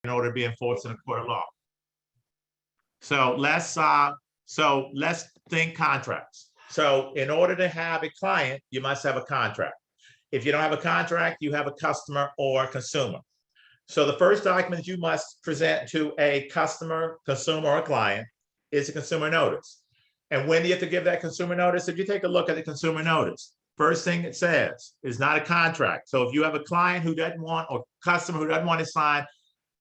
in order to be enforced in a court of law. So let's think contracts. So in order to have a client, you must have a contract. If you don't have a contract, you have a customer or consumer. So the first document you must present to a customer, consumer, or client is a consumer notice. And when do you have to give that consumer notice? If you take a look at the consumer notice, first thing it says is not a contract. So if you have a client who doesn't want, or customer who doesn't want to sign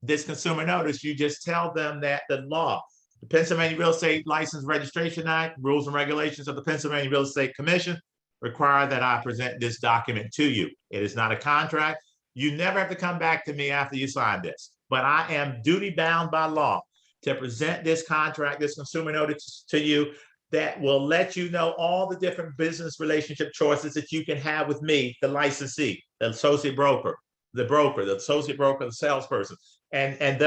this consumer notice, you just tell them that the law, the Pennsylvania Real Estate License Registration Act, rules and regulations of the Pennsylvania Real Estate Commission require that I present this document to you. It is not a contract. You never have to come back to me after you sign this, but I am duty bound by law to present this contract, this consumer notice to you that will let you know all the different business relationship choices that you can have with me, the licensee, the associate broker, the associate broker, the salesperson, and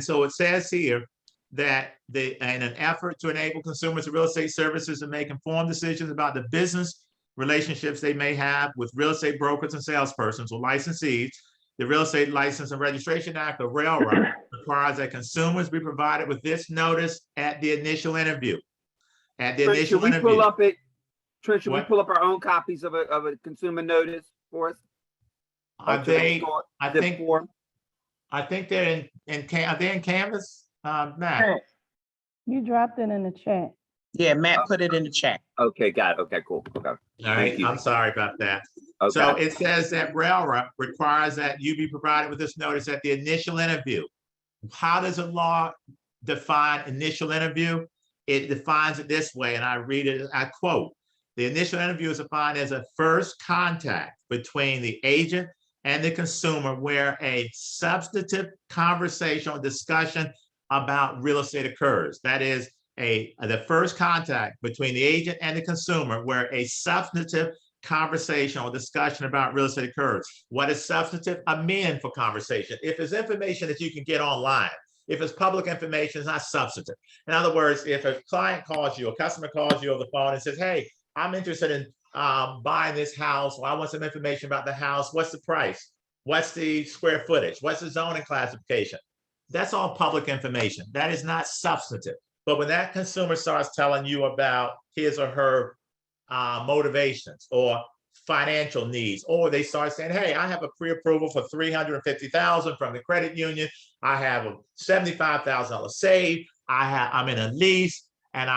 so it says here that in an effort to enable consumers of real estate services to make informed decisions about the business relationships they may have with real estate brokers and salespersons or licensees, the Real Estate License and Registration Act, or RAILRA, requires that consumers be provided with this notice at the initial interview. At the initial interview. Trent, should we pull up our own copies of a consumer notice for us? I think they're in Canvas, Matt. You dropped it in the chat. Yeah, Matt put it in the chat. Okay, got it. Okay, cool. Okay. All right, I'm sorry about that. Okay. So it says that RAILRA requires that you be provided with this notice at the initial interview. How does the law define initial interview? It defines it this way, and I read it, I quote, the initial interview is defined as a first contact between the agent and the consumer where a substantive conversation or discussion about real estate occurs. That is the first contact between the agent and the consumer where a substantive conversation or discussion about real estate occurs. What is substantive? A meaningful conversation. If it's information that you can get online, if it's public information, it's not substantive. In other words, if a client calls you, a customer calls you over the phone and says, hey, I'm interested in buying this house, or I want some information about the house. What's the price? What's the square footage? What's the zoning classification? That's all public information. That is not substantive. But when that consumer starts telling you about his or her motivations or financial needs, or they start saying, hey, I have a pre-approval for $350,000 from the credit union. I have a $75,000 saved. I'm in a lease, and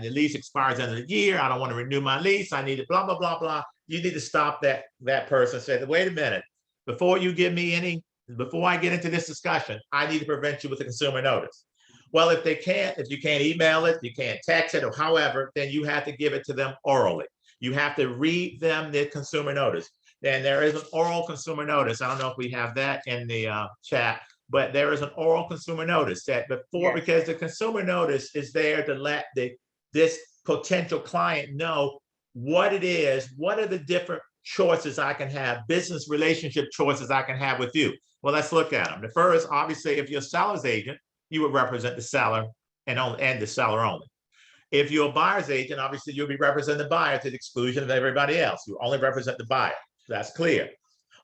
the lease expires end of the year. I don't want to renew my lease. I need it, blah, blah, blah, blah. You need to stop that person and say, wait a minute, before you give me before I get into this discussion, I need to prevent you with a consumer notice. Well, if you can't email it, you can't text it, or however, then you have to give it to them orally. You have to read them the consumer notice. Then there is an oral consumer notice. I don't know if we have that in the chat, but there is an oral consumer notice that because the consumer notice is there to let this potential client know what it is, what are the different choices I can have, business relationship choices I can have with you. Well, let's look at them. The first, obviously, if you're a seller's agent, you would represent the seller and the seller only. If you're a buyer's agent, obviously you'll be representing the buyer to the exclusion of everybody else. You only represent the buyer. That's clear.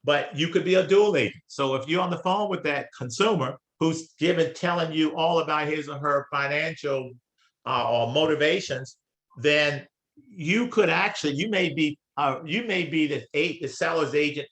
But you could be a dual agent. So if you're on the phone with that consumer who's telling you all about his or her financial or motivations, then you could actually, you may be the seller's agent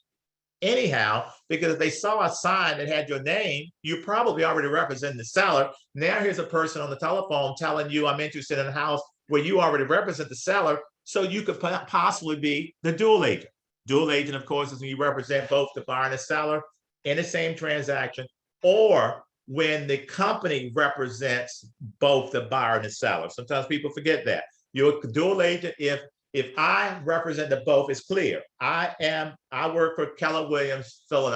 anyhow, because if they saw a sign that had your name, you probably already represent the seller. Now here's a person on the telephone telling you, I'm interested in a house, where you already represent the seller. So you could possibly be the dual agent. Dual agent, of course, is when you represent both the buyer and the seller in the same transaction, or when the company represents both the buyer and the seller. Sometimes people forget that. You're a dual agent if I represent the both. It's clear. I work for Keller Williams, Philly.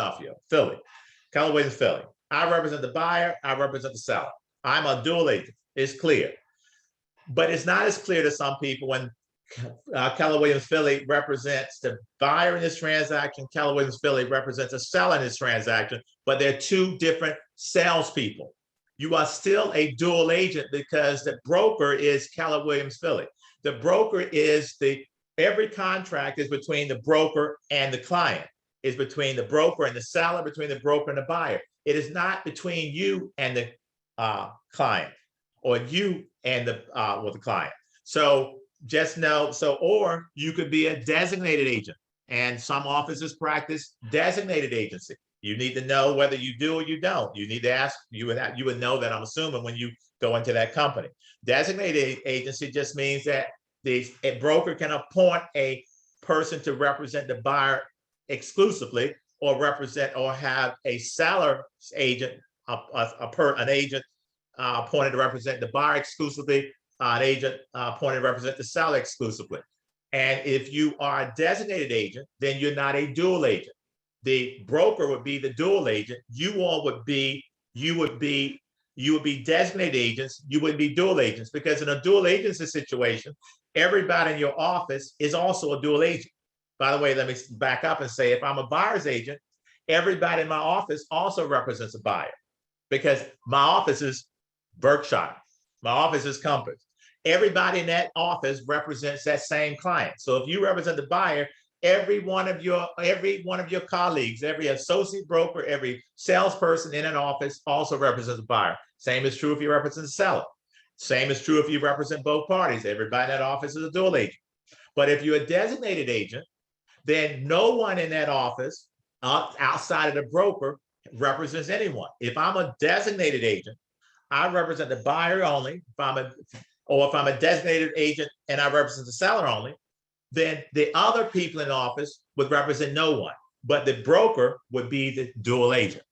Keller Williams, Philly. I represent the buyer. I represent the seller. I'm a dual agent. It's clear. But it's not as clear to some people when Keller Williams, Philly represents the buyer in this transaction. Keller Williams, Philly represents a seller in this transaction, but they're two different salespeople. You are still a dual agent because the broker is Keller Williams, Philly. The broker is every contract is between the broker and the client, is between the broker and the seller, between the broker and the buyer. It is not between you and the client, or you and the with the client. So just know, or you could be a designated agent, and some offices practice designated agency. You need to know whether you do or you don't. You need to ask, you would know that, I'm assuming, when you go into that company. Designated agency just means that a broker can appoint a person to represent the buyer exclusively, or represent, or have a seller agent, an agent appointed to represent the buyer exclusively, an agent appointed to represent the seller exclusively. And if you are a designated agent, then you're not a dual agent. The broker would be the dual agent. You would be designated agents. You would be dual agents, because in a dual agency situation, everybody in your office is also a dual agent. By the way, let me back up and say, if I'm a buyer's agent, everybody in my office also represents a buyer, because my office is Berkshire, my office is Compass. Everybody in that office represents that same client. So if you represent the buyer, every one of your colleagues, every associate broker, every salesperson in an office also represents a buyer. Same is true if you represent the seller. Same is true if you represent both parties. Everybody in that office is a dual agent. But if you're a designated agent, then no one in that office outside of the broker represents anyone. If I'm a designated agent, I represent the buyer only. If I'm a designated agent and I represent the seller only, then the other people in office would represent no one, but the broker would be the dual agent.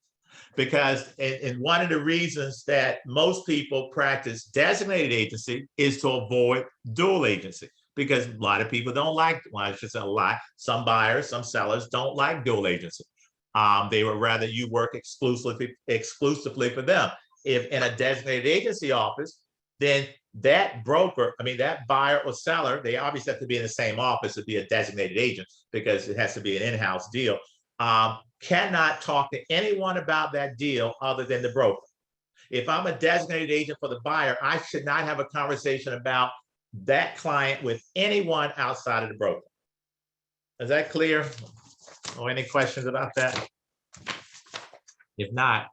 Because and one of the reasons that most people practice designated agency is to avoid dual agency, because a lot of people don't like, well, I should say a lot, some buyers, some sellers don't like dual agency. They would rather you work exclusively for them. If in a designated agency office, then that broker, that buyer or seller, they obviously have to be in the same office to be a designated agent, because it has to be an in-house deal, cannot talk to anyone about that deal other than the broker. If I'm a designated agent for the buyer, I should not have a conversation about that client with anyone outside of the broker. Is that clear? Or any questions about that? If not,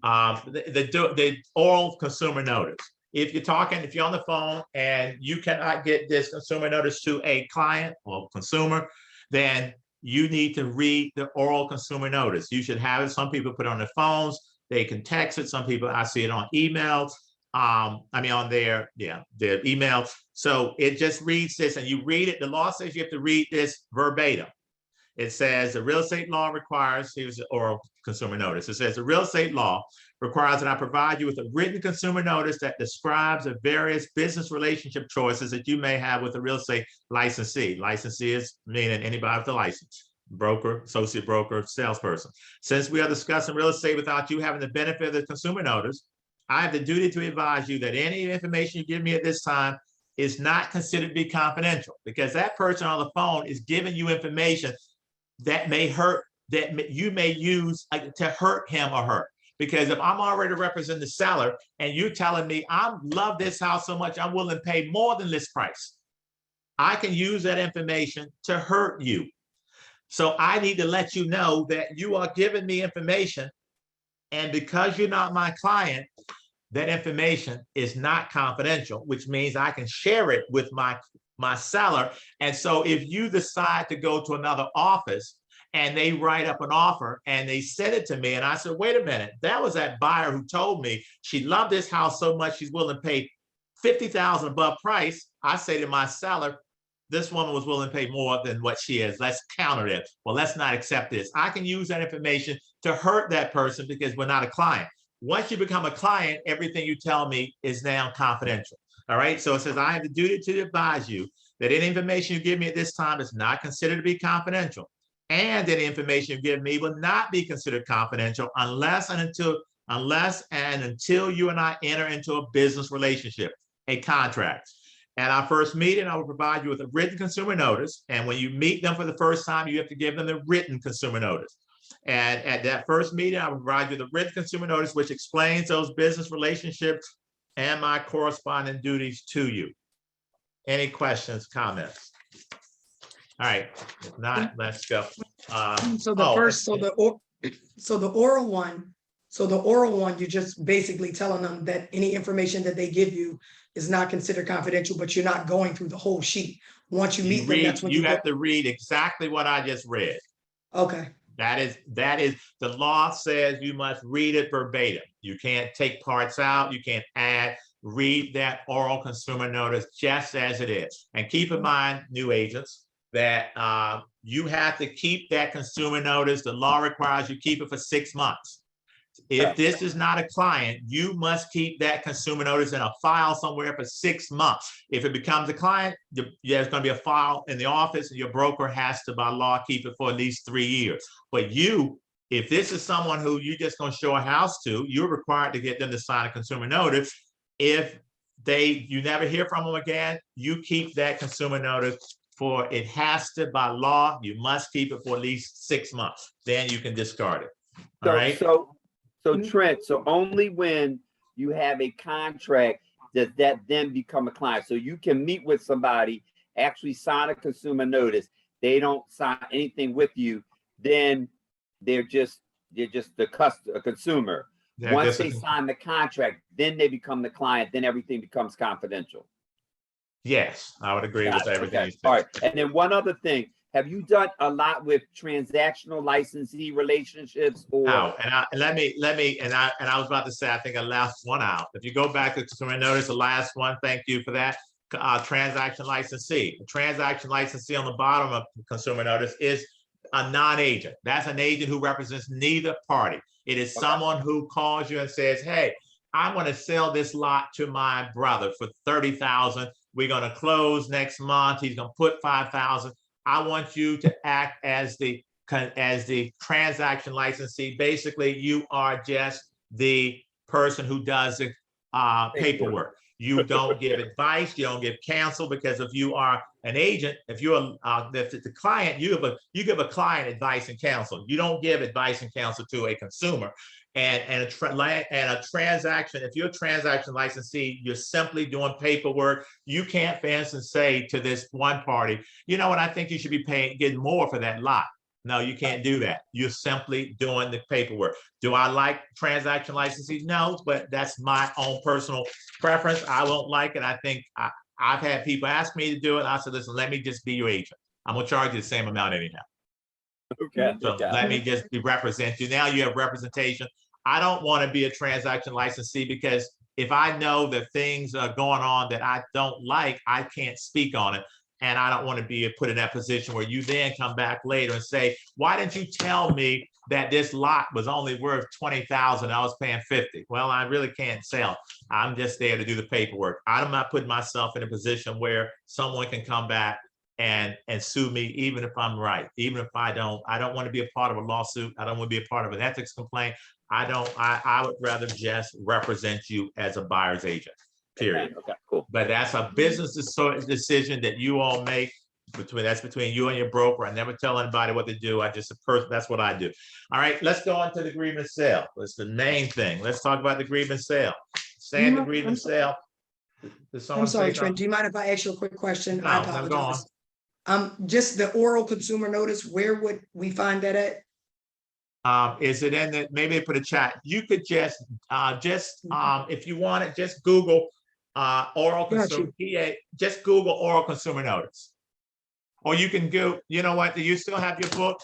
the oral consumer notice. If you're on the phone and you cannot get this consumer notice to a client or consumer, then you need to read the oral consumer notice. You should have it. Some people put it on their phones. They can text it. Some people, I see it on emails. On their emails. So it just reads this, and you read it. The law says you have to read this verbatim. It says the real estate law requires, here's the oral consumer notice. It says the real estate law requires that I provide you with a written consumer notice that describes the various business relationship choices that you may have with a real estate licensee. Licensee is meaning anybody with a license, broker, associate broker, salesperson. Since we are discussing real estate without you having the benefit of the consumer notice, I have the duty to advise you that any information you give me at this time is not considered to be confidential, because that person on the phone is giving you information that may hurt, that you may use to hurt him or her. Because if I'm already representing the seller and you're telling me, I love this house so much, I'm willing to pay more than list price, I can use that information to hurt you. So I need to let you know that you are giving me information, and because you're not my client, that information is not confidential, which means I can share it with my seller. And so if you decide to go to another office and they write up an offer and they send it to me, and I said, wait a minute, that was that buyer who told me she loved this house so much she's willing to pay $50,000 above price. I say to my seller, this woman was willing to pay more than what she is. Let's counter it. Well, let's not accept this. I can use that information to hurt that person because we're not a client. Once you become a client, everything you tell me is now confidential. All right. So it says, I have the duty to advise you that any information you give me at this time is not considered to be confidential. And any information you give me will not be considered confidential unless and until you and I enter into a business relationship, a contract. At our first meeting, I will provide you with a written consumer notice. And when you meet them for the first time, you have to give them the written consumer notice. And at that first meeting, I will provide you the written consumer notice, which explains those business relationships and my corresponding duties to you. Any questions, comments? All right, if not, let's go. So the oral one, So the oral one, you're just basically telling them that any information that they give you is not considered confidential, but you're not going through the whole sheet. Once you meet them, that's when You you go. have to read exactly what I just read. Okay, That is, the law says you must read it verbatim. You can't take parts out, you can't add, read that oral consumer notice just as it is. And keep in mind, new agents, that you have to keep that consumer notice. The law requires you keep it for 6 months. If this is not a client, you must keep that consumer notice in a file somewhere for 6 months. If it becomes a client, there's going to be a file in the office, and your broker has to, by law, keep it for at least 3 years. But you, if this is someone who you're just going to show a house to, you're required to get them to sign a consumer notice. If you never hear from them again, you keep that consumer notice for, it has to, by law, you must keep it for at least 6 months. Then you can discard it. All right. So Trent, so only when you have a contract does that then become a client. So you can meet with somebody, actually sign a consumer notice. They don't sign anything with you, then they're just a consumer. Yeah, Once they sign the contract, then they become the client, then everything becomes confidential. Yes, I would agree with everything you said. All right. And then one other thing, have you done a lot with transactional licensee relationships or? No, and I was about to say, I think I left one out. If you go back to consumer notice, the last one, thank you for that. Transaction licensee. The transaction licensee on the bottom of consumer notice is a non-agent. That's an agent who represents neither party. It is someone who calls you and says, hey, I want to sell this lot to my brother for $30,000. We're going to close next month. He's going to put $5,000. I want you to act as the transaction licensee. Basically, you are just the person who does the paperwork. You don't give advice. You don't give counsel, because if you are an agent, if you're the client, you give a client advice and counsel. You don't give advice and counsel to a consumer. And a transaction, if you're a transaction licensee, you're simply doing paperwork. You can't, for instance, say to this one party, you know what, I think you should be getting more for that lot. No, you can't do that. You're simply doing the paperwork. Do I like transaction licensees? No, but that's my own personal preference. I won't like it. I think I've had people ask me to do it. I said, listen, let me just be your agent. I'm gonna charge you the same amount anyhow. Okay. So let me just represent you. Now you have representation. I don't want to be a transaction licensee, because if I know that things are going on that I don't like, I can't speak on it. And I don't want to be put in that position where you then come back later and say, why didn't you tell me that this lot was only worth $20,000? I was paying $50,000. Well, I really can't sell. I'm just there to do the paperwork. I'm not putting myself in a position where someone can come back and sue me, even if I'm right, even if I don't want to be a part of a lawsuit. I don't want to be a part of an ethics complaint. I would rather just represent you as a buyer's agent, period. Okay, cool. But that's a business decision that you all make between you and your broker. I never tell anybody what to do. That's what I do. All right, let's go on to the agreement of sale. That's the main thing. Let's talk about the agreement of sale. Saying the agreement of sale. I'm sorry, Trent, do you mind if I ask you a quick question? I No, go on. apologize. Just the oral consumer notice, where would we find that at? Is it in the, maybe put a chat. You could just if you want it, just Google oral consumer, just Google oral consumer notice. Or you can go, you know what, do you still have your book?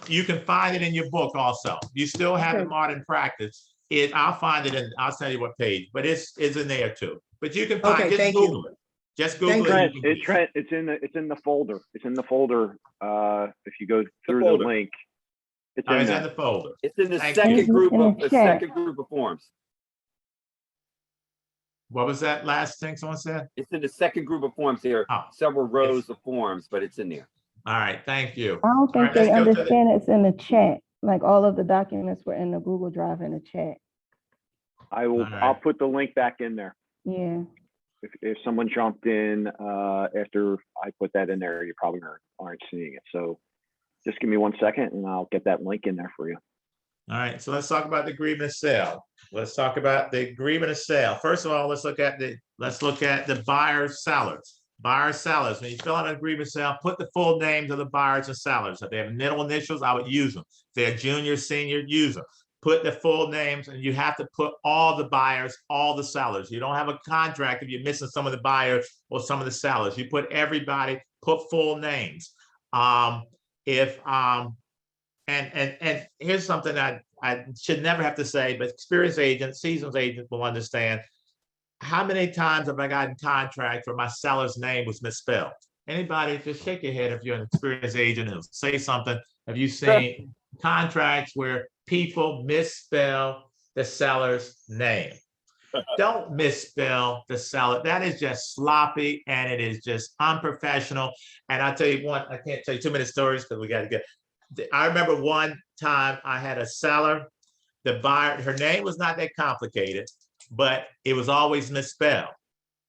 You can find it in your book also. You still have it marked in practice. I'll find it in, I'll tell you what page, but it's in there too. But you can find, just Google it. Just Google it. Trent, it's in the folder. It's in the folder. If you go through the link, it's in the folder. It's in the second group of forms. What was that last thing someone said? It's in the second group of forms here. Several rows of forms, but it's in there. All right, thank you. I don't think they understand it's in the chat. Like all of the documents were in the Google Drive in the chat. I'll put the link back in there. Yeah. If someone jumped in after I put that in there, you probably aren't seeing it. So just give me 1 second and I'll get that link in there for you. All right, so let's talk about the agreement of sale. Let's talk about the agreement of sale. First of all, let's look at the buyers, sellers. Buyers, sellers. When you fill out an agreement of sale, put the full names of the buyers and sellers. If they have middle initials, I would use them. If they're junior, senior, use them. put the full names, and you have to put all the buyers, all the sellers. You don't have a contract if you're missing some of the buyers or some of the sellers. You put everybody, put full names. And here's something I should never have to say, but experienced agents, seasoned agents will understand. How many times have I gotten contracts where my seller's name was misspelled? Anybody, just shake your head if you're an experienced agent and say something. Have you seen contracts where people misspell the seller's name? Don't misspell the seller. That is just sloppy and it is just unprofessional. And I'll tell you one, I can't tell you too many stories because we got to get. I remember one time I had a seller, the buyer, her name was not that complicated, but it was always misspelled.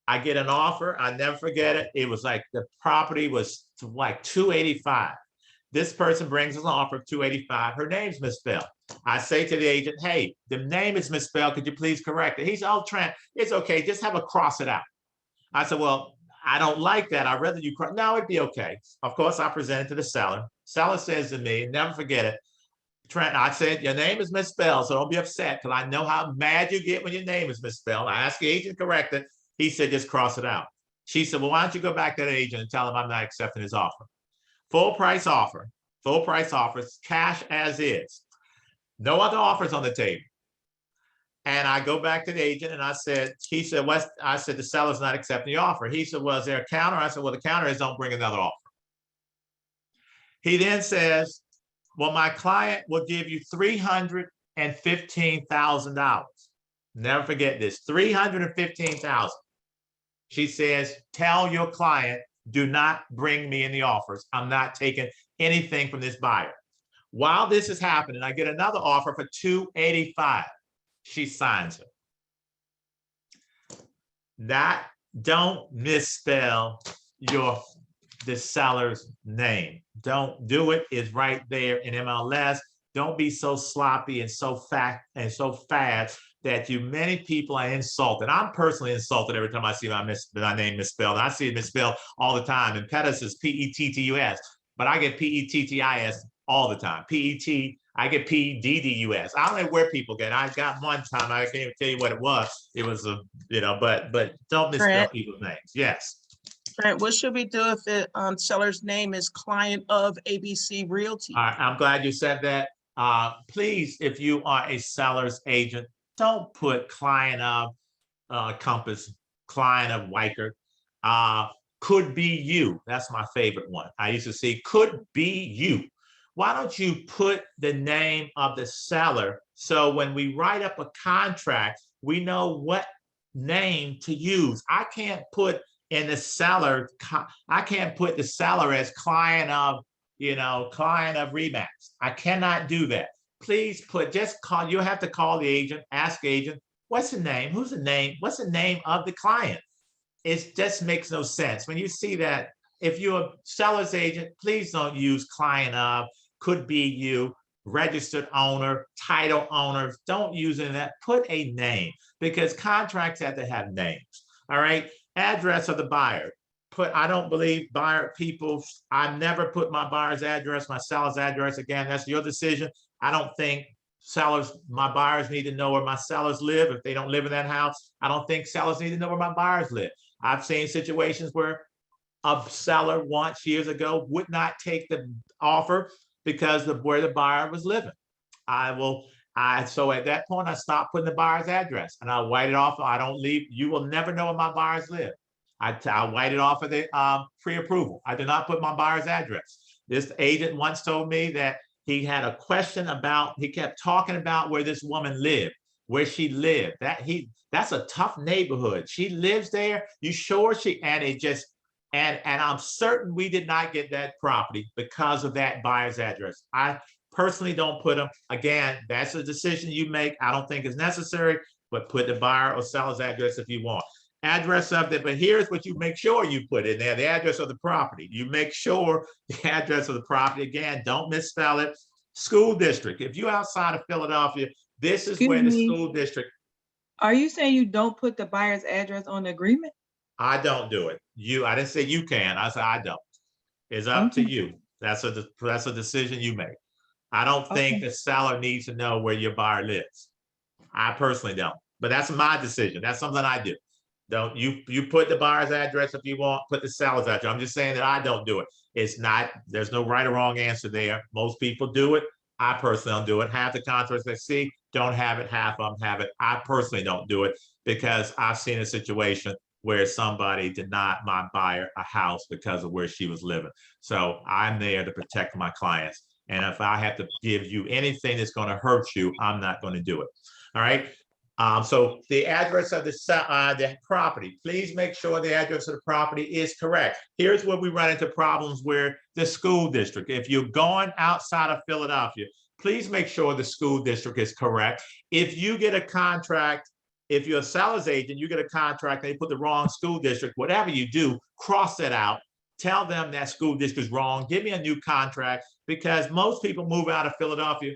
I get an offer, I never forget it. It was like the property was like 285. This person brings us an offer of 285. Her name's misspelled. I say to the agent, hey, the name is misspelled. Could you please correct it? He said, oh, Trent, it's okay. Just have a cross it out. I said, well, I don't like that. I'd rather you cross. No, it'd be okay. Of course, I present it to the seller. Seller says to me, never forget it, Trent, I said, your name is misspelled, so don't be upset because I know how mad you get when your name is misspelled. I asked the agent to correct it. He said, just cross it out. She said, well, why don't you go back to the agent and tell him I'm not accepting his offer. Full price offer, cash as is. No other offers on the table. And I go back to the agent and I said, he said, I said, the seller's not accepting the offer. He said, well, is there a counter? I said, well, the counter is don't bring another offer. He then says, well, my client will give you $315,000. Never forget this, $315,000. She says, tell your client, do not bring me any offers. I'm not taking anything from this buyer. While this is happening, I get another offer for $285. She signs it. Don't misspell the seller's name. Don't do it. It's right there in MLS. Don't be so sloppy and so fast that many people are insulted. I'm personally insulted every time I see my name misspelled. And I see it misspelled all the time. And Pettus is Pettus, but I get Pettis all the time. I get PDDUS. I don't know where people get. I got one time. I can't even tell you what it was. It was but don't misspell people's names. Yes. Trent, what should we do if the seller's name is client of ABC Realty? All right, I'm glad you said that. Please, if you are a seller's agent, don't put client of Compass, client of Weicker. Could be you. That's my favorite one. I used to see could be you. Why don't you put the name of the seller so when we write up a contract, we know what name to use. I can't put in the seller, I can't put the seller as client of Remax. I cannot do that. Please you'll have to call the agent, ask the agent, what's the name? Who's the name? What's the name of the client? It just makes no sense. When you see that, if you're a seller's agent, please don't use client of, could be you, registered owner, title owners. Don't use any of that. Put a name because contracts have to have names. All right. Address of the buyer. I don't believe buyer people. I never put my buyer's address, my seller's address. Again, that's your decision. I don't think my buyers need to know where my sellers live. If they don't live in that house, I don't think sellers need to know where my buyers live. I've seen situations where a seller once years ago would not take the offer because of where the buyer was living. So at that point, I stopped putting the buyer's address and I white it off. I don't leave. You will never know where my buyers live. I white it off of the pre-approval. I did not put my buyer's address. This agent once told me that he had a question he kept talking about where this woman lived, where she lived. That's a tough neighborhood. She lives there. You sure and I'm certain we did not get that property because of that buyer's address. I personally don't put them. Again, that's a decision you make. I don't think it's necessary, but put the buyer or seller's address if you want. Address of it, but here's what you make sure you put in there, the address of the property. You make sure the address of the property, again, don't misspell it. School district. If you're outside of Philadelphia, this is where the school district. Are you saying you don't put the buyer's address on the agreement? I don't do it. I didn't say you can. I said I don't. It's up to you. That's a decision you make. I don't think Okay. the seller needs to know where your buyer lives. I personally don't, but that's my decision. That's something I do. Don't you put the buyer's address if you want, put the seller's address. I'm just saying that I don't do it. It's not, there's no right or wrong answer there. Most people do it. I personally don't do it. Half the contractors I see don't have it, half of them have it. I personally don't do it because I've seen a situation where somebody denied my buyer a house because of where she was living. So I'm there to protect my clients. And if I have to give you anything that's going to hurt you, I'm not going to do it. All right. So the address of the property, please make sure the address of the property is correct. Here's where we run into problems where the school district, if you're going outside of Philadelphia, please make sure the school district is correct. If you get a contract, if you're a seller's agent, you get a contract, they put the wrong school district, whatever you do, cross that out. Tell them that school district is wrong. Give me a new contract, because most people move out of Philadelphia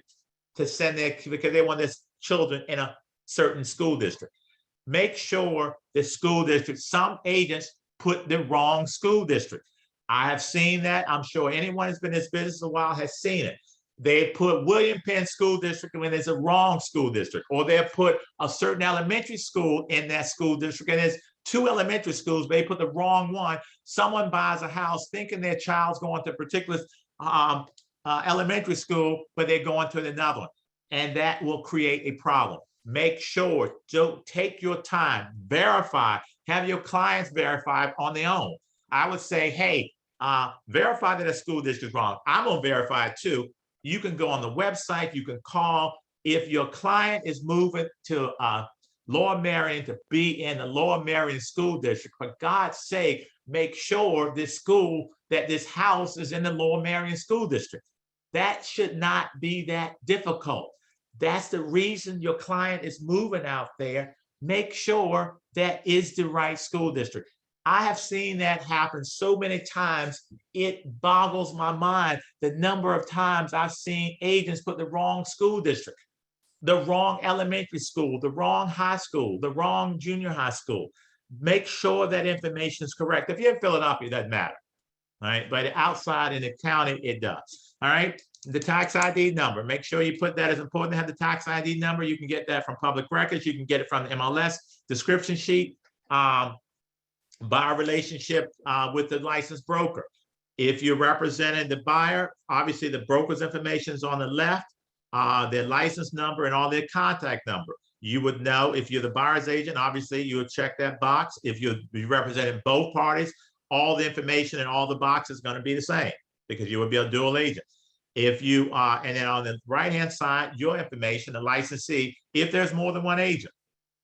to send their, because they want their children in a certain school district. Make sure the school district, some agents put the wrong school district. I have seen that. I'm sure anyone who's been in this business a while has seen it. They put William Penn School District when it's a wrong school district, or they put a certain elementary school in that school district and there's 2 elementary schools, but they put the wrong one. Someone buys a house thinking their child's going to a particular elementary school, but they're going to another one. And that will create a problem. Make sure, don't take your time, verify, have your clients verify on their own. I would say, hey, verify that a school district is wrong. I'm gonna verify it too. You can go on the website, you can call. If your client is moving to Lower Merion to be in the Lower Merion School District, for God's sake, make sure this school, that this house is in the Lower Merion School District. That should not be that difficult. That's the reason your client is moving out there. Make sure that is the right school district. I have seen that happen so many times, it boggles my mind the number of times I've seen agents put the wrong school district, the wrong elementary school, the wrong high school, the wrong junior high school. Make sure that information is correct. If you're in Philadelphia, it doesn't matter. All right, but outside in the county, it does. All right, the tax ID number, make sure you put that. It's important to have the tax ID number. You can get that from public records. You can get it from the MLS description sheet, buyer relationship with the licensed broker. If you're representing the buyer, obviously the broker's information is on the left, their license number and all their contact number. You would know if you're the buyer's agent, obviously you would check that box. If you're representing both parties, all the information in all the boxes is going to be the same because you would be a dual agent. If you are, and then on the right-hand side, your information, the licensee, if there's more than one agent,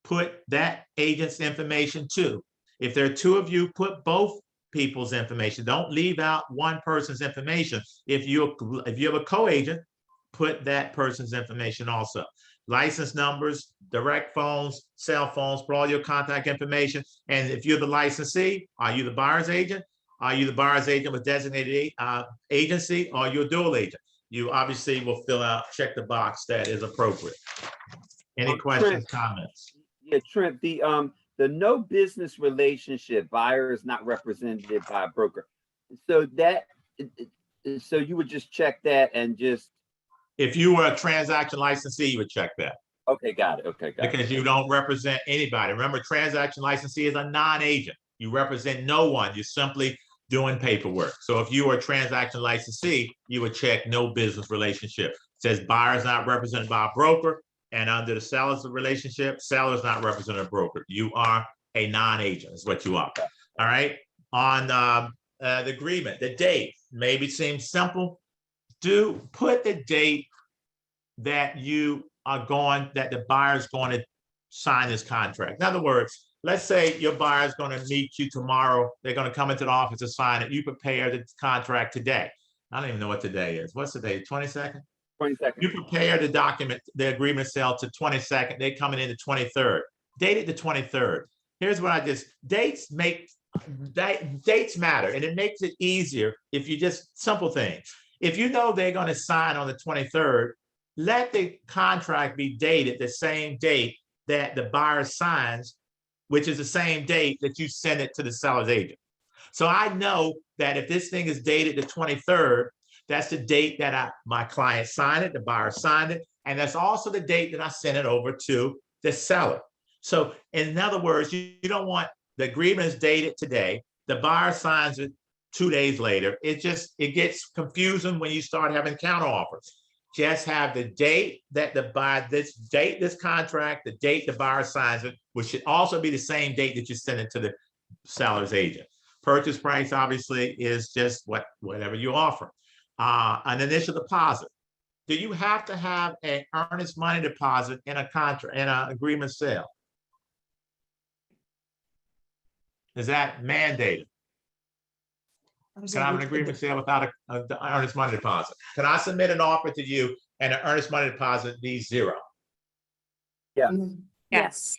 put that agent's information too. If there are 2 of you, put both people's information. Don't leave out one person's information. If you have a co-agent, put that person's information also. License numbers, direct phones, cell phones, for all your contact information. And if you're the licensee, are you the buyer's agent? Are you the buyer's agent with designated agency, or you're a dual agent? You obviously will fill out, check the box that is appropriate. Any questions, comments? Yeah, Trent, the no business relationship, buyer is not represented by a broker. So that, so you would just check that and just. If you were a transaction licensee, you would check that. Okay, got it. Okay, got it. Because you don't represent anybody. Remember, transaction licensee is a non-agent. You represent no one. You're simply doing paperwork. So if you are a transaction licensee, you would check no business relationship. It says buyer is not represented by a broker, and under the seller's relationship, seller is not represented by a broker. You are a non-agent is what you are. All right. On the agreement, the date, maybe seems simple. Do put the date that you are going, that the buyer is going to sign this contract. In other words, let's say your buyer is going to meet you tomorrow. They're going to come into the office to sign it. You prepare the contract today. I don't even know what today is. What's the day? 22nd? 22nd. You prepare the document, the agreement sale to 22nd. They coming in the 23rd. Date it the 23rd. Here's what I just, dates matter, and it makes it easier if you just, simple things. If you know they're going to sign on the 23rd, let the contract be dated the same date that the buyer signs, which is the same date that you send it to the seller's agent. So I know that if this thing is dated the 23rd, That's the date that my client signed it, the buyer signed it, and that's also the date that I sent it over to the seller. So in other words, you don't want the agreement is dated today, the buyer signs it 2 days later. It gets confusing when you start having counter offers. Just have the date that the buyer, this contract, the date the buyer signs it, which should also be the same date that you send it to the seller's agent. Purchase price obviously is just whatever you offer. An initial deposit. Do you have to have an earnest money deposit in a contract, in an agreement sale? Is that mandated? Can I have an agreement sale without an earnest money deposit? Can I submit an offer to you and an earnest money deposit be zero? Mhm. Yes.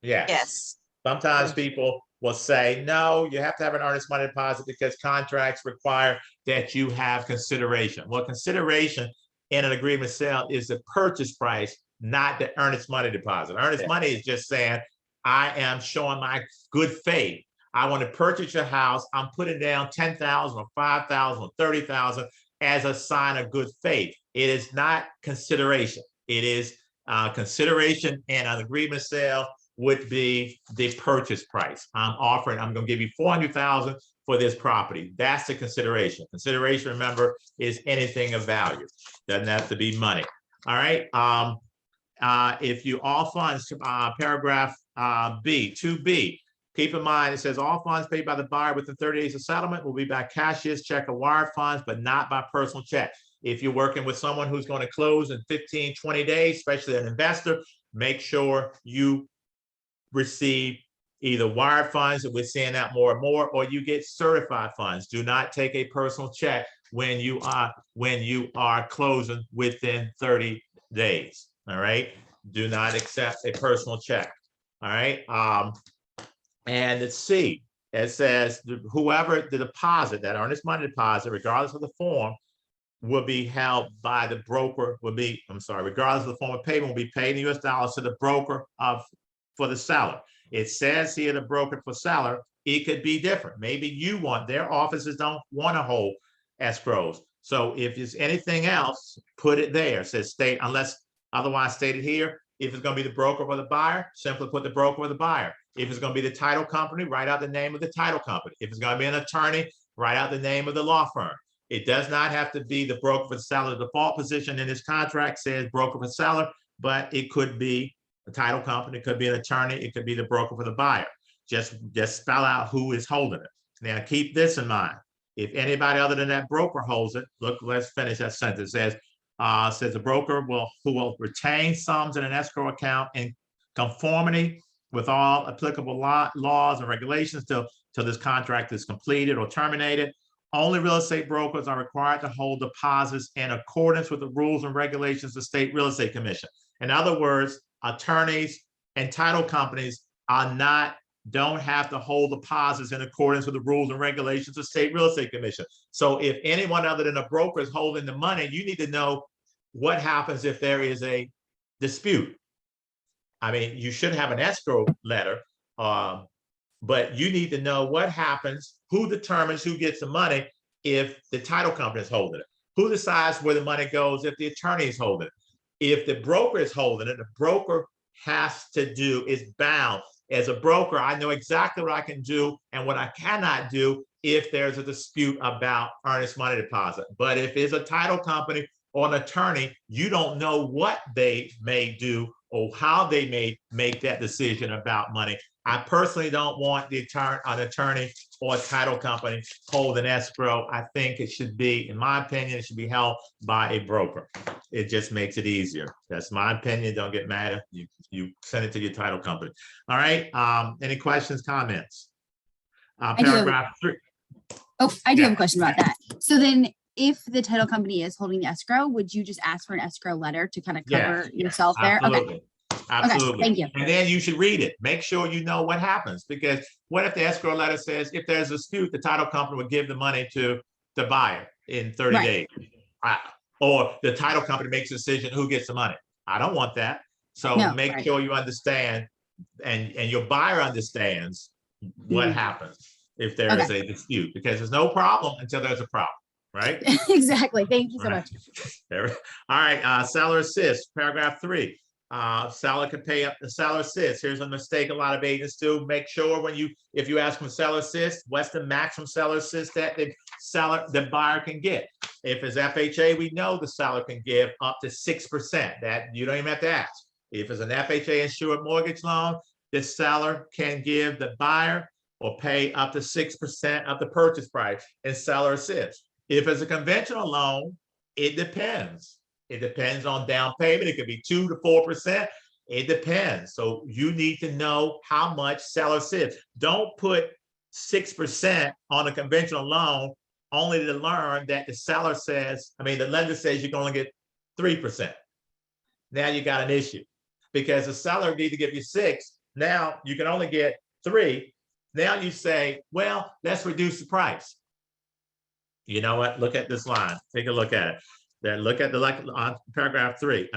Yes. Yes. Sometimes people will say, no, you have to have an earnest money deposit because contracts require that you have consideration. Well, consideration in an agreement sale is the purchase price, not the earnest money deposit. Earnest money is just saying, I am showing my good faith. I want to purchase your house. I'm putting down 10,000 or 5,000 or 30,000 as a sign of good faith. It is not consideration. It is consideration in an agreement sale would be the purchase price. I'm going to give you 400,000 for this property. That's the consideration. Consideration, remember, is anything of value. Doesn't have to be money. All right. If you all funds, paragraph B, 2B, keep in mind, it says all funds paid by the buyer within 30 days of settlement will be by cashier's check or wire funds, but not by personal check. If you're working with someone who's going to close in 15, 20 days, especially an investor, make sure you receive either wire funds, that we're seeing that more and more, or you get certified funds. Do not take a personal check when you are closing within 30 days. All right. Do not accept a personal check. All right. And let's see, it says whoever the deposit, that earnest money deposit, regardless of the form, will be held by the broker, regardless of the form of payment, will be paid in US dollars to the broker for the seller. It says here the broker for seller, it could be different. Maybe their offices don't want to hold escrows. So if there's anything else, put it there. It says state, unless otherwise stated here. If it's going to be the broker or the buyer, simply put the broker or the buyer. If it's going to be the title company, write out the name of the title company. If it's going to be an attorney, write out the name of the law firm. It does not have to be the broker for the seller. The default position in this contract says broker for seller, but it could be a title company, it could be an attorney, it could be the broker for the buyer. Just spell out who is holding it. Now keep this in mind. If anybody other than that broker holds it, look, let's finish that sentence. It says the broker who will retain sums in an escrow account in conformity with all applicable laws and regulations till this contract is completed or terminated. Only real estate brokers are required to hold deposits in accordance with the rules and regulations of the State Real Estate Commission. In other words, attorneys and title companies don't have to hold deposits in accordance with the rules and regulations of the State Real Estate Commission. So if anyone other than a broker is holding the money, you need to know what happens if there is a dispute. I mean, you should have an escrow letter, but you need to know what happens, who determines who gets the money if the title company is holding it, who decides where the money goes if the attorney is holding it. If the broker is holding it, the broker is bound. As a broker, I know exactly what I can do and what I cannot do if there's a dispute about earnest money deposit. But if it's a title company or an attorney, you don't know what they may do or how they may make that decision about money. I personally don't want an attorney or a title company holding escrow. I think it should be, in my opinion, it should be held by a broker. It just makes it easier. That's my opinion. Don't get mad. You send it to your title company. All right. Any questions, comments? Paragraph 3. Oh, I do have a question about that. So then if the title company is holding the escrow, would you just ask for an escrow letter to kind of cover yourself there? Absolutely. Okay. Absolutely. Okay, thank you. And then you should read it. Make sure you know what happens, because what if the escrow letter says if there's a dispute, the title company would give the money to the buyer in 30 days. Or the title company makes a decision who gets the money. I don't want that. So make sure you understand and your buyer understands what happens if there is a dispute, because there's no problem until there's a problem. right? Exactly. Thank you so Right. much. All right, seller assist, paragraph 3. Seller can pay up the seller assist. Here's a mistake a lot of agents do. Make sure if you ask for seller assist, what's the maximum seller assist that the buyer can get? If it's FHA, we know the seller can give up to 6%. That you don't even have to ask. If it's an FHA insured mortgage loan, the seller can give the buyer or pay up to 6% of the purchase price in seller assist. If it's a conventional loan, it depends. It depends on down payment. It could be 2 to 4%. It depends. So you need to know how much seller assist. Don't put 6% on a conventional loan only to learn that the lender says you can only get 3%. Now you got an issue because the seller needs to give you 6. Now you can only get 3. Now you say, well, let's reduce the price. You know what? Look at this line. Take a look at it. Then look at on paragraph 3.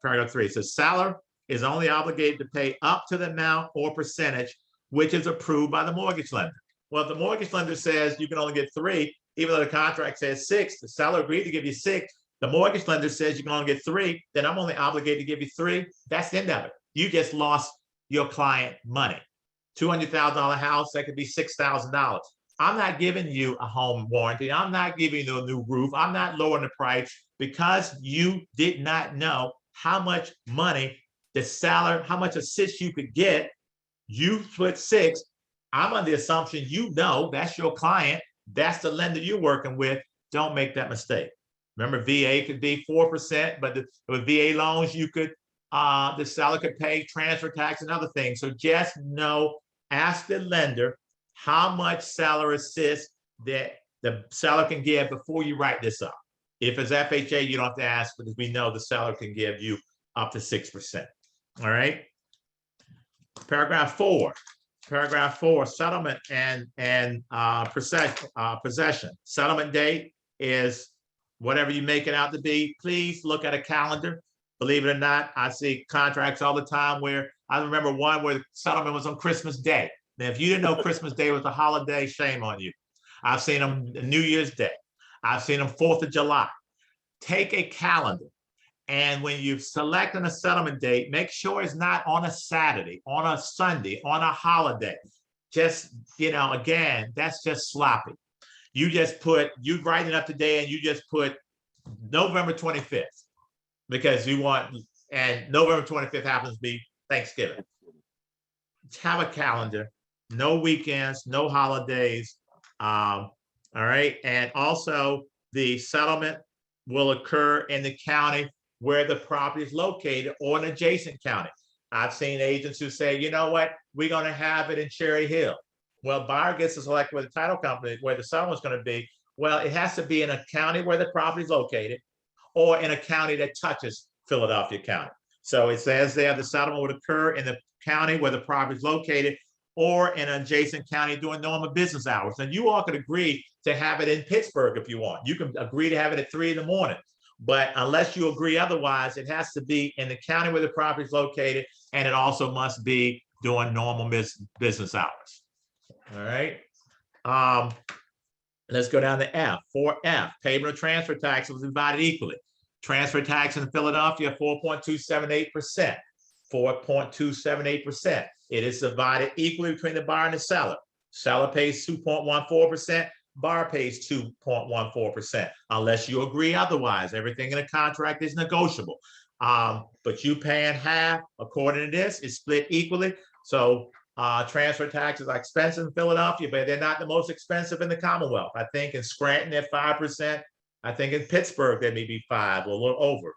Paragraph 3. It says seller is only obligated to pay up to the amount or percentage which is approved by the mortgage lender. Well, if the mortgage lender says you can only get 3, even though the contract says 6, the seller agreed to give you 6. The mortgage lender says you can only get 3, then I'm only obligated to give you 3. That's the end of it. You just lost your client money. $200,000 house, that could be $6,000. I'm not giving you a home warranty. I'm not giving you a new roof. I'm not lowering the price because you did not know how much money how much assist you could get. You put 6. I'm on the assumption that's your client. That's the lender you're working with. Don't make that mistake. Remember, VA could be 4%, but with VA loans, the seller could pay transfer tax and other things. So just ask the lender how much seller assist that the seller can give before you write this up. If it's FHA, you don't have to ask because we know the seller can give you up to 6%. All right. Paragraph 4. Paragraph 4, settlement and possession. Settlement date is whatever you make it out to be. Please look at a calendar. Believe it or not, I see contracts all the time where I remember one where the settlement was on Christmas Day. Now, if you didn't know Christmas Day was a holiday, shame on you. I've seen them New Year's Day. I've seen them 4th of July. Take a calendar. And when you're selecting a settlement date, make sure it's not on a Saturday, on a Sunday, on a holiday. Just, again, that's just sloppy. You write it up today and you just put November 25th because and November 25th happens to be Thanksgiving. Have a calendar, no weekends, no holidays. All right. And also the settlement will occur in the county where the property is located or an adjacent county. I've seen agents who say, you know what, we're going to have it in Cherry Hill. Well, buyer gets to select where the title company, where the settlement's going to be. Well, it has to be in a county where the property is located or in a county that touches Philadelphia County. So it says there the settlement would occur in the county where the property is located or in an adjacent county during normal business hours. And you all could agree to have it in Pittsburgh if you want. You can agree to have it at 3 a.m. But unless you agree otherwise, it has to be in the county where the property is located, and it also must be during normal business hours. All right. Let's go down to F. 4F, payment of transfer tax was divided equally. Transfer tax in Philadelphia, 4.278%. 4.278%. It is divided equally between the buyer and the seller. Seller pays 2.14%. Buyer pays 2.14%, unless you agree otherwise. Everything in a contract is negotiable. But you paying half, according to this, is split equally. So transfer taxes are expensive in Philadelphia, but they're not the most expensive in the Commonwealth. I think in Scranton, they're 5%. I think in Pittsburgh, they may be 5 or a little over.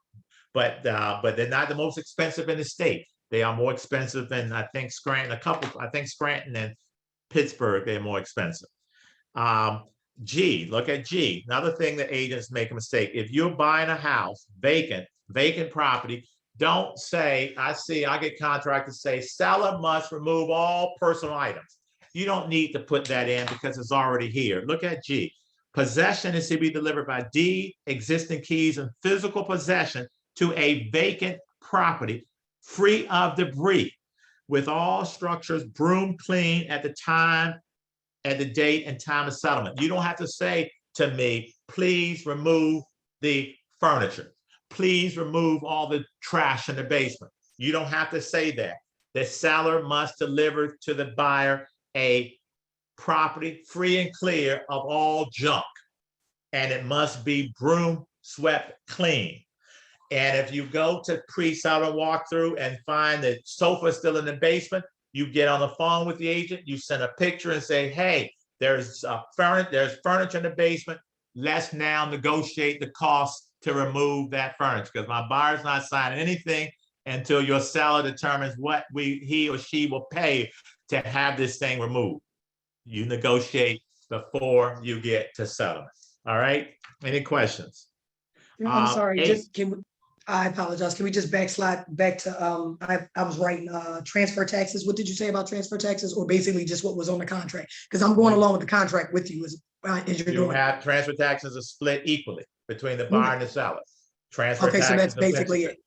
But they're not the most expensive in the state. They are more expensive than, I think, Scranton. Scranton and Pittsburgh, they're more expensive. G, look at G. Another thing that agents make a mistake. If you're buying a house, vacant property, don't say, I get contractors say, seller must remove all personal items. You don't need to put that in because it's already here. Look at G. Possession is to be delivered by deed, existing keys, and physical possession to a vacant property free of debris, with all structures broom clean at the date and time of settlement. You don't have to say to me, please remove the furniture. Please remove all the trash in the basement. You don't have to say that. The seller must deliver to the buyer a property free and clear of all junk. And it must be broom swept clean. And if you go to pre-seller walkthrough and find the sofa still in the basement, you get on the phone with the agent, you send a picture and say, hey, there's furniture in the basement. Let's now negotiate the cost to remove that furniture, because my buyer's not signing anything until your seller determines what he or she will pay to have this thing removed. You negotiate before you get to settlement. All right? Any questions? I'm sorry, Eight. just I apologize. Can we just backslide back to, I was writing, transfer taxes. What did you say about transfer taxes, or basically just what was on the contract? Because I'm going along with the contract with you as you're You doing. have transfer taxes are split equally between the buyer and the seller. Transfer Okay, so that's taxes and basically principal. it.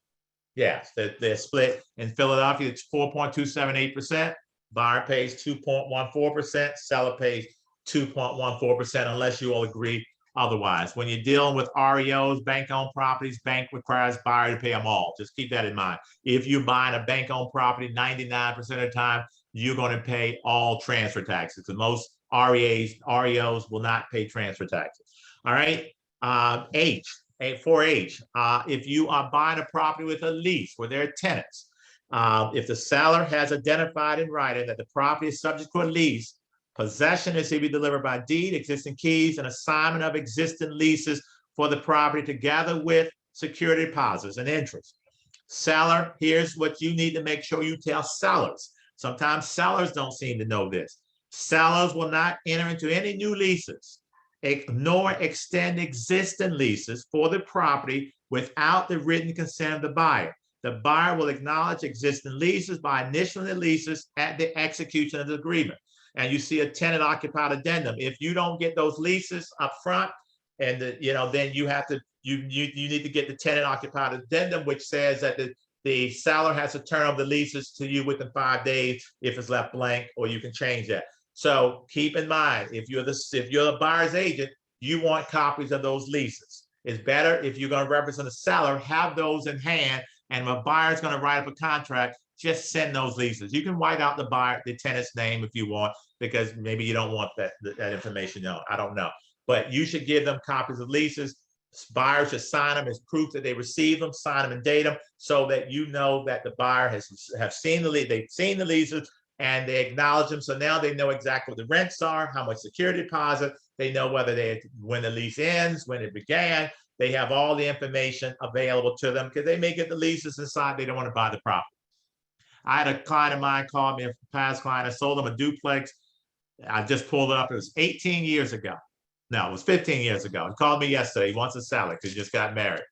Yes, they're split. In Philadelphia, it's 4.278%. Buyer pays 2.14%. Seller pays 2.14% unless you all agree otherwise. When you're dealing with REOs, bank-owned properties, bank requires buyer to pay them all. Just keep that in mind. If you're buying a bank-owned property, 99% of the time, you're going to pay all transfer taxes, because most REOs will not pay transfer taxes. All right. 4H. If you are buying a property with a lease where there are tenants, if the seller has identified in writing that the property is subject to a lease, possession is to be delivered by deed, existing keys, and assignment of existing leases for the property together with security deposits and interest. Seller, here's what you need to make sure you tell sellers. Sometimes sellers don't seem to know this. Sellers will not enter into any new leases, nor extend existing leases for the property without the written consent of the buyer. The buyer will acknowledge existing leases by initialing the leases at the execution of the agreement. And you see a tenant occupied addendum. If you don't get those leases up front, and then you have to, you need to get the tenant occupied addendum, which says that the seller has to turn over the leases to you within 5 days if it's left blank, or you can change that. So keep in mind, if you're the buyer's agent, you want copies of those leases. It's better if you're going to represent a seller, have those in hand, and if a buyer's going to write up a contract, just send those leases. You can white out the tenant's name if you want, because maybe you don't want that information known. I don't know. But you should give them copies of leases. Buyers should sign them as proof that they received them, sign them and date them, so that you know that the buyer have seen they've seen the leases and they acknowledge them. So now they know exactly what the rents are, how much security deposit, they know when the lease ends, when it began. They have all the information available to them, because they may get the leases and decide they don't want to buy the property. I had a client of mine call me, a past client. I sold them a duplex. I just pulled it up. It was 18 years ago. No, it was 15 years ago. He called me yesterday. He wants to sell it because he just got married.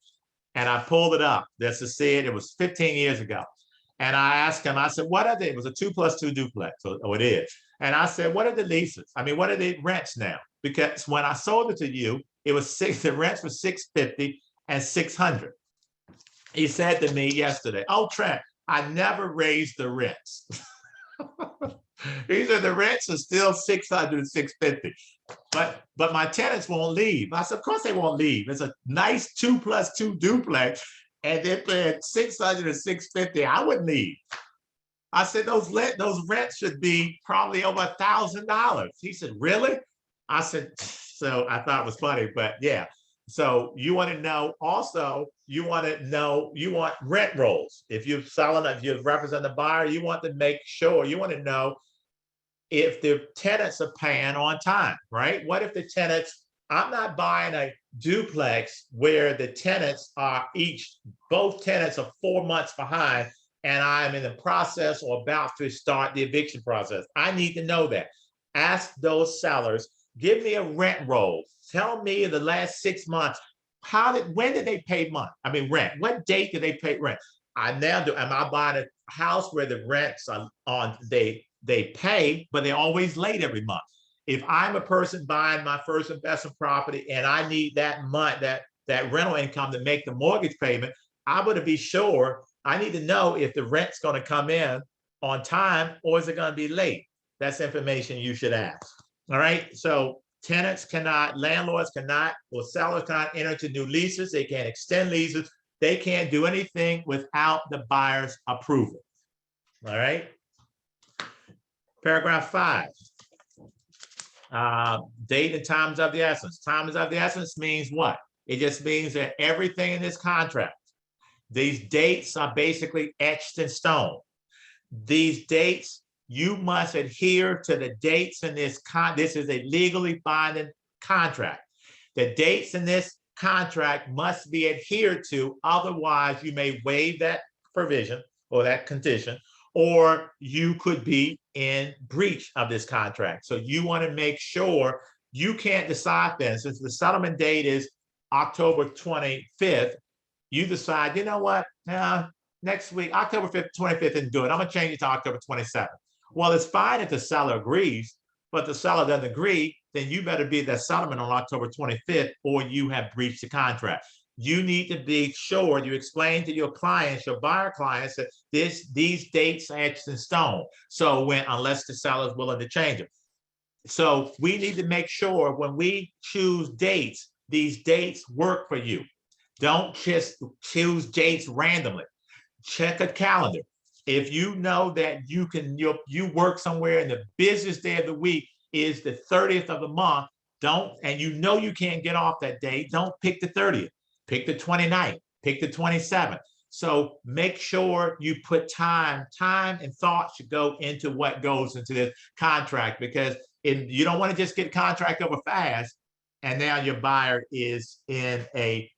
And I pulled it up just to see it. It was 15 years ago. And I asked him, I said, what are they? It was a 2+2 duplex. So it is. And I said, what are the leases? I mean, what are the rents now? Because when I sold it to you, it was the rents were $650 and $600. He said to me yesterday, oh, Trent, I never raised the rents. He said the rents are still $600, $650. But my tenants won't leave. I said, of course they won't leave. It's a nice 2+2 duplex, and they're paying $600 and $650. I wouldn't leave. I said, those rents should be probably over $1,000. He said, really? I said, so I thought it was funny, but yeah. So you want to know also, you want rent rolls. If you're selling, if you represent the buyer, you want to make sure, you want to know if the tenants are paying on time, right? What if the tenants, I'm not buying a duplex where the tenants are both tenants are 4 months behind, and I'm in the process or about to start the eviction process. I need to know that. Ask those sellers, give me a rent roll. Tell me in the last 6 months, when did they pay rent? What date did they pay rent? Am I buying a house where the rents are on, they pay, but they're always late every month? If I'm a person buying my first investment property and I need that month, that rental income to make the mortgage payment, I want to be sure, I need to know if the rent's going to come in on time or is it going to be late. That's information you should ask. All right. So Tenants cannot, landlords cannot, or sellers cannot enter into new leases. They can't extend leases. They can't do anything without the buyer's approval. All right. Paragraph 5. Date and times of the essence. Times of the essence means what? It just means that everything in this contract, these dates are basically etched in stone. These dates, you must adhere to the dates in this this is a legally binding contract. The dates in this contract must be adhered to, otherwise you may waive that provision or that condition, or you could be in breach of this contract. So you want to make sure you can't decide then, since the settlement date is October 25th, you decide, you know what, next week, October 5th, 25th isn't good. I'm gonna change it to October 27th. Well, it's fine if the seller agrees, but the seller doesn't agree, then you better be at that settlement on October 25th, or you have breached the contract. You need to be sure you explain to your clients, your buyer clients, that these dates are etched in stone. So unless the seller is willing to change them. So we need to make sure when we choose dates, these dates work for you. Don't just choose dates randomly. Check a calendar. If you know that you work somewhere and the busiest day of the week is the 30th of the month, and you know you can't get off that day, don't pick the 30th. Pick the 29th, pick the 27th. So make sure you put time and thought should go into what goes into this contract, because you don't want to just get a contract over fast and now your buyer is in a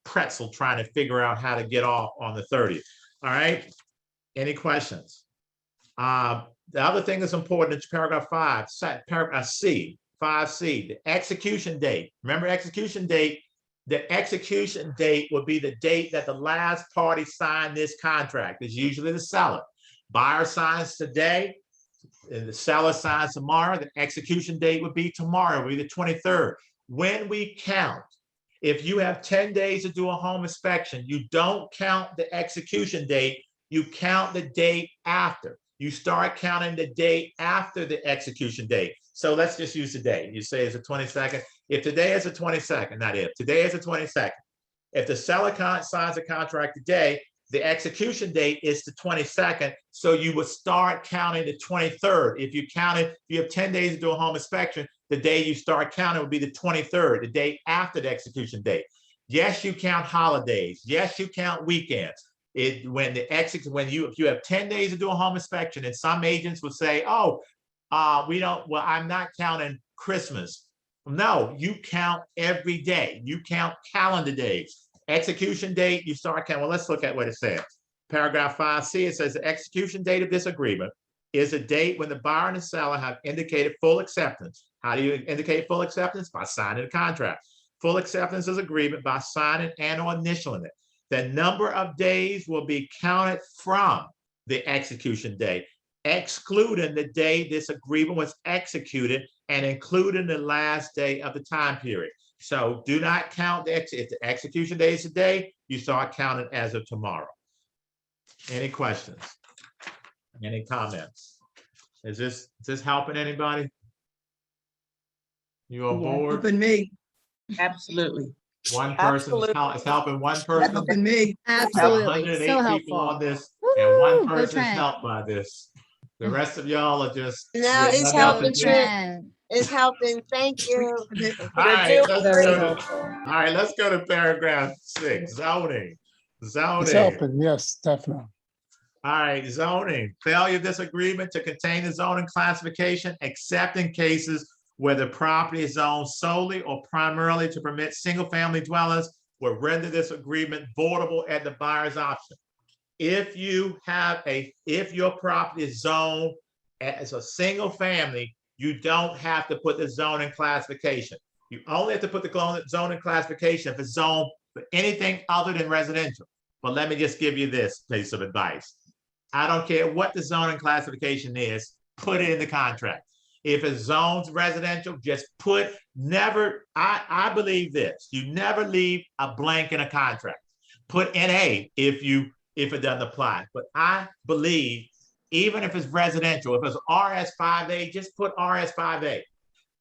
pretzel trying to figure out how to get off on the 30th. All right. Any questions? The other thing that's important is paragraph 5, paragraph C, 5C, the execution date. Remember, execution date. The execution date would be the date that the last party signed this contract. It's usually the seller. Buyer signs today, and the seller signs tomorrow. The execution date would be tomorrow, it would be the 23rd. When we count, if you have 10 days to do a home inspection, you don't count the execution date, you count the date after. You start counting the date after the execution date. So let's just use the date. You say it's the 22nd. If today is the 22nd, not if, today is the 22nd. If the seller signs a contract today, the execution date is the 22nd. So you would start counting the 23rd. If you have 10 days to do a home inspection, the day you start counting would be the 23rd, the day after the execution date. Yes, you count holidays. Yes, you count weekends. If you have 10 days to do a home inspection, and some agents would say, I'm not counting Christmas. No, you count every day. You count calendar days. Execution date, you start counting. Well, let's look at what it says. Paragraph 5C, it says the execution date of this agreement is a date when the buyer and the seller have indicated full acceptance. How do you indicate full acceptance? By signing a contract. Full acceptance is agreement by signing and/or initialing it. The number of days will be counted from the execution date, excluding the day this agreement was executed and including the last day of the time period. So do not count if the execution day is today, you start counting as of tomorrow. Any questions? Any comments? Is this helping anybody? You on board? Helping me, Absolutely. One person is helping one person. helping me. Absolutely. 108 So people on helpful. this, and one Woo, go person is Trent. helped by this. The rest of y'all are just. No, there's it's nothing else to helping do. Trent. It's helping. Thank you. All right, Very helpful. all right, let's go to paragraph 6, zoning. It's Zoning. helping, yes, definitely. All right, zoning. Failure of this agreement to contain the zoning classification, except in cases where the property is zoned solely or primarily to permit single-family dwellers, will render this agreement voidable at the buyer's option. If your property is zoned as a single family, you don't have to put the zoning classification. You only have to put the zoning classification if it's zoned for anything other than residential. But let me just give you this piece of advice. I don't care what the zoning classification is, put it in the contract. If it's zoned residential, just I believe this, you never leave a blank in a contract. Put NA if it doesn't apply. But I believe even if it's residential, if it's RS5A, just put RS5A.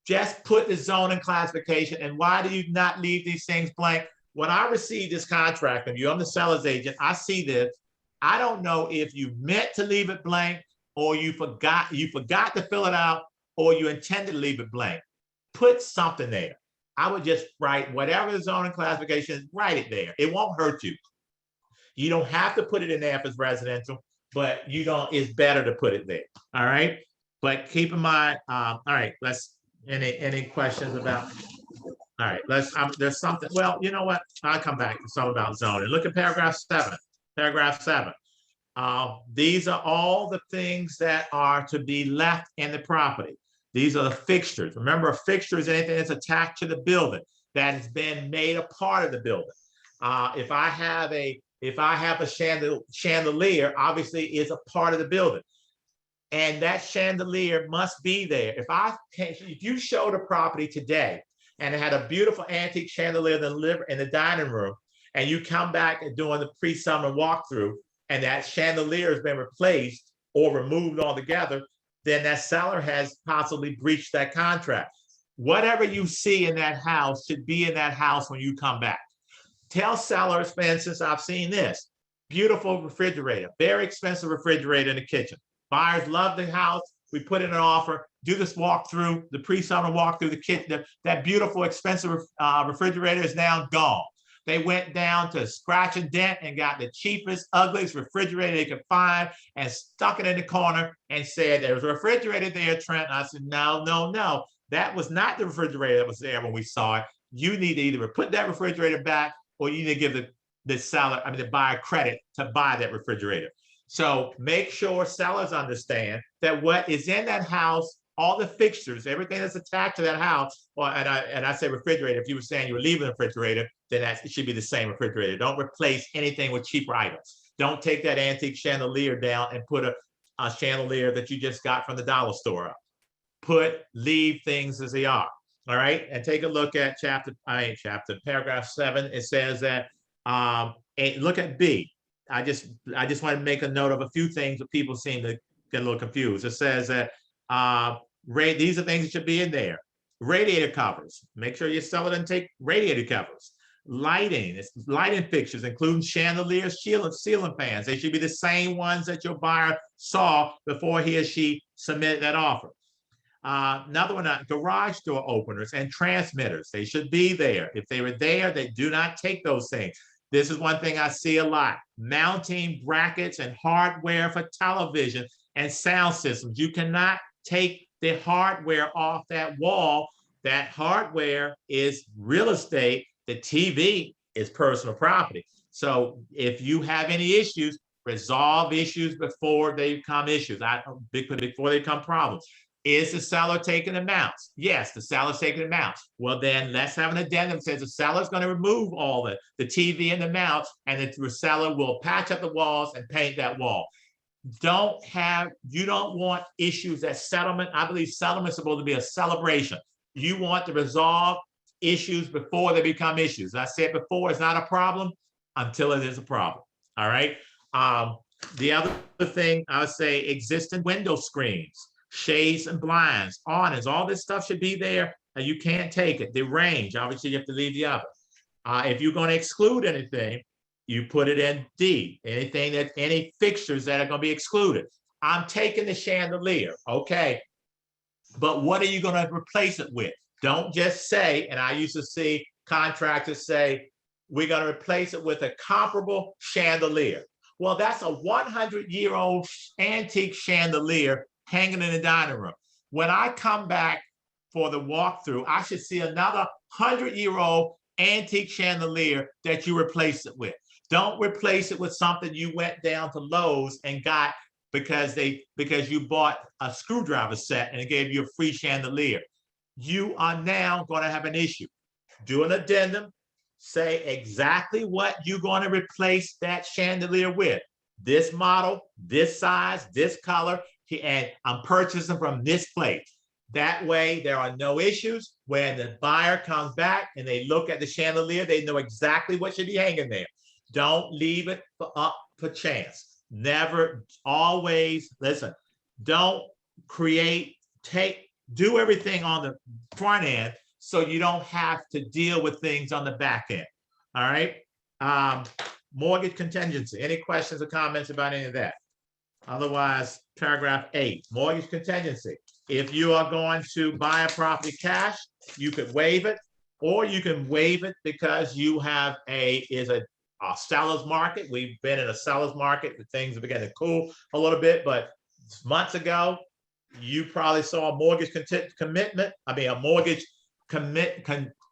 just put the zoning classification. And why do you not leave these things blank? When I receive this contract from you, I'm the seller's agent, I see this. I don't know if you meant to leave it blank or you forgot to fill it out or you intended to leave it blank. Put something there. I would just write whatever the zoning classification is, write it there. It won't hurt you. You don't have to put it in there if it's residential, but it's better to put it there. All right. But keep in mind, all right, any questions about, all right, there's something, well, you know what? I'll come back to something about zoning. Look at paragraph 7. Paragraph 7. These are all the things that are to be left in the property. These are the fixtures. Remember, a fixture is anything that's attached to the building that has been made a part of the building. If I have a chandelier, obviously is a part of the building. And that chandelier must be there. If you showed a property today and it had a beautiful antique chandelier in the dining room, and you come back and doing the pre-summer walkthrough, and that chandelier has been replaced or removed altogether, then that seller has possibly breached that contract. Whatever you see in that house should be in that house when you come back. Tell sellers, for instance, I've seen this beautiful refrigerator, very expensive refrigerator in the kitchen. Buyers love the house. We put in an offer, do this walkthrough, the pre-summer walkthrough the kitchen. That beautiful, expensive refrigerator is now gone. They went down to scratch and dent and got the cheapest, ugliest refrigerator they could find and stuck it in the corner and said, there's a refrigerator there, Trent. And I said, no. That was not the refrigerator that was there when we saw it. You need to either put that refrigerator back or you need to give the buyer credit to buy that refrigerator. So make sure sellers understand that what is in that house, all the fixtures, everything that's attached to that house, and I say refrigerator, if you were saying you were leaving the refrigerator, then it should be the same refrigerator. Don't replace anything with cheaper items. Don't take that antique chandelier down and put a chandelier that you just got from the dollar store up. Leave things as they are. All right. And take a look at paragraph 7. It says that, look at B. I just want to make a note of a few things that people seem to get a little confused. It says that these are things that should be in there. Radiator covers. Make sure your seller doesn't take radiator covers. Lighting fixtures, including chandeliers, ceiling fans. They should be the same ones that your buyer saw before he or she submitted that offer. Another one, garage door openers and transmitters. They should be there. If they were there, they do not take those things. This is one thing I see a lot. Mounting brackets and hardware for television and sound systems. You cannot take the hardware off that wall. That hardware is real estate. The TV is personal property. So if you have any issues, resolve issues before they become issues, before they become problems. Is the seller taking the mounts? Yes, the seller's taking the mounts. Well, then let's have an addendum that says the seller's going to remove all the TV and the mounts, and the seller will patch up the walls and paint that wall. You don't want issues at settlement. I believe settlement is supposed to be a celebration. You want to resolve issues before they become issues. As I said before, it's not a problem until it is a problem. All right. The other thing I would say, existing window screens, shades and blinds, awnings, all this stuff should be there, and you can't take it. The range, obviously, you have to leave the other. If you're going to exclude anything, you put it in D. Any fixtures that are going to be excluded. I'm taking the chandelier, okay, but what are you going to replace it with? Don't just say, and I used to see contractors say, we're going to replace it with a comparable chandelier. Well, that's a 100-year-old antique chandelier hanging in the dining room. When I come back for the walkthrough, I should see another 100-year-old antique chandelier that you replace it with. Don't replace it with something you went down to Lowe's and got because you bought a screwdriver set and it gave you a free chandelier. You are now going to have an issue. Do an addendum, say exactly what you're going to replace that chandelier with. This model, this size, this color, and I'm purchasing from this place. That way, there are no issues. When the buyer comes back and they look at the chandelier, they know exactly what should be hanging there. Don't leave it up for chance. Never, always, listen, don't do everything on the front end so you don't have to deal with things on the back end. All right. Mortgage contingency. Any questions or comments about any of that? Otherwise, paragraph 8, mortgage contingency. If you are going to buy a property cash, you could waive it, or you can waive it because you have a seller's market. We've been in a seller's market. Things are beginning to cool a little bit, but months ago, you probably saw a mortgage a mortgage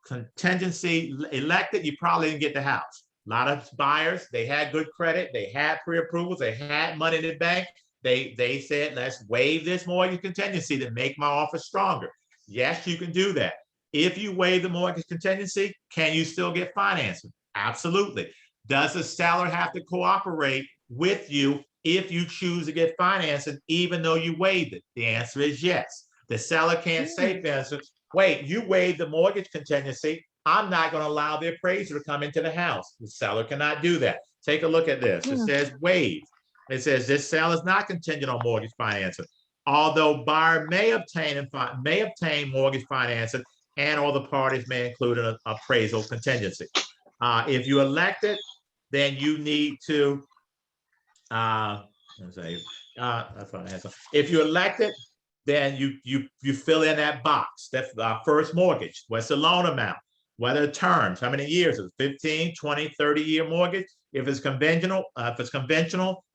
contingency elected. You probably didn't get the house. A lot of buyers, they had good credit, they had pre-approvals, they had money in the bank. They said, let's waive this mortgage contingency to make my offer stronger. Yes, you can do that. If you waive the mortgage contingency, can you still get financing? Absolutely. Does the seller have to cooperate with you if you choose to get financing, even though you waived it? The answer is yes. The seller can't say, for instance, wait, you waived the mortgage contingency. I'm not going to allow the appraiser to come into the house. The seller cannot do that. Take a look at this. It says waive. It says this sale is not contingent on mortgage financing. Although buyer may obtain mortgage financing, and all the parties may include an appraisal contingency. If you elect it, then you need to, if you elect it, then you fill in that box. That's our first mortgage. What's the loan amount? What are the terms? How many years? Is it 15, 20, 30-year mortgage? If it's conventional,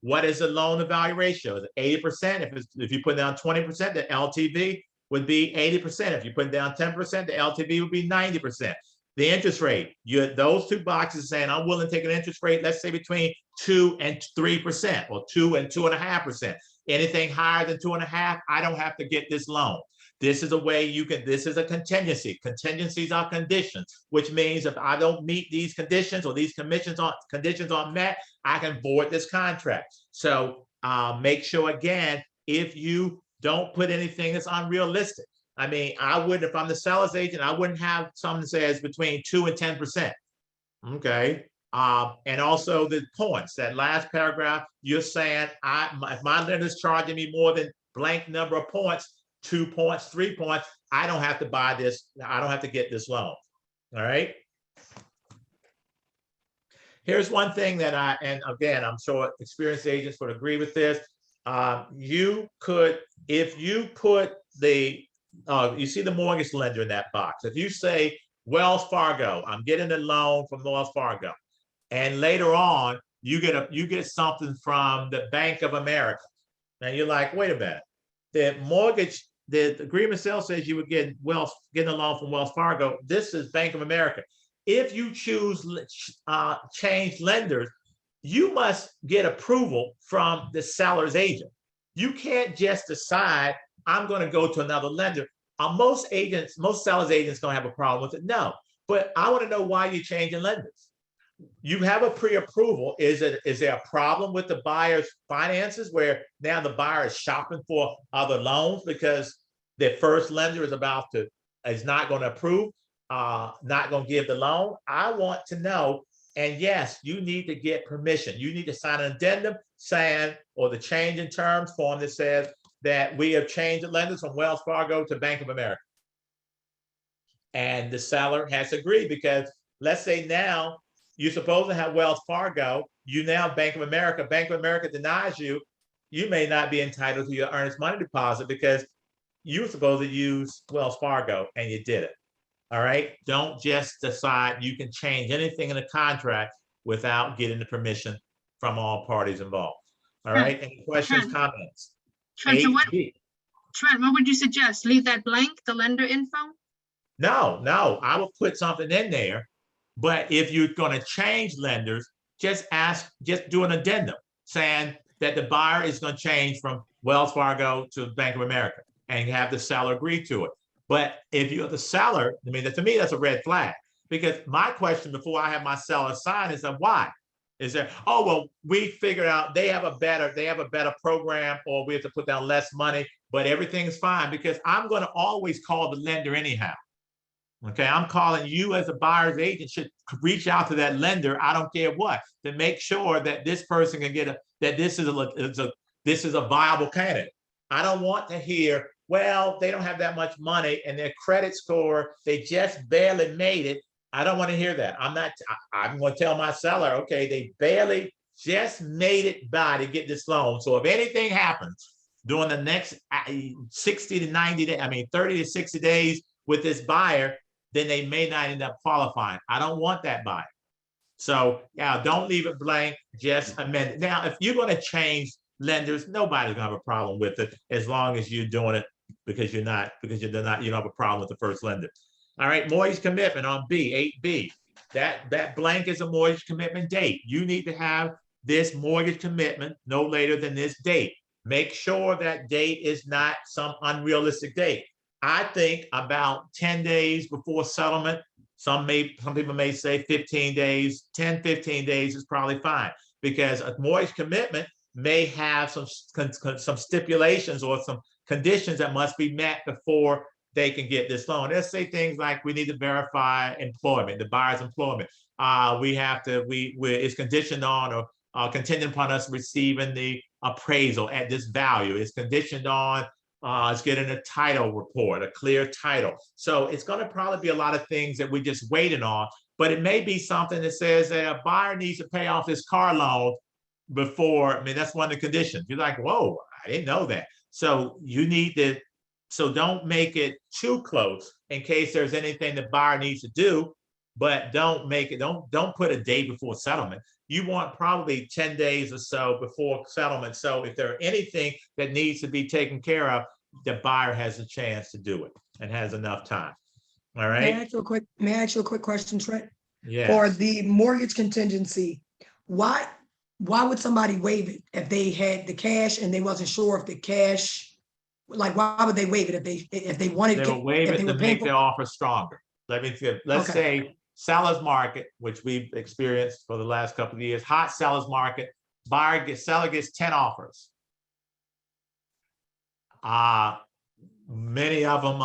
what is the loan to value ratio? Is it 80%? If you put down 20%, the LTV would be 80%. If you put down 10%, the LTV would be 90%. The interest rate, those two boxes saying I'm willing to take an interest rate, let's say between 2 and 3%, or 2 and 2.5%. Anything higher than 2.5, I don't have to get this loan. This is a way you can, this is a contingency. Contingencies are conditions, which means if I don't meet these conditions or these conditions aren't met, I can void this contract. So make sure, again, if you don't put anything that's unrealistic. I mean, I wouldn't, if I'm the seller's agent, I wouldn't have something that says between 2 and 10%. Okay. And also the points, that last paragraph, you're saying if my lender's charging me more than blank number of points, 2 points, 3 points, I don't have to buy this. I don't have to get this loan. All right. Here's one thing that and again, I'm sure experienced agents would agree with this. You could, if you put you see the mortgage lender in that box. If you say Wells Fargo, I'm getting a loan from Wells Fargo, and later on you get something from the Bank of America, and you're like, wait a minute, the agreement sale says you would getting a loan from Wells Fargo. This is Bank of America. If you choose change lenders, you must get approval from the seller's agent. You can't just decide I'm going to go to another lender. Most sellers agents don't have a problem with it. No, but I want to know why you're changing lenders. You have a pre-approval. Is there a problem with the buyer's finances where now the buyer is shopping for other loans because their first lender is not going to approve, not going to give the loan? I want to know. And yes, you need to get permission. You need to sign an addendum saying, or the change in terms form that says that we have changed the lenders from Wells Fargo to Bank of America. And the seller has agreed, because let's say now you're supposed to have Wells Fargo, you now Bank of America denies you, you may not be entitled to your earnest money deposit because you were supposed to use Wells Fargo and you did it. All right. Don't just decide you can change anything in the contract without getting the permission from all parties involved. All right. Any questions, comments? Trent, what would you suggest? Leave that blank, the lender info? No, I will put something in there. But if you're going to change lenders, just do an addendum saying that the buyer is going to change from Wells Fargo to Bank of America, and have the seller agree to it. But if you're the seller, I mean, to me, that's a red flag, because my question before I have my seller sign is that why? Is there, oh, well, we figured out they have a better program, or we have to put down less money, but everything's fine, because I'm going to always call the lender anyhow. Okay, I'm calling you as a buyer's agent should reach out to that lender. I don't care what, to make sure that this person can get that this is a viable candidate. I don't want to hear well, they don't have that much money and their credit score, they just barely made it. I don't want to hear that. I'm going to tell my seller, okay, they barely just made it by to get this loan. So if anything happens during the next 60 to 90 days, 30 to 60 days with this buyer, then they may not end up qualifying. I don't want that buyer. So yeah, don't leave it blank, just amend it. Now, if you're going to change lenders, nobody's gonna have a problem with it as long as you're doing it because you don't have a problem with the first lender. All right, mortgage commitment on B, 8B. That blank is a mortgage commitment date. You need to have this mortgage commitment no later than this date. Make sure that date is not some unrealistic date. I think about 10 days before settlement. Some people may say 15 days, 10, 15 days is probably fine, because a mortgage commitment may have some stipulations or some conditions that must be met before they can get this loan. Let's say things like we need to verify employment, the buyer's employment. It's conditioned on or contingent upon us receiving the appraisal at this value. It's conditioned on it's getting a title report, a clear title. So it's going to probably be a lot of things that we're just waiting on, but it may be something that says that a buyer needs to pay off his car loan before. That's one of the conditions. You're like, whoa, I didn't know that. So you need to, so don't make it too close in case there's anything the buyer needs to do, but don't put a day before settlement. You want probably 10 days or so before settlement. So if there are anything that needs to be taken care of, the buyer has a chance to do it and has enough time. All right. May I ask you a quick question, Trent? Yeah. For the mortgage contingency, why would somebody waive it if they had the cash and they wasn't sure if the cash, like, why would they waive it if they wanted? They will waive it to make their offer stronger. Let's say seller's market, which we've experienced for the last couple of years, hot seller's market, seller gets 10 offers. Many of them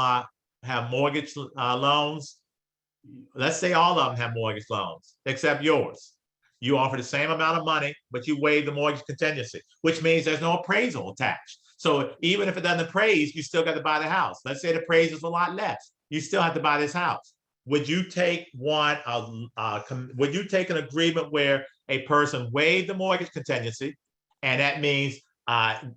have mortgage loans. Let's say all of them have mortgage loans, except yours. You offer the same amount of money, but you waive the mortgage contingency, which means there's no appraisal attached. So even if it doesn't appraise, you still got to buy the house. Let's say the appraisal is a lot less. You still have to buy this house. Would you take would you take an agreement where a person waived the mortgage contingency, and that means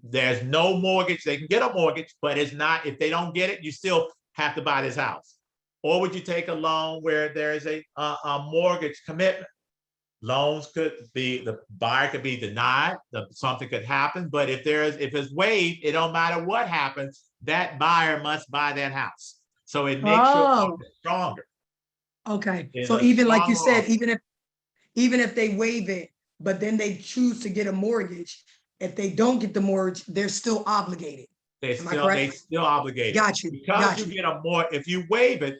there's no mortgage, they can get a mortgage, but it's not, if they don't get it, you still have to buy this house? Or would you take a loan where there's a mortgage commitment? Loans could be, the buyer could be denied, something could happen, but if it's waived, it don't matter what happens, that buyer must buy that house. So it makes your offer stronger. Okay, so even like you said, even if they waive it, but then they choose to get a mortgage, if they don't get the mortgage, they're still obligated. They still obligated. Got you. Because you get if you waive it,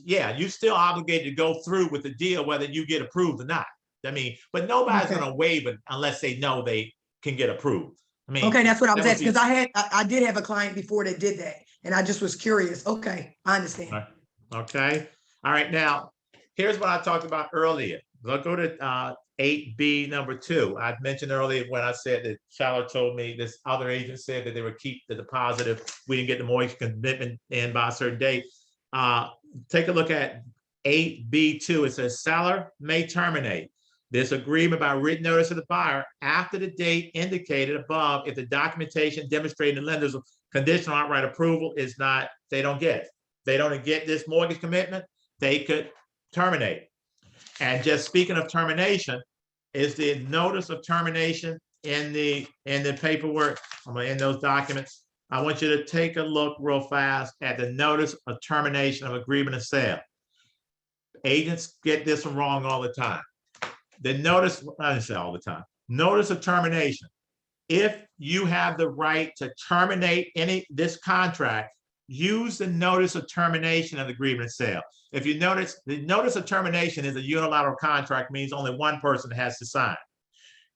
you're still obligated to go through with the deal, whether you get approved or not. But nobody's going to waive it unless they know they can get approved. Okay, that's what I was asking, because I did have a client before that did that, and I just was curious. Okay, I understand. Okay. All right. Now, here's what I talked about earlier. Let's go to 8B number 2. I mentioned earlier when I said that seller told me, this other agent said that they would keep the deposit if we didn't get the mortgage commitment in by a certain date. Take a look at 8B2. It says seller may terminate this agreement by written notice of the buyer after the date indicated above if the documentation demonstrating the lender's conditional outright approval is not, they don't get it. They don't get this mortgage commitment, they could terminate. And just speaking of termination, is the notice of termination in the paperwork, in those documents. I want you to take a look real fast at the notice of termination of agreement of sale. Agents get this one wrong all the time. The notice, I didn't say all the time, notice of termination. If you have the right to terminate this contract, use the notice of termination of the agreement of sale. If you notice, the notice of termination is a unilateral contract, means only one person has to sign.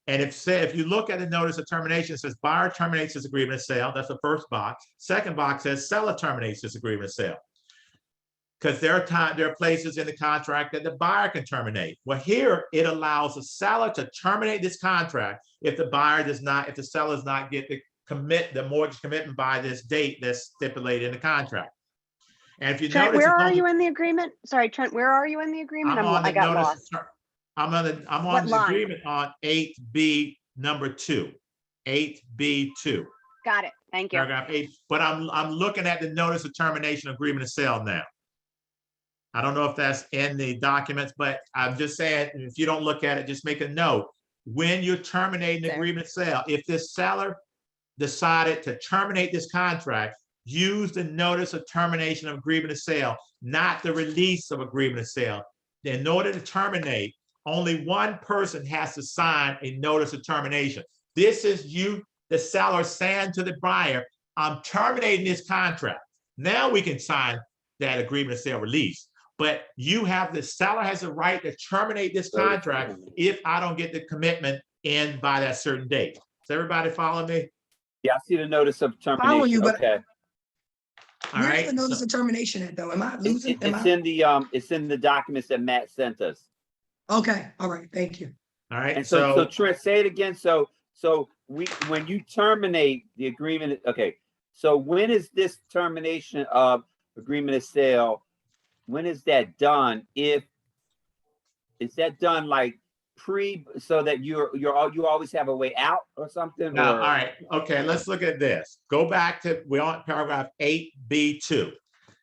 And if you look at the notice of termination, it says buyer terminates this agreement of sale. That's the first box. Second box says seller terminates this agreement of sale. Because there are places in the contract that the buyer can terminate. Well, here it allows the seller to terminate this contract if the seller does not get commit the mortgage commitment by this date that's stipulated in the contract. And if you Trent, notice, where it's are only- you in the agreement? Sorry, Trent, where are you in the agreement? I'm on I the got notice. lost. I'm on What the line? agreement on 8B number 2, 8B2. Got it. Thank you. Paragraph 8, but I'm looking at the notice of termination agreement of sale now. I don't know if that's in the documents, but I'm just saying, if you don't look at it, just make a note. When you're terminating the There. agreement of sale, if this seller decided to terminate this contract, use the notice of termination of agreement of sale, not the release of agreement of sale. In order to terminate, only one person has to sign a notice of termination. This is you, the seller, saying to the buyer, I'm terminating this contract. Now we can sign that agreement of sale release. But the seller has a right to terminate this contract if I don't get the commitment in by that certain date. Does everybody follow me? Yeah, I see the notice of Follow you, termination. but Okay. All where's right. the notice of termination at though? Am I losing? It's in the documents that Matt sent us. Okay, all right, thank you. All right. And so Trent, say it again. So when you terminate the agreement, okay. So when is this termination of agreement of sale? When is that done? Is that done like so that you always have a way out or something? Now, or? all right. Okay, let's look at this. Go back to, we're on paragraph 8B2.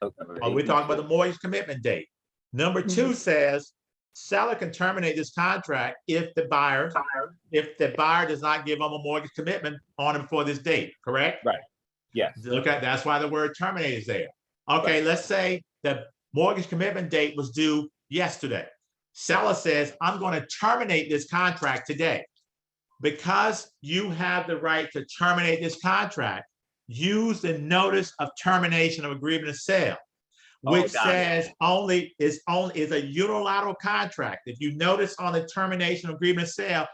Okay, We're talking about the mortgage commitment date. Number 2 says, seller can terminate this contract if the buyer does not give them a mortgage commitment on him for this date, correct? Right. Yes. Look at, that's why the word terminate is there. Okay, Right. Let's say the mortgage commitment date was due yesterday. Seller says, I'm going to terminate this contract today. Because you have the right to terminate this contract, use the notice of termination of agreement of sale, which says is a unilateral contract. If you notice on the termination of agreement of sale,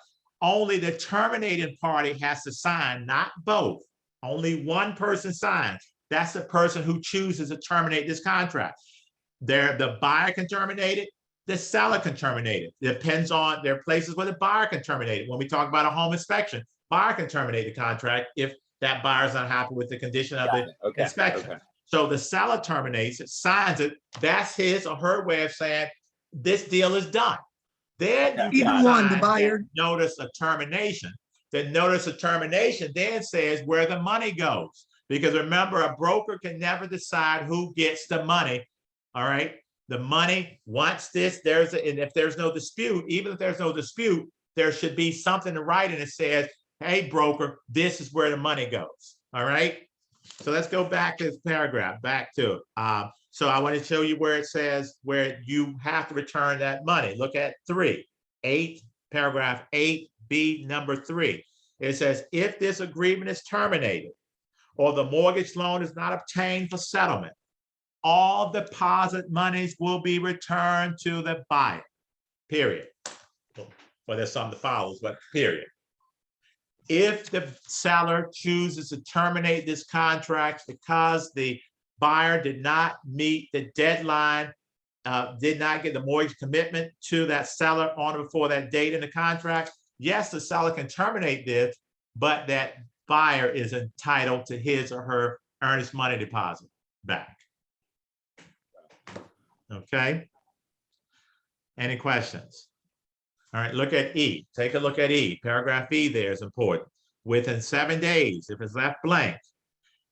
only the terminating party has to sign, not both. Only one person signs. That's the person who chooses to terminate this contract. The buyer can terminate it. The seller can terminate it. Depends on, there are places where the buyer can terminate it. When we talk about a home inspection, buyer can terminate the contract if that buyer is not happy with the condition of the inspection. Okay. So the seller terminates it, signs it. That's his or her way of saying this deal is done. Then you can sign the buyer. that notice of termination. The notice of termination then says where the money goes. Because remember, a broker can never decide who gets the money. All right. The money, once and if there's no dispute, even if there's no dispute, there should be something in writing that says, hey, broker, this is where the money goes. All right. So let's go back to this paragraph, back to it. So I want to show you where it says where you have to return that money. Look at paragraph 8B number 3. It says, if this agreement is terminated or the mortgage loan is not obtained for settlement, all deposit monies will be returned to the buyer, period. Well, there's some that follows, but period. If the seller chooses to terminate this contract because the buyer did not meet the deadline, did not get the mortgage commitment to that seller on or before that date in the contract, yes, the seller can terminate this, but that buyer is entitled to his or her earnest money deposit back. Okay. Any questions? All right, look at E. Take a look at E. Paragraph E there is important. Within 7 days, if it's left blank,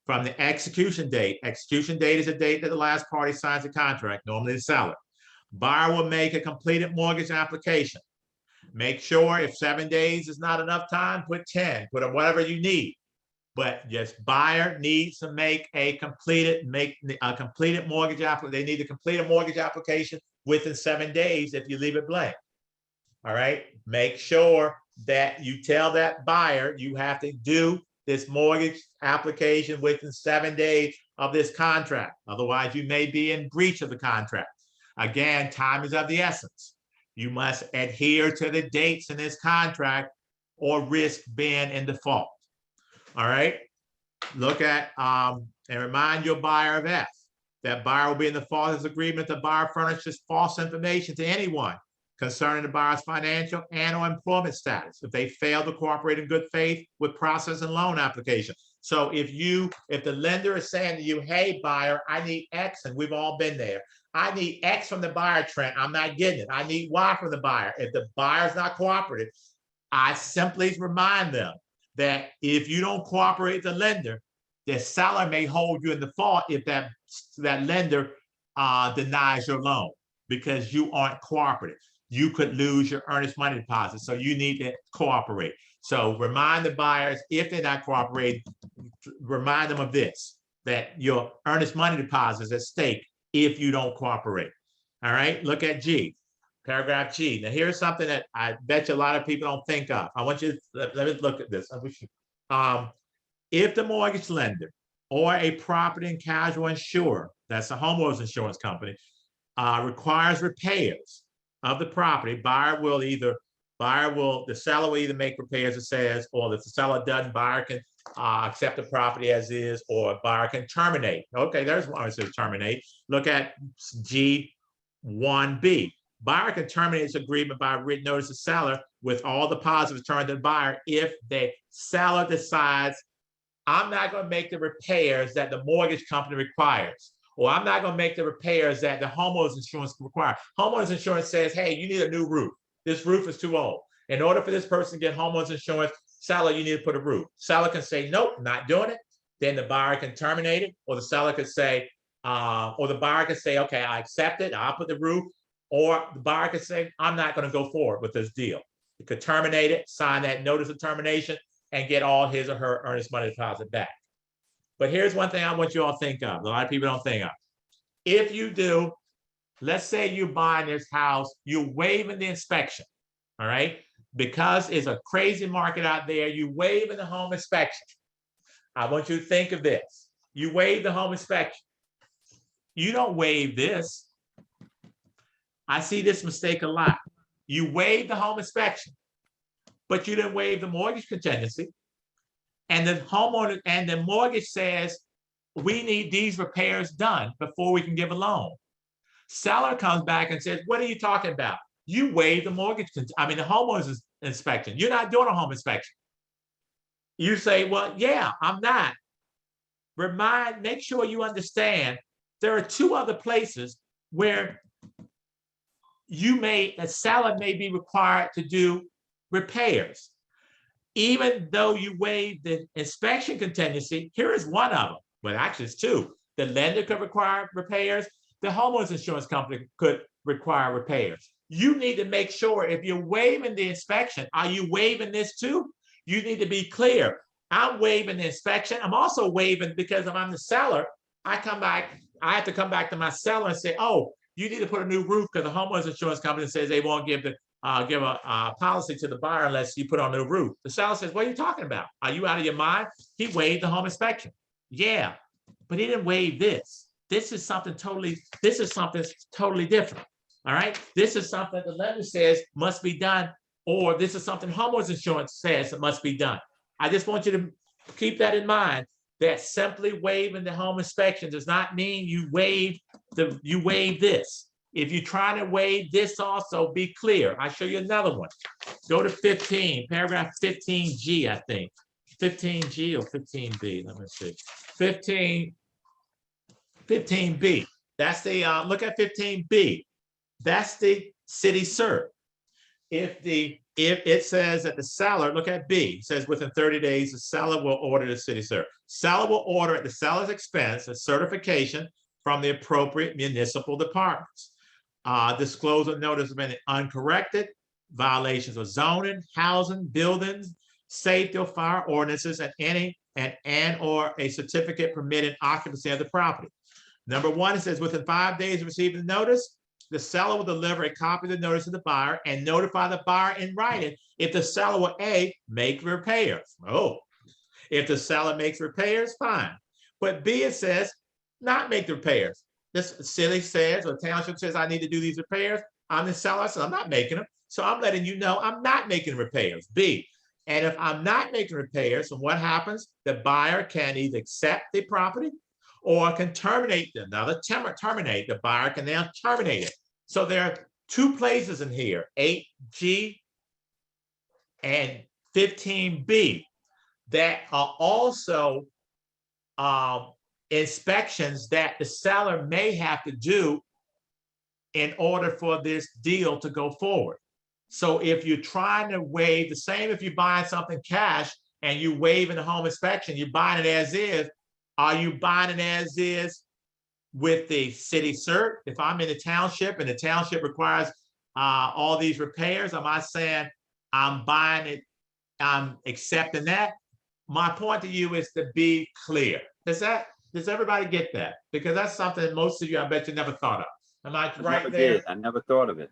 from the execution date is a date that the last party signs the contract, normally the seller. Buyer will make a completed mortgage application. Make sure if 7 days is not enough time, put 10, put whatever you need. But just buyer needs to make a completed mortgage application. They need to complete a mortgage application within 7 days if you leave it blank. All right. Make sure that you tell that buyer you have to do this mortgage application within 7 days of this contract. Otherwise, you may be in breach of the contract. Again, time is of the essence. You must adhere to the dates in this contract or risk being in default. All right. Look at and remind your buyer of F. That buyer will be in the default of this agreement. The buyer furnishes false information to anyone concerning the buyer's financial and/or employment status if they fail to cooperate in good faith with process and loan application. So if the lender is saying to you, hey, buyer, I need X, and we've all been there. I need X from the buyer, Trent. I'm not getting it. I need Y from the buyer. If the buyer's not cooperative, I simply remind them that if you don't cooperate with the lender, the seller may hold you in default if that lender denies your loan because you aren't cooperative. You could lose your earnest money deposit. So you need to cooperate. So remind the buyers, if they're not cooperating, remind them of this, that your earnest money deposit is at stake if you don't cooperate. All right, look at G, paragraph G. Now here's something that I bet you a lot of people don't think of. I want you to, let me look at this. If the mortgage lender or a property and casualty insurer, that's a homeowner's insurance company, requires repairs of the property, the seller will either make repairs, it says, or if the seller doesn't, buyer can accept the property as is, or buyer can terminate. Okay, there's one that says terminate. Look at G1B. Buyer can terminate its agreement by written notice to seller with all deposits returned to the buyer if the seller decides, I'm not going to make the repairs that the mortgage company requires, or I'm not going to make the repairs that the homeowner's insurance requires. Homeowner's insurance says, hey, you need a new roof. This roof is too old. In order for this person to get homeowner's insurance, seller, you need to put a roof. Seller can say, nope, not doing it. Then the buyer can terminate it, or the seller could say, or the buyer could say, okay, I accept it, I'll put the roof, or the buyer could say, I'm not going to go forward with this deal. It could terminate it, sign that notice of termination, and get all his or her earnest money deposit back. But here's one thing I want you all to think of. A lot of people don't think of. If you do, let's say you're buying this house, you're waiving the inspection, all right? Because it's a crazy market out there, you waiving the home inspection. I want you to think of this. You waive the home inspection. You don't waive this. I see this mistake a lot. You waive the home inspection, but you didn't waive the mortgage contingency. And the homeowner and the mortgage says, we need these repairs done before we can give a loan. Seller comes back and says, what are you talking about? You waive the the homeowner's inspection. You're not doing a home inspection. You say, well, yeah, I'm not. Make sure you understand there are two other places where the seller may be required to do repairs. Even though you waive the inspection contingency, here is one of them. Well, actually, it's two. The lender could require repairs. The homeowner's insurance company could require repairs. You need to make sure if you're waiving the inspection, are you waiving this too? You need to be clear. I'm waiving the inspection. I'm also waiving because if I'm the seller, I have to come back to my seller and say, oh, you need to put a new roof because the homeowner's insurance company says they won't give a policy to the buyer unless you put on a new roof. The seller says, what are you talking about? Are you out of your mind? He waived the home inspection. Yeah, but he didn't waive this. This is something totally different. All right. This is something the lender says must be done, or this is something homeowners insurance says it must be done. I just want you to keep that in mind, that simply waiving the home inspection does not mean you waive this. If you're trying to waive this also, be clear. I'll show you another one. Go to 15, paragraph 15G, I think. 15G or 15B, let me see. 15B. That's the, look at 15B. That's the city cert. If it says that the seller, look at B, it says within 30 days, the seller will order the city cert. Seller will order at the seller's expense a certification from the appropriate municipal departments. Disclosure notice of any uncorrected violations of zoning, housing, buildings, safety or fire ordinances, and or a certificate permitting occupancy of the property. Number one, it says within 5 days of receiving the notice, the seller will deliver a copy of the notice to the buyer and notify the buyer in writing if the seller will A, make repairs. Oh, if the seller makes repairs, fine. But B, it says not make the repairs. This city says, or township says, I need to do these repairs. I'm the seller, so I'm not making them. So I'm letting you know I'm not making repairs. B, and if I'm not making repairs, so what happens? The buyer can either accept the property or can terminate them. Now terminate, the buyer can now terminate it. So there are two places in here, 8G and 15B, that are also inspections that the seller may have to do in order for this deal to go forward. So if you're trying to waive the same, if you're buying something cash and you waiving the home inspection, you're buying it as is. Are you buying it as is with the city cert? If I'm in the township and the township requires all these repairs, am I saying I'm buying it, I'm accepting that? My point to you is to be clear. Does everybody get that? Because that's something most of you, I bet you never thought of. Am I right there? I never thought of it.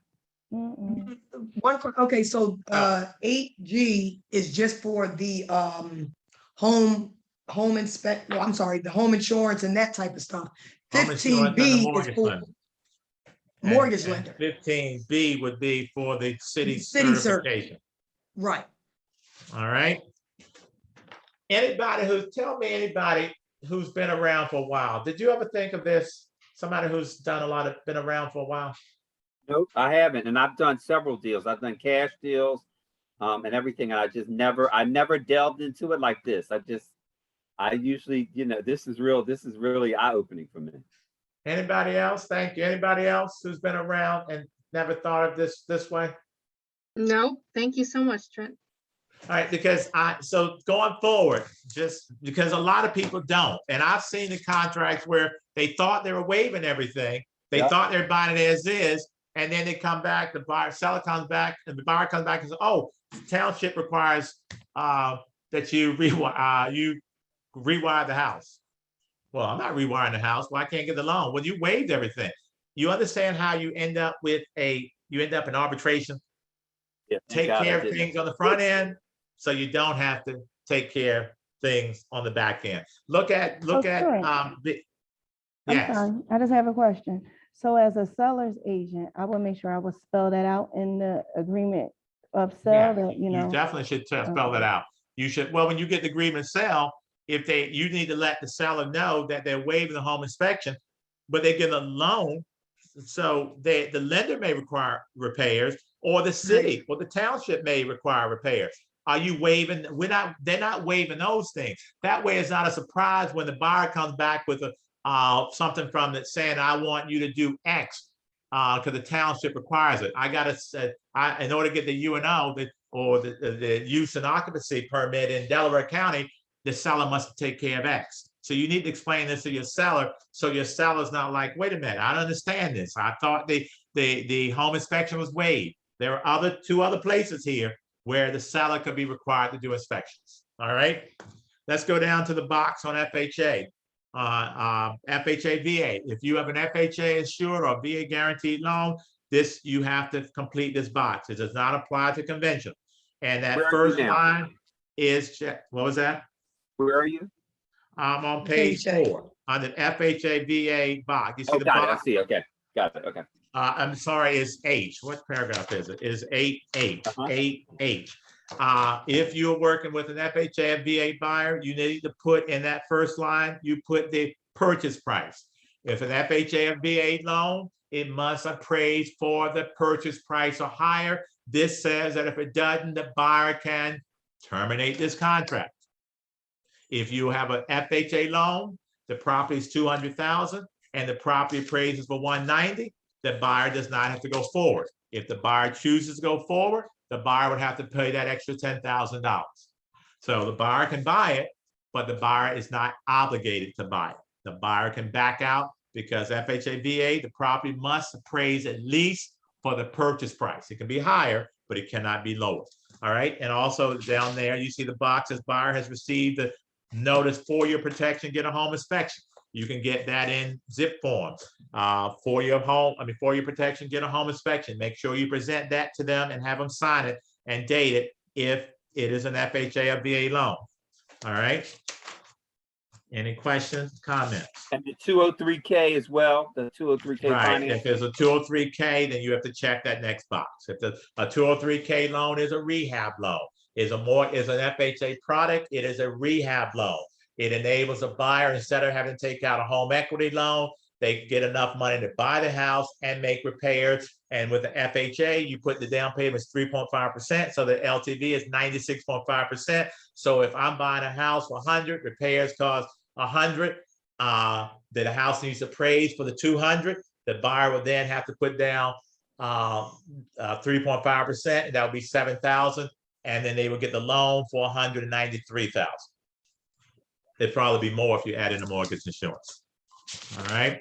Okay, so 8G is just for the home inspect, no, I'm sorry, the home insurance and that type of stuff. Home insurance and the 15B is mortgage for lender. mortgage And lender. 15B would be for the city City cert. certification. Right. All right. Anybody who's been around for a while, did you ever think of this? Somebody who's been around for a while? Nope, I haven't. And I've done several deals. I've done cash deals and everything. And I never delved into it like this. I usually, this is really eye-opening for me. Anybody else? Thank you. Anybody else who's been around and never thought of this way? No, thank you so much, Trent. All right, because so going forward, just because a lot of people don't, and I've seen the contracts where they thought they were waiving everything, they thought they were buying it as is, and then they come back, seller comes back, and the buyer comes back and says, "Oh, the township requires that you rewire the house." Well, I'm not rewiring the house. Well, I can't get the loan. Well, you waived everything. You understand how you end up in arbitration? Yeah, take care of things on the front end, so you don't have to take care of things on the back end. Look at I'm yes. sorry, I just have a question. So as a seller's agent, I will make sure I will spell that out in the agreement of sale that, You definitely should spell that out. You should, well, when you get the agreement sale, you need to let the seller know that they're waiving the home inspection, but they get a loan. So the lender may require repairs, or the city or the township may require repairs. Are you waiving? They're not waiving those things. That way it's not a surprise when the buyer comes back with something from it saying, I want you to do X because the township requires it. In order to get the UNO or the use and occupancy permit in Delaware County, the seller must take care of X. So you need to explain this to your seller, so your seller's not like, wait a minute, I don't understand this. I thought the home inspection was waived. There are two other places here where the seller could be required to do inspections. All right, let's go down to the box on FHA. FHA VA. If you have an FHA insured or VA guaranteed loan, you have to complete this box. It does not apply to conventional. And that first line is checked. What was that? Where are you? I'm on page 4 on the FHA VA box. You see the box? I see. Okay, got it. Okay. I'm sorry, it's H. What paragraph is it? Is 8H. 8H. If you're working with an FHA VA buyer, you need to put in that first line, you put the purchase price. If an FHA VA loan, it must appraise for the purchase price or higher. This says that if it doesn't, the buyer can terminate this contract. If you have an FHA loan, the property is $200,000 and the property appraises for $190,000, the buyer does not have to go forward. If the buyer chooses to go forward, the buyer would have to pay that extra $10,000. So the buyer can buy it, but the buyer is not obligated to buy it. The buyer can back out because FHA VA, the property must appraise at least for the purchase price. It can be higher, but it cannot be lower. All right. And also down there, you see the box says buyer has received the notice for your protection, get a home inspection. You can get that in zip forms for your protection, get a home inspection. Make sure you present that to them and have them sign it and date it if it is an FHA or VA loan. All right. Any questions, comments? And the 203K as well, the 203K right. finance. If there's a 203K, then you have to check that next box. If a 203K loan is a rehab loan, is an FHA product, it is a rehab loan. It enables a buyer, instead of having to take out a home equity loan, they get enough money to buy the house and make repairs. And with the FHA, you put the down payment is 3.5%. So the LTV is 96.5%. So if I'm buying a house for 100, repairs cost 100, that the house needs appraised for the 200, the buyer will then have to put down 3.5%, and that would be 7,000, and then they will get the loan for 193,000. It'd probably be more if you add in the mortgage insurance. All right.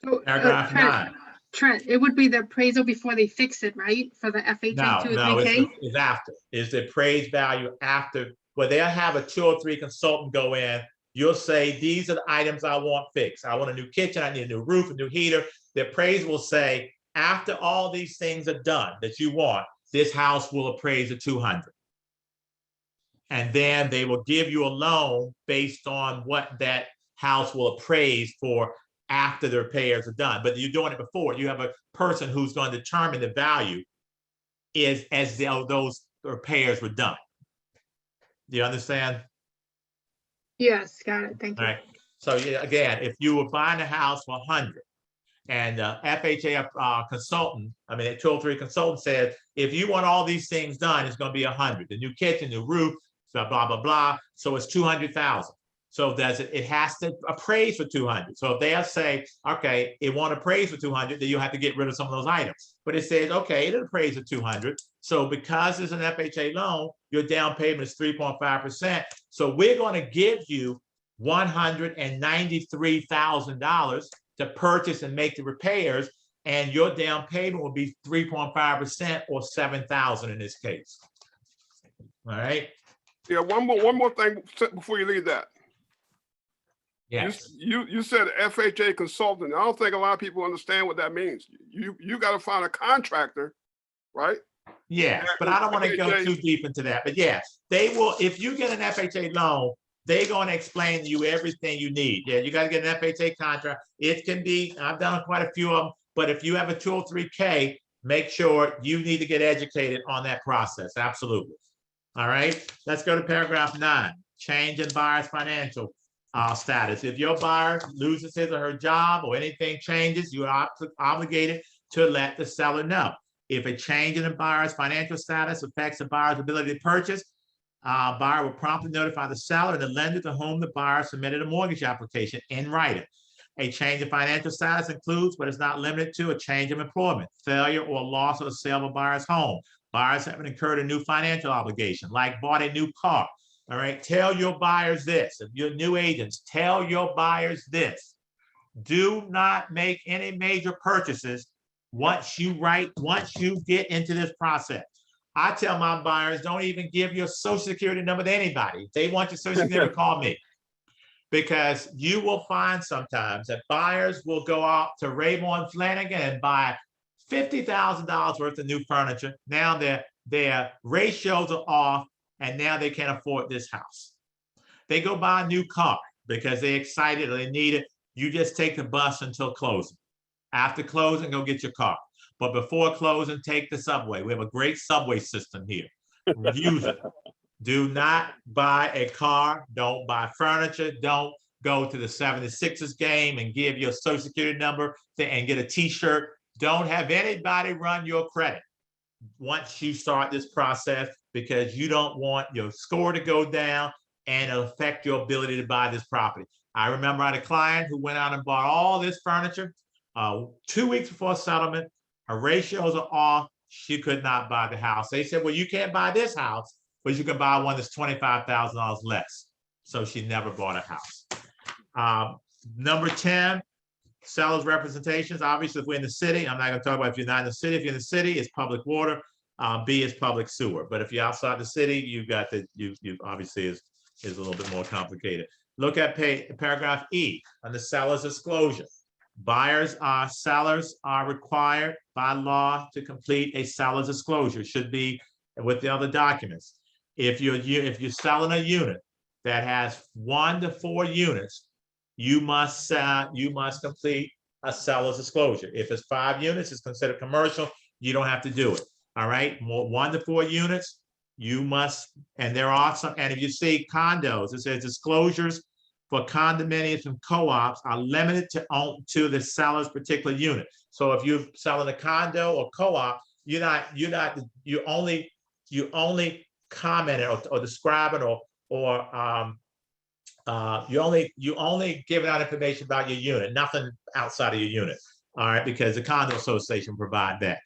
So, Paragraph 9. Trent, it would be the appraisal before they fix it, right? For the FHA No, 2 or no, 3K? it's after. It's the appraised value after, where they'll have a 2 or 3 consultant go in. You'll say, these are the items I want fixed. I want a new kitchen, I need a new roof, a new heater. The appraiser will say, after all these things are done that you want, this house will appraise at 200. And then they will give you a loan based on what that house will appraise for after the repairs are done. But you're doing it before. You have a person who's going to determine the value as those repairs were done. Do you understand? Yes, got it. Thank you. All right. So yeah, again, if you were buying a house for 100 and FHA consultant, I mean, a 203 consultant said, if you want all these things done, it's going to be 100. The new kitchen, new roof, blah, blah, blah. So it's 200,000. So it has to appraise for 200. So if they'll say, okay, it won't appraise for 200, then you have to get rid of some of those items. But it says, okay, it'll appraise for 200. So because it's an FHA loan, your down payment is 3.5%. So we're going to give you $193,000 to purchase and make the repairs, and your down payment will be 3.5% or $7,000 in this case. All right. Yeah, one more thing before you leave that. Yes. You said FHA consultant. I don't think a lot of people understand what that means. You got to find a contractor, right? Yes, but I don't want to go too deep into that. But yes, they will. If you get an FHA loan, they're going to explain to you everything you need. Yeah, you got to get an FHA contract. It can be, I've done quite a few of them, but if you have a 203K, make sure you need to get educated on that process. Absolutely. All right, let's go to paragraph 9, change in buyer's financial status. If your buyer loses his or her job or anything changes, you are obligated to let the seller know. If a change in the buyer's financial status affects the buyer's ability to purchase, buyer will promptly notify the seller and the lender to whom the buyer submitted a mortgage application in writing. A change in financial status includes, but is not limited to, a change of employment, failure or loss of the sale of a buyer's home. Buyers have incurred a new financial obligation, like bought a new car. All right, tell your buyers this. If you're new agents, tell your buyers this. Do not make any major purchases once you get into this process. I tell my buyers, don't even give your social security number to anybody. If they want your social security number, call me. Because you will find sometimes that buyers will go out to Rayborn Flanagan and buy $50,000 worth of new furniture. Now their ratios are off, and now they can't afford this house. They go buy a new car because they're excited or they need it. You just take the bus until closing. After closing, go get your car. But before closing, take the subway. We have a great subway system here. Use it. Do not buy a car. Don't buy furniture. Don't go to the 76ers game and give your social security number and get a t-shirt. Don't have anybody run your credit once you start this process, because you don't want your score to go down and it'll affect your ability to buy this property. I remember I had a client who went out and bought all this furniture 2 weeks before settlement. Her ratios are off. She could not buy the house. They said, well, you can't buy this house, but you can buy one that's $25,000 less. So she never bought a house. Number 10, seller's representations. Obviously, if we're in the city, I'm not going to talk about if you're not in the city. If you're in the city, it's public water. B is public sewer. But if you're outside the city, you've got the, you obviously is a little bit more complicated. Look at paragraph E on the seller's disclosure. Sellers are required by law to complete a seller's disclosure. It should be with the other documents. If you're selling a unit that has 1 to 4 units, you must complete a seller's disclosure. If it's 5 units, it's considered commercial. You don't have to do it. All right, 1 to 4 units, you must. And there are some. And if you see condos, it says disclosures for condominiums and co-ops are limited to the seller's particular unit. So if you're selling a condo or co-op, you only comment or describe it or you only give out information about your unit, nothing outside of your unit. All right, because the condo association provide that.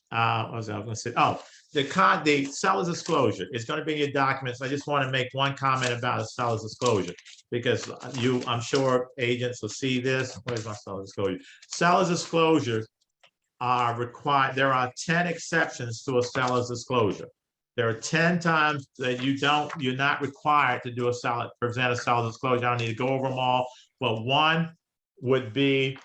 What was I going to say? Oh, the seller's disclosure is going to be in your documents. I just want to make one comment about a seller's disclosure because I'm sure agents will see this. Where's my seller's disclosure? Seller's disclosures are required. There are 10 exceptions to a seller's disclosure. There are 10 times that you're not required to present a seller's disclosure. I don't need to go over them all, but one would be,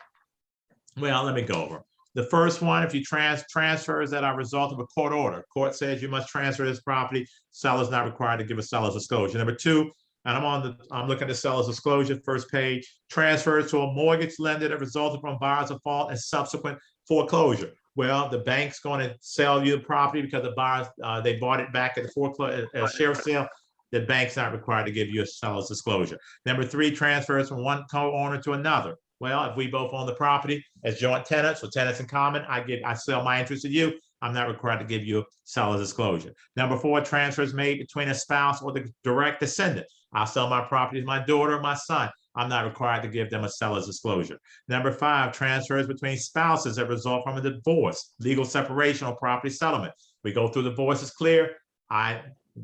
well, let me go over. The first one, if you transfers that are a result of a court order, court says you must transfer this property, seller's not required to give a seller's disclosure. Number two, and I'm looking at the seller's disclosure, first page, transfers to a mortgage lender that resulted from buyer's default and subsequent foreclosure. Well, the bank's going to sell you the property because the buyers, they bought it back at the sheriff's sale. The bank's not required to give you a seller's disclosure. Number three, transfers from one co-owner to another. Well, if we both own the property as joint tenants or tenants in common, I sell my interest to you. I'm not required to give you a seller's disclosure. Number four, transfers made between a spouse or the direct descendant. I'll sell my property to my daughter or my son. I'm not required to give them a seller's disclosure. Number five, transfers between spouses that result from a divorce, legal separation, or property settlement. We go through the divorce, it's clear.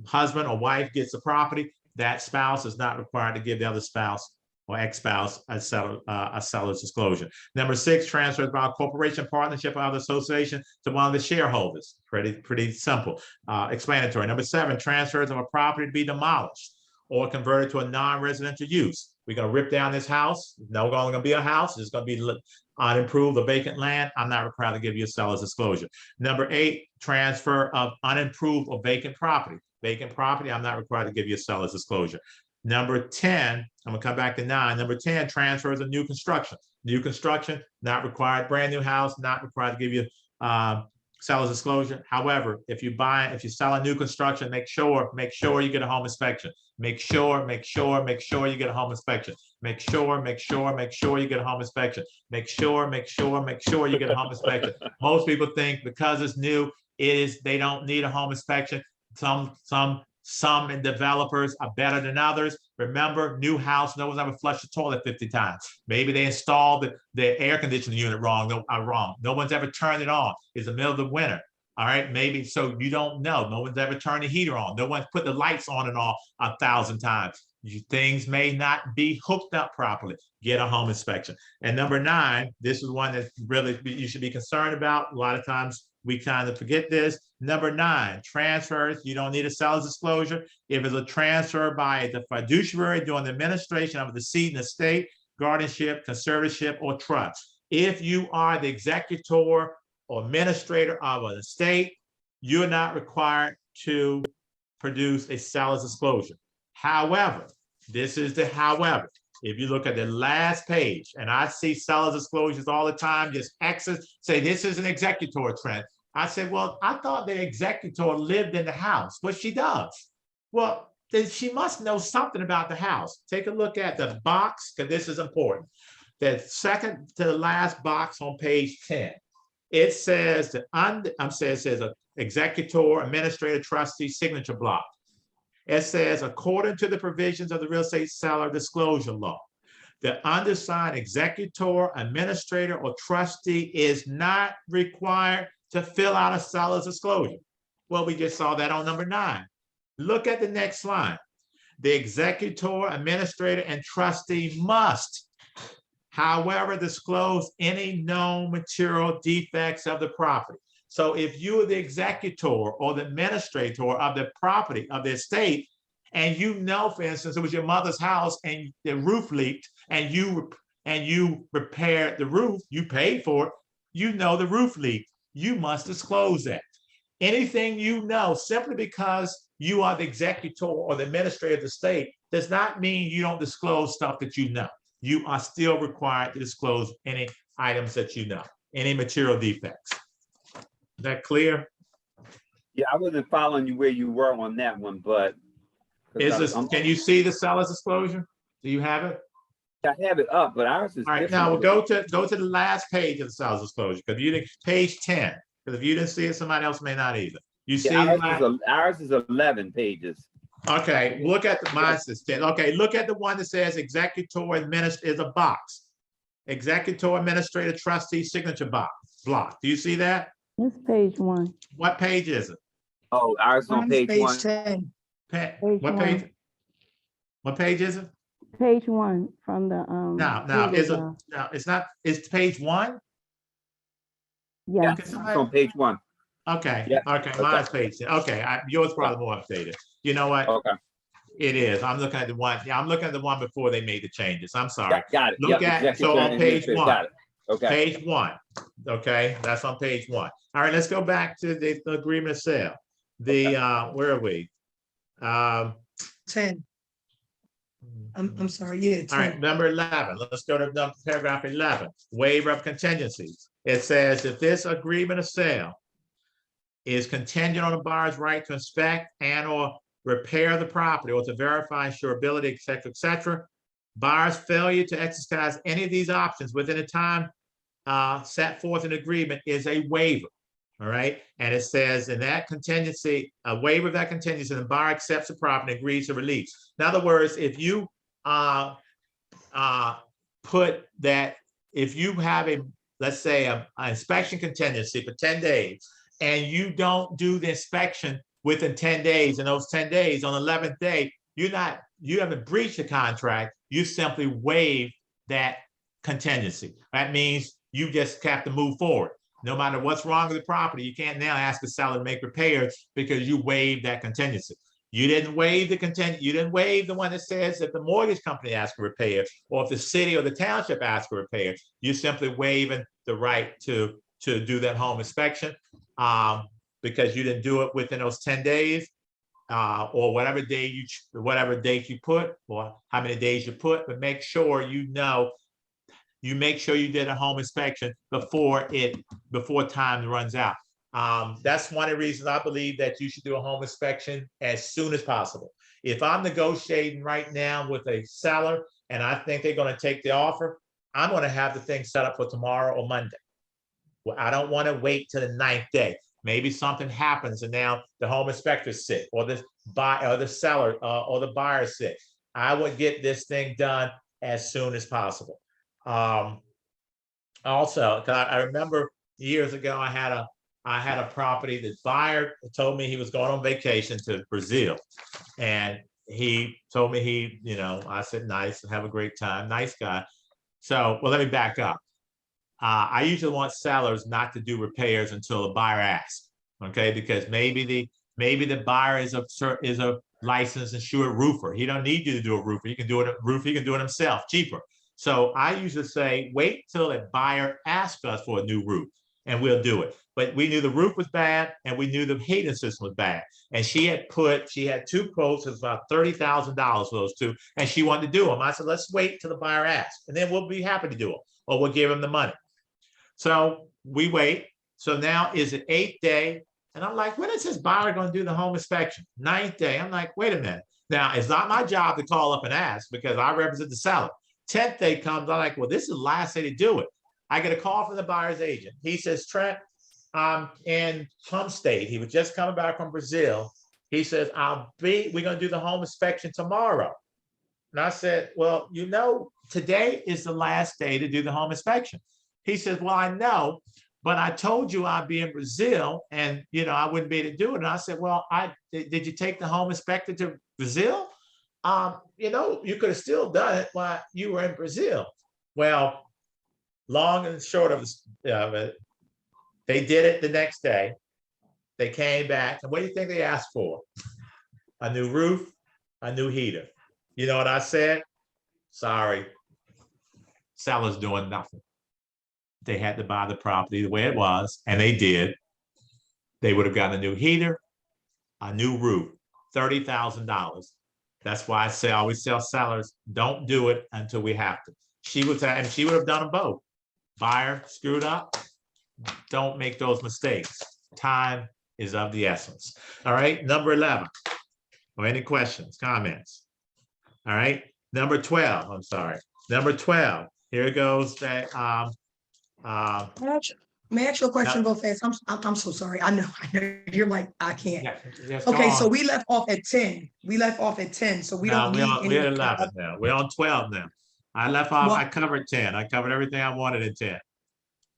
Husband or wife gets the property. That spouse is not required to give the other spouse or ex-spouse a seller's disclosure. Number six, transfers by a corporation, partnership, or other association to one of the shareholders. Pretty simple, explanatory. Number seven, transfers of a property to be demolished or converted to a non-residential use. We're going to rip down this house. No longer going to be a house. It's going to be unimproved or vacant land. I'm not required to give you a seller's disclosure. Number eight, transfer of unimproved or vacant property. Vacant property, I'm not required to give you a seller's disclosure. Number 10, I'm gonna come back to 9. Number 10, transfers of new construction. New construction, not required. Brand new house, not required to give you seller's disclosure. However, if you sell a new construction, make sure you get a home inspection. Make sure you get a home inspection. Make sure you get a home inspection. Make sure you get a home inspection. Most people think because it's new, they don't need a home inspection. Some developers are better than others. Remember, new house, no one's ever flushed the toilet 50 times. Maybe they installed the air conditioning unit wrong. No one's ever turned it on. It's the middle of the winter. All right, maybe so you don't know. No one's ever turned the heater on. No one's put the lights on and off 1,000 times. Things may not be hooked up properly. Get a home inspection. And number 9, this is one that really you should be concerned about. A lot of times we kind of forget this. Number 9, transfers. You don't need a seller's disclosure. If it's a transfer by the fiduciary during the administration of the seat in the estate, guardianship, conservatorship, or trust. If you are the executor or administrator of an estate, you're not required to produce a seller's disclosure. However, this is the however. If you look at the last page, and I see seller's disclosures all the time, just X's, say this is an executor, Trent. I said, well, I thought the executor lived in the house. Well, she does. Well, then she must know something about the house. Take a look at the box, because this is important. The second to the last box on page 10. It says it says an executor, administrator, trustee, signature block. It says, according to the provisions of the real estate seller disclosure law, the undersigned executor, administrator, or trustee is not required to fill out a seller's disclosure. Well, we just saw that on number 9. Look at the next line. The executor, administrator, and trustee must, however, disclose any known material defects of the property. So if you are the executor or the administrator of the property of the estate, and you know, for instance, it was your mother's house and the roof leaked, and you repaired the roof, you paid for it, you know the roof leaked, you must disclose that. Anything you know, simply because you are the executor or the administrator of the estate, does not mean you don't disclose stuff that you know. You are still required to disclose any items that you know, any material defects. Is that clear? Yeah, I wasn't following you where you were on that one, but. Can you see the seller's disclosure? Do you have it? I have it up, but ours is. All right, now we'll go to the last page of the seller's disclosure, because you didn't, page 10, because if you didn't see it, somebody else may not either. You see ours is 11 pages. Okay, look at the mine says 10. Okay, look at the one that says executor administrator is a box. Executor administrator trustee signature box block. Do you see that? It's page 1. What page is it? Oh, ours on Mine's page 1. 10. Page What one. page? What page is it? Page 1 from the No, legal is it? doc. No, it's not. It's page 1. Yeah, Can It's somebody- on page 1. Okay, Yeah. okay, mine's page 10. Okay, yours probably more updated. You know what? Okay. It is. I'm looking at the one. Yeah, I'm looking at the one before they made the changes. I'm sorry. Got it. Look Yep, at, so executive on page administrator, 1. got it. Okay. Page 1. Okay, that's on page 1. All right, let's go back to the agreement of sale. The where are we? 10. I'm sorry, yeah, All right, 10. number 11. Let's go to paragraph 11. Waiver of contingencies. It says if this agreement of sale is contingent on the buyer's right to inspect and or repair the property or to verify insurability, et cetera, buyer's failure to exercise any of these options within a time set forth in agreement is a waiver. All right. And it says in that contingency, a waiver of that contingency, the buyer accepts the property and agrees to release. In other words, if you put that, if you have a, let's say an inspection contingency for 10 days and you don't do the inspection within 10 days, and those 10 days on the 11th day, you haven't breached the contract, you simply waive that contingency. That means you just have to move forward. No matter what's wrong with the property, you can't now ask the seller to make repairs because you waived that contingency. You didn't waive the contingency. You didn't waive the one that says that the mortgage company asks for repair, or if the city or the township asks for repair. You're simply waiving the right to do that home inspection because you didn't do it within those 10 days or whatever date you put, or how many days you put. But make sure you make sure you did a home inspection before time runs out. That's one of the reasons I believe that you should do a home inspection as soon as possible. If I'm negotiating right now with a seller and I think they're going to take the offer, I'm going to have the thing set up for tomorrow or Monday. Well, I don't want to wait till the 9th day. Maybe something happens and now the home inspector's sick, or the buyer or the seller or the buyer's sick. I would get this thing done as soon as possible. Also, I remember years ago, I had a property. The buyer told me he was going on vacation to Brazil, and he told me I said, nice, have a great time, nice guy. So, well, let me back up. I usually want sellers not to do repairs until the buyer asks, okay? Because maybe the buyer is a licensed insured roofer. He don't need you to do a roofer. He can do it himself, cheaper. So I usually say, wait till a buyer asks us for a new roof and we'll do it. But we knew the roof was bad and we knew the heating system was bad. And she had 2 quotes, it was about $30,000 for those 2, and she wanted to do them. I said, let's wait till the buyer asks and then we'll be happy to do them, or we'll give him the money. So we wait. So now is it 8th day? And I'm like, when is this buyer going to do the home inspection? 9th day. I'm like, wait a minute. Now, it's not my job to call up and ask because I represent the seller. 10th day comes, I'm like, well, this is the last day to do it. I get a call from the buyer's agent. He says, Trent, in some state, he was just coming back from Brazil. He says, we're going to do the home inspection tomorrow. And I said, well, today is the last day to do the home inspection. He says, well, I know, but I told you I'd be in Brazil and, I wouldn't be able to do it. And I said, well, did you take the home inspector to Brazil? You could have still done it while you were in Brazil. Well, long and short of it, they did it the next day. They came back. And what do you think they asked for? A new roof, a new heater. You know what I said? Sorry, seller's doing nothing. They had to buy the property the way it was, and they did. They would have gotten a new heater, a new roof, $30,000. That's why I always tell sellers, don't do it until we have to. She would have done them both. Buyer screwed up. Don't make those mistakes. Time is of the essence. All right, number 11. Or any questions, comments? All right, number 12. I'm sorry. Number 12. Here it goes. That May I ask you a question real fast? I'm so sorry. I know you're like, I can't. Yeah, just go Okay, so on. we left off at 10. We left off at 10, so we No, don't need we're at any. 11 now. We're on 12 now. I left off, Well- I covered 10. I covered everything I wanted in 10.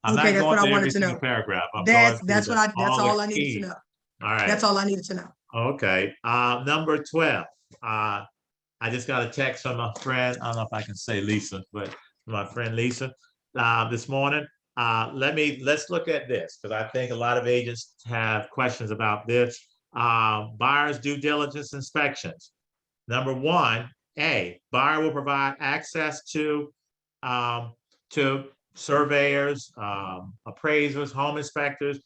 I'm Okay, not that's going what I through wanted every to single know. paragraph. I'm going through That's all all the I needed to key. know. All right. That's all I needed to know. Okay, number 12. I just got a text from my friend. I don't know if I can say Lisa, but my friend Lisa, this morning. Let's look at this because I think a lot of agents have questions about this. Buyer's due diligence inspections. Number 1A, buyer will provide access to surveyors, appraisers, home inspectors.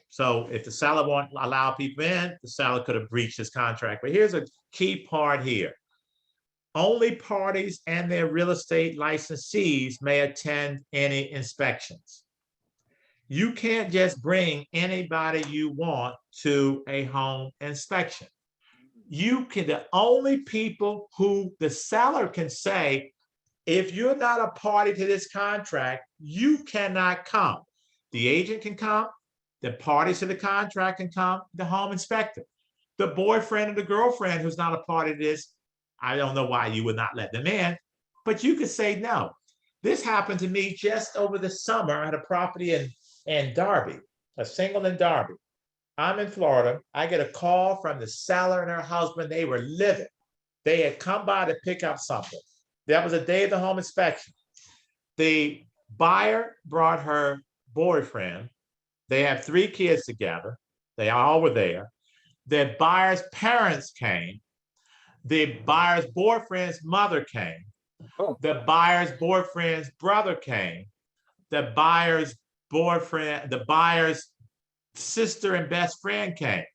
So if the seller won't allow people in, the seller could have breached his contract. But here's a key part here. Only parties and their real estate licensees may attend any inspections. You can't just bring anybody you want to a home inspection. The only people who the seller can say, if you're not a party to this contract, you cannot come. The agent can come, the parties to the contract can come, the home inspector. The boyfriend or the girlfriend who's not a party to this, I don't know why you would not let them in, but you could say no. This happened to me just over the summer. I had a property in Darby, a single in Darby. I'm in Florida. I get a call from the seller and her husband. They were living. They had come by to pick up something. That was the day of the home inspection. The buyer brought her boyfriend. They have 3 kids together. They all were there. The buyer's parents came. The buyer's boyfriend's mother came. The buyer's boyfriend's brother came. The buyer's sister and best friend came.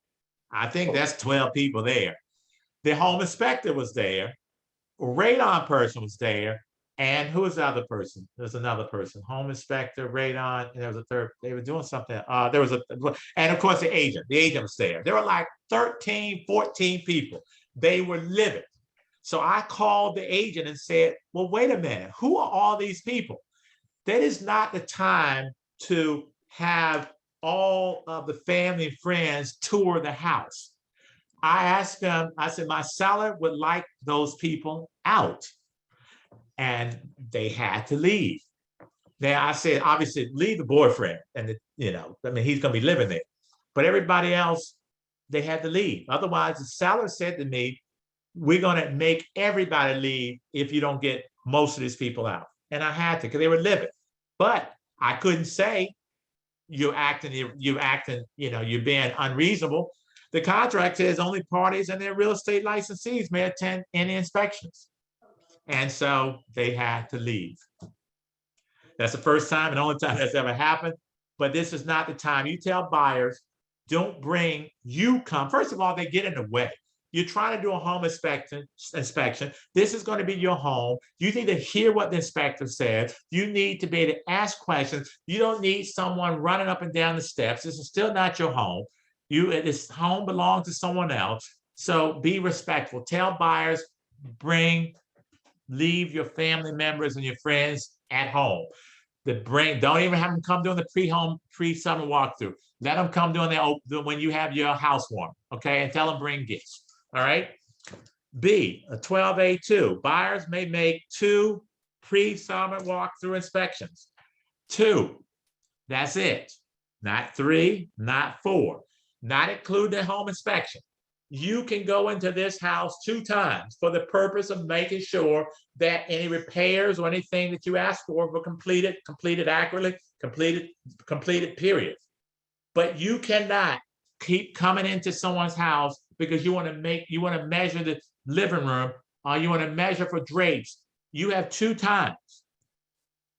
I think that's 12 people there. The home inspector was there. A radon person was there. And who was the other person? There's another person, home inspector, radon, and there was a third. They were doing something. And of course the agent was there. There were like 13, 14 people. They were livid. So I called the agent and said, well, wait a minute, who are all these people? That is not the time to have all of the family and friends tour the house. I asked them, I said, my seller would like those people out. And they had to leave. Now I said, obviously, leave the boyfriend, and he's gonna be living there. But everybody else, they had to leave. Otherwise, the seller said to me, we're gonna make everybody leave if you don't get most of these people out. And I had to, because they were living. But I couldn't say you're being unreasonable. The contract says only parties and their real estate licensees may attend any inspections. And so they had to leave. That's the first time and only time that's ever happened. But this is not the time. You tell buyers, don't bring, you come. First of all, they get in the way. You're trying to do a home inspection. This is going to be your home. You need to hear what the inspector says. You need to be able to ask questions. You don't need someone running up and down the steps. This is still not your home. This home belongs to someone else. So be respectful. Tell buyers, leave your family members and your friends at home. Don't even have them come doing the pre-summer walkthrough. Let them come doing when you have your housewarming, okay? And tell them bring gifts, all right? B, a 12A2, buyers may make 2 pre-summer walkthrough inspections. 2, that's it. Not 3, not 4, not include the home inspection. You can go into this house 2 times for the purpose of making sure that any repairs or anything that you asked for were completed accurately, completed, period. But you cannot keep coming into someone's house because you want to measure the living room or you want to measure for drapes. You have 2 times.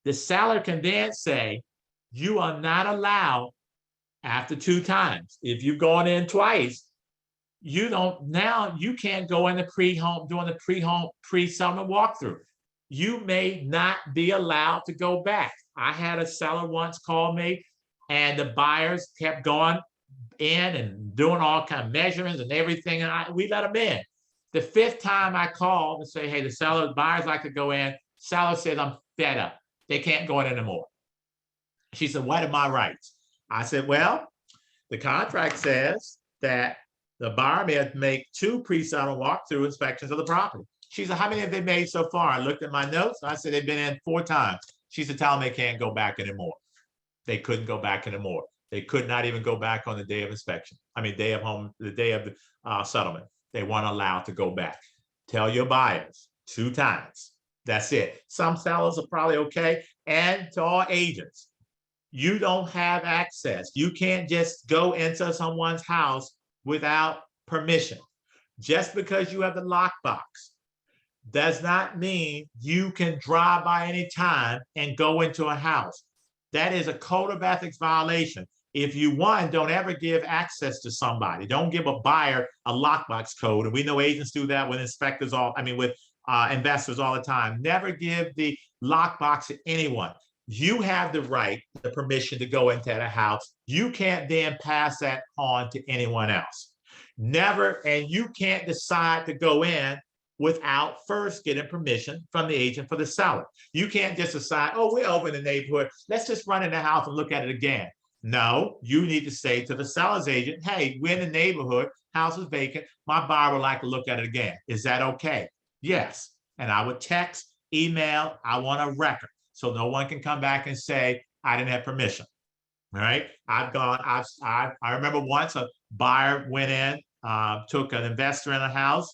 The seller can then say, you are not allowed after 2 times. If you've gone in twice, you can't go in the pre-summer walkthrough. You may not be allowed to go back. I had a seller once call me and the buyers kept going in and doing all kind of measurements and everything. And we let them in. The 5th time I called and say, hey, buyers like to go in. Seller said, I'm fed up. They can't go in anymore. She said, what are my rights? I said, well, the contract says that the buyer may make 2 pre-sale and walkthrough inspections of the property. She said, how many have they made so far? I looked at my notes. I said, they've been in 4 times. She said, tell them they can't go back anymore. They couldn't go back anymore. They could not even go back on the day of inspection. I mean, the day of the settlement. They weren't allowed to go back. Tell your buyers 2 times. That's it. Some sellers are probably okay. And to all agents, you don't have access. You can't just go into someone's house without permission. Just because you have the lockbox does not mean you can drive by any time and go into a house. That is a code of ethics violation. If you, one, don't ever give access to somebody. Don't give a buyer a lockbox code. And we know agents do that with inspectors with investors all the time. Never give the lockbox to anyone. You have the right, the permission to go into the house. You can't then pass that on to anyone else. Never, and you can't decide to go in without first getting permission from the agent for the seller. You can't just decide, oh, we're over in the neighborhood. Let's just run in the house and look at it again. No, you need to say to the seller's agent, hey, we're in the neighborhood, house is vacant. My buyer would like to look at it again. Is that okay? Yes. And I would text, email, I want a record. So no one can come back and say, I didn't have permission. All right. I remember once a buyer went in, took an investor in a house,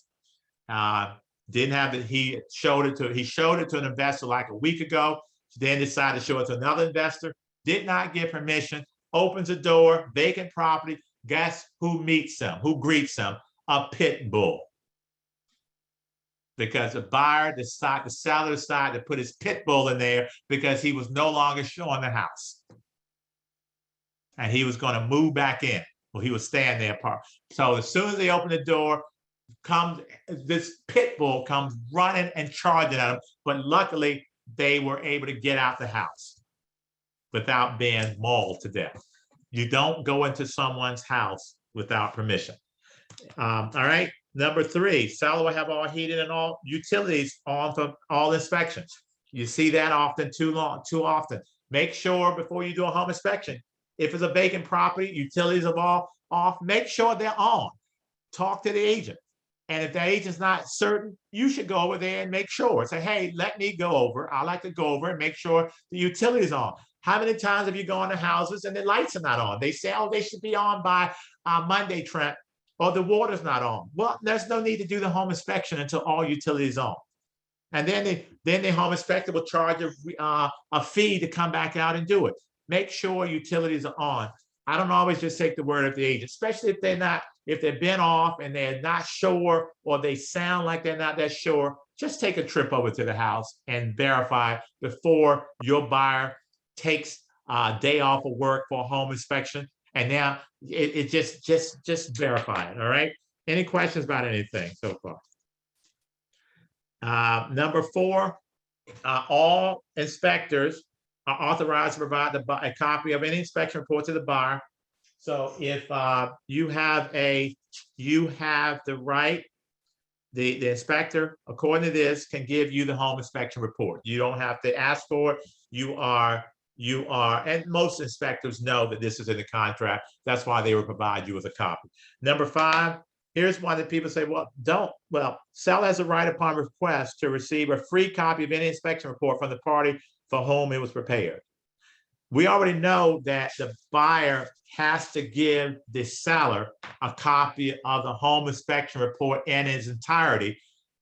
didn't have it. He showed it to an investor like a week ago, then decided to show it to another investor, did not get permission, opens the door, vacant property. Guess who meets them? Who greets them? A pit bull. Because the seller decided to put his pit bull in there because he was no longer showing the house. And he was going to move back in. Well, he was staying there. So as soon as they open the door, this pit bull comes running and charging at him. But luckily, they were able to get out the house without being mauled to death. You don't go into someone's house without permission. All right. Number 3, seller will have all heating and all utilities on for all inspections. You see that often, too often. Make sure before you do a home inspection, if it's a vacant property, utilities are all off, make sure they're on. Talk to the agent. And if the agent's not certain, you should go over there and make sure. Say, hey, let me go over. I like to go over and make sure the utilities on. How many times have you gone to houses and the lights are not on? They say, oh, they should be on by Monday, Trent. Or the water's not on. Well, there's no need to do the home inspection until all utilities on. And then the home inspector will charge a fee to come back out and do it. Make sure utilities are on. I don't always just take the word of the agent, especially if they've been off and they're not sure, or they sound like they're not that sure. Just take a trip over to the house and verify before your buyer takes a day off of work for a home inspection. And now it just verify it. All right. Any questions about anything so far? Number 4, all inspectors are authorized to provide a copy of any inspection report to the buyer. So if you have the right, the inspector, according to this, can give you the home inspection report. You don't have to ask for it. You are, and most inspectors know that this is in the contract. That's why they will provide you with a copy. Number 5, here's one that people say, seller has a right upon request to receive a free copy of any inspection report from the party for whom it was prepared. We already know that the buyer has to give the seller a copy of the home inspection report in its entirety,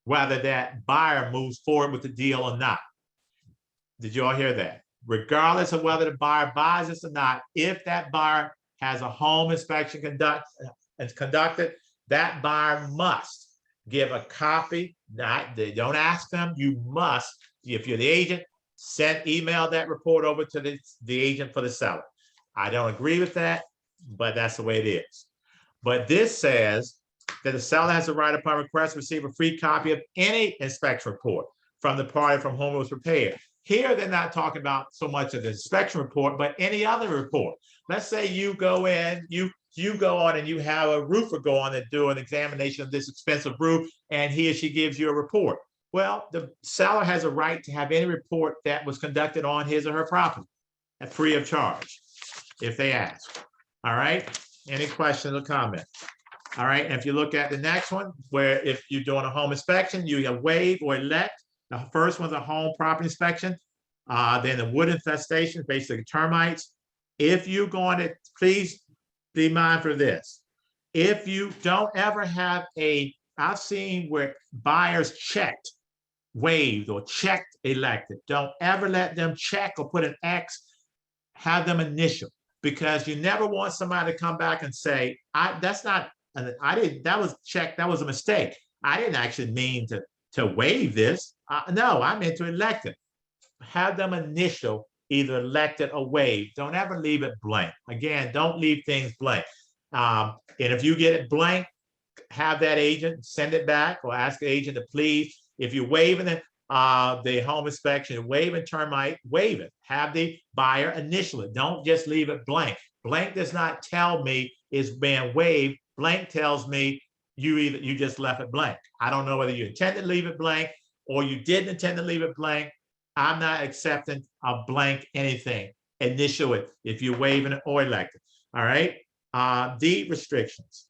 whether that buyer moves forward with the deal or not. Did you all hear that? Regardless of whether the buyer buys this or not, if that buyer has a home inspection conducted, that buyer must give a copy. They don't ask them. You must, if you're the agent, email that report over to the agent for the seller. I don't agree with that, but that's the way it is. But this says that the seller has the right upon request to receive a free copy of any inspection report from the party from whom it was prepared. Here, they're not talking about so much of the inspection report, but any other report. Let's say you go in, you go on and you have a roofer go on and do an examination of this expensive roof, and he or she gives you a report. Well, the seller has a right to have any report that was conducted on his or her property. free of charge if they ask. All right, any questions or comments? All right, and if you look at the next one, where if you're doing a home inspection, you can waive or elect. The first one's a home property inspection. Then the wood infestation, basically termites. If you're going to, please be mindful of this. If you don't ever have I've seen where buyers checked, waived, or checked elected. Don't ever let them check or put an X, have them initial, because you never want somebody to come back and say, that's not, I didn't, that was checked, that was a mistake. I didn't actually mean to waive this. No, I meant to elect it. Have them initial, either elected or waived. Don't ever leave it blank. Again, don't leave things blank. And if you get it blank, have that agent send it back or ask the agent to please, if you're waiving it, the home inspection, waiving termite, waive it. Have the buyer initial it. Don't just leave it blank. Blank does not tell me it's being waived. Blank tells me you just left it blank. I don't know whether you intended to leave it blank or you didn't intend to leave it blank. I'm not accepting a blank anything. Initial it if you're waiving it or elected. All right. Deed restrictions.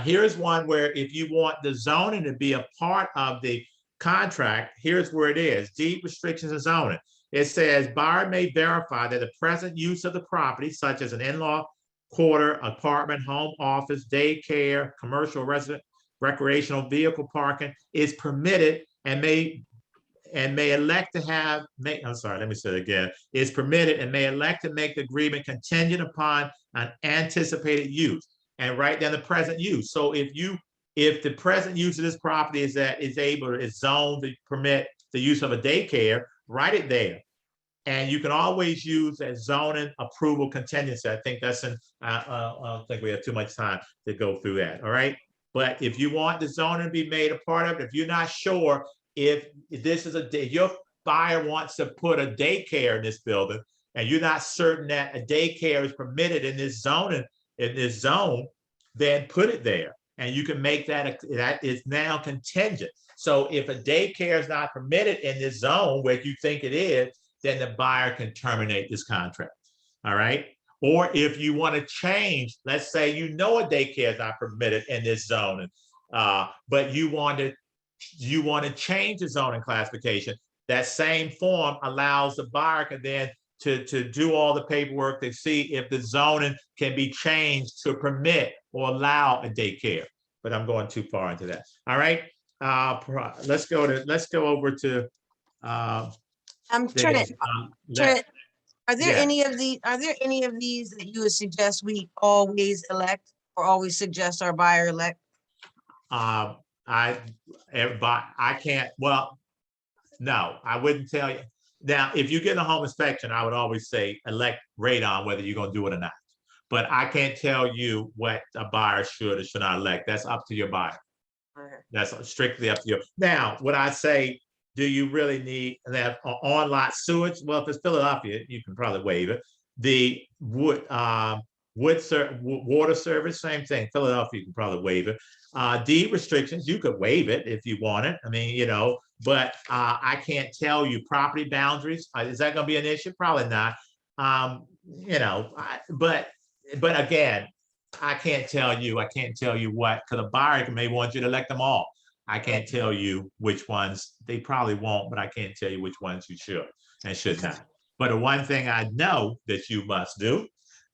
Here's one where if you want the zoning to be a part of the contract, here's where it is. Deed restrictions and zoning. It says buyer may verify that the present use of the property, such as an in-law quarter, apartment, home office, daycare, commercial, resident, recreational vehicle parking, is permitted and may elect to have, I'm sorry, let me say it again, is permitted and may elect to make the agreement contingent upon an anticipated use, and write down the present use. So if the present use of this property is zoned to permit the use of a daycare, write it there. And you can always use that zoning approval contingency. I think that's I don't think we have too much time to go through that, all right? But if you want the zoning to be made a part of it, if you're not sure if this is your buyer wants to put a daycare in this building, and you're not certain that a daycare is permitted in this zone, then put it there. And you can make that is now contingent. So if a daycare is not permitted in this zone where you think it is, then the buyer can terminate this contract. All right. Or if you want to change, let's say a daycare is not permitted in this zone, but you want to change the zoning classification. That same form allows the buyer to do all the paperwork to see if the zoning can be changed to permit or allow a daycare. But I'm going too far into that. All right. Let's go over to Trent, Trent, are there yeah. any of these that you would suggest we always elect or always suggest our buyer elect? I can't, well, no, I wouldn't tell you. Now, if you get a home inspection, I would always say elect radon, whether you're going to do it or not. But I can't tell you what a buyer should or should not elect. That's up to your buyer. Okay. That's strictly up to you. Now, would I say, do you really need that on-lot sewage? Well, if it's Philadelphia, you can probably waive it. The water service, same thing. Philadelphia, you can probably waive it. Deed restrictions, you could waive it if you want it. I mean, but I can't tell you property boundaries. Is that going to be an issue? Probably not. But again, I can't tell you what, because a buyer may want you to elect them all. I can't tell you which ones. They probably won't, but I can't tell you which ones you should and should not. But the one thing I know that you must do,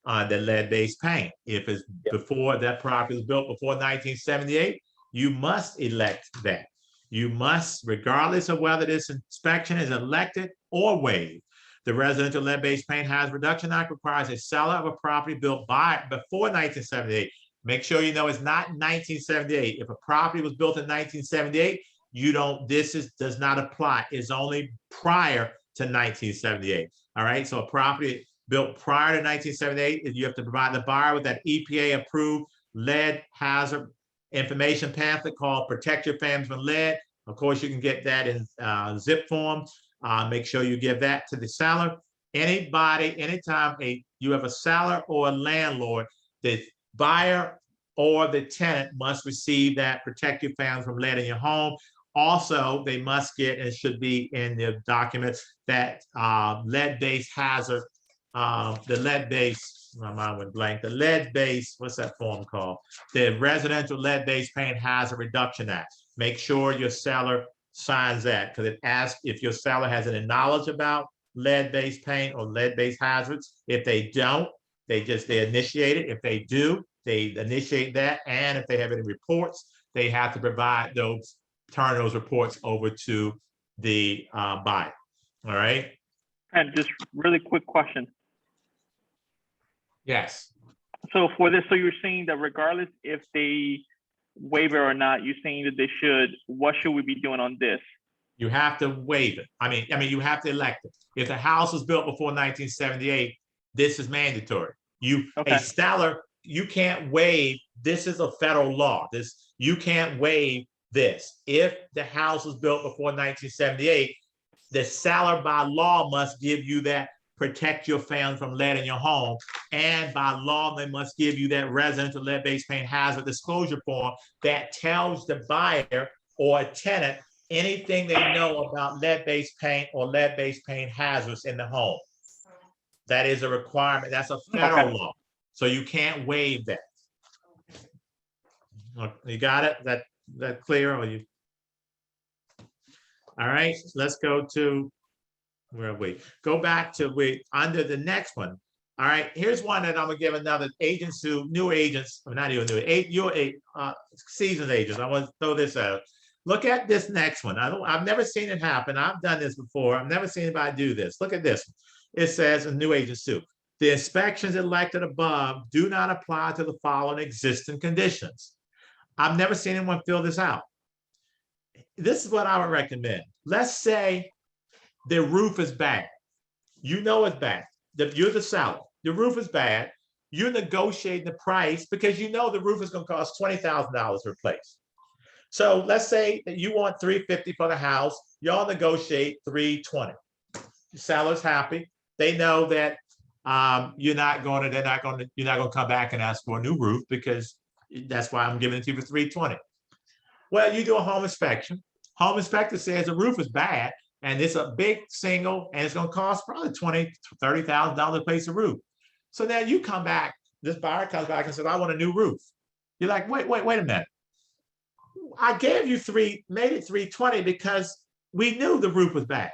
the lead-based paint. If it's before that property was built before 1978, you must elect that. You must, regardless of whether this inspection is elected or waived. The Residential Lead-Based Paint Hazard Reduction Act requires a seller of a property built before 1978. Make sure you know it's not 1978. If a property was built in 1978, does not apply. It's only prior to 1978. All right. So a property built prior to 1978, you have to provide the buyer with that EPA approved lead hazard information pamphlet called Protect Your Families from Lead. Of course, you can get that in zip form. Make sure you give that to the seller. Anytime you have a seller or a landlord, the buyer or the tenant must receive that Protect Your Families from Lead in your home. Also, they must get, and should be in the documents, that lead-based hazard the lead-based, my mind went blank, the lead-based, what's that form called? The Residential Lead-Based Paint Hazard Reduction Act. Make sure your seller signs that, because it asks if your seller has any knowledge about lead-based paint or lead-based hazards. If they don't, they initiate it. If they do, they initiate that. And if they have any reports, they have to provide turn those reports over to the buyer. All right. And just really quick question. Yes. So for this, so you're saying that regardless if they waive it or not, you're saying that they should, what should we be doing on this? You have to waive it. I mean, you have to elect it. If the house was built before 1978, this is mandatory. A seller, you can't waive, this is a federal law. You can't waive this. If the house was built before 1978, the seller by law must give you that, protect your family from lead in your home. And by law, they must give you that residential lead-based paint hazard disclosure form that tells the buyer or a tenant anything they know about lead-based paint or lead-based paint hazards in the home. That is a requirement. That's a federal law. So you can't waive that. You got it? That clear? Or you? All right, let's go to, where are we? Go back to under the next one. All right, here's one that I'm gonna give another agents who, new agents, or not even new, seasoned agents. I want to throw this out. Look at this next one. I've never seen it happen. I've done this before. I've never seen anybody do this. Look at this. It says in new agents too, the inspections elected above do not apply to the following existing conditions. I've never seen anyone fill this out. This is what I would recommend. Let's say the roof is bad. You know it's bad. You're the seller. The roof is bad. You're negotiating the price because you know the roof is going to cost $20,000 to replace. So let's say that you want $350 for the house. Y'all negotiate $320. The seller's happy. They know that you're not going to come back and ask for a new roof because that's why I'm giving it to you for $320. Well, you do a home inspection. Home inspector says the roof is bad and it's a big single and it's going to cost probably $20,000 to $30,000 to replace the roof. So now you come back, this buyer comes back and says, I want a new roof. You're like, wait a minute. I gave you made it $320 because we knew the roof was bad.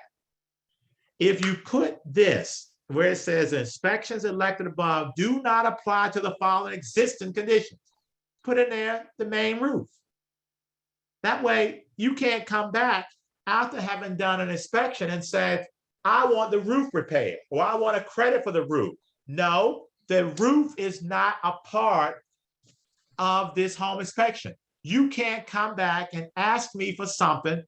If you put this where it says inspections elected above do not apply to the following existing conditions, put in there the main roof. That way you can't come back after having done an inspection and said, I want the roof repaired or I want a credit for the roof. No, the roof is not a part of this home inspection. You can't come back and ask me for something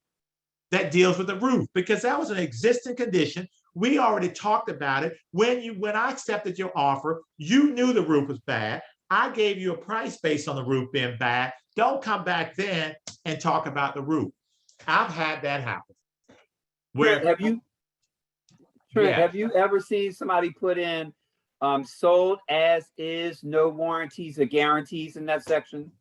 that deals with the roof because that was an existing condition. We already talked about it. When I accepted your offer, you knew the roof was bad. I gave you a price based on the roof being bad. Don't come back then and talk about the roof. I've had that happen. Where have you ever seen somebody put in sold as is, no warranties or guarantees in that section?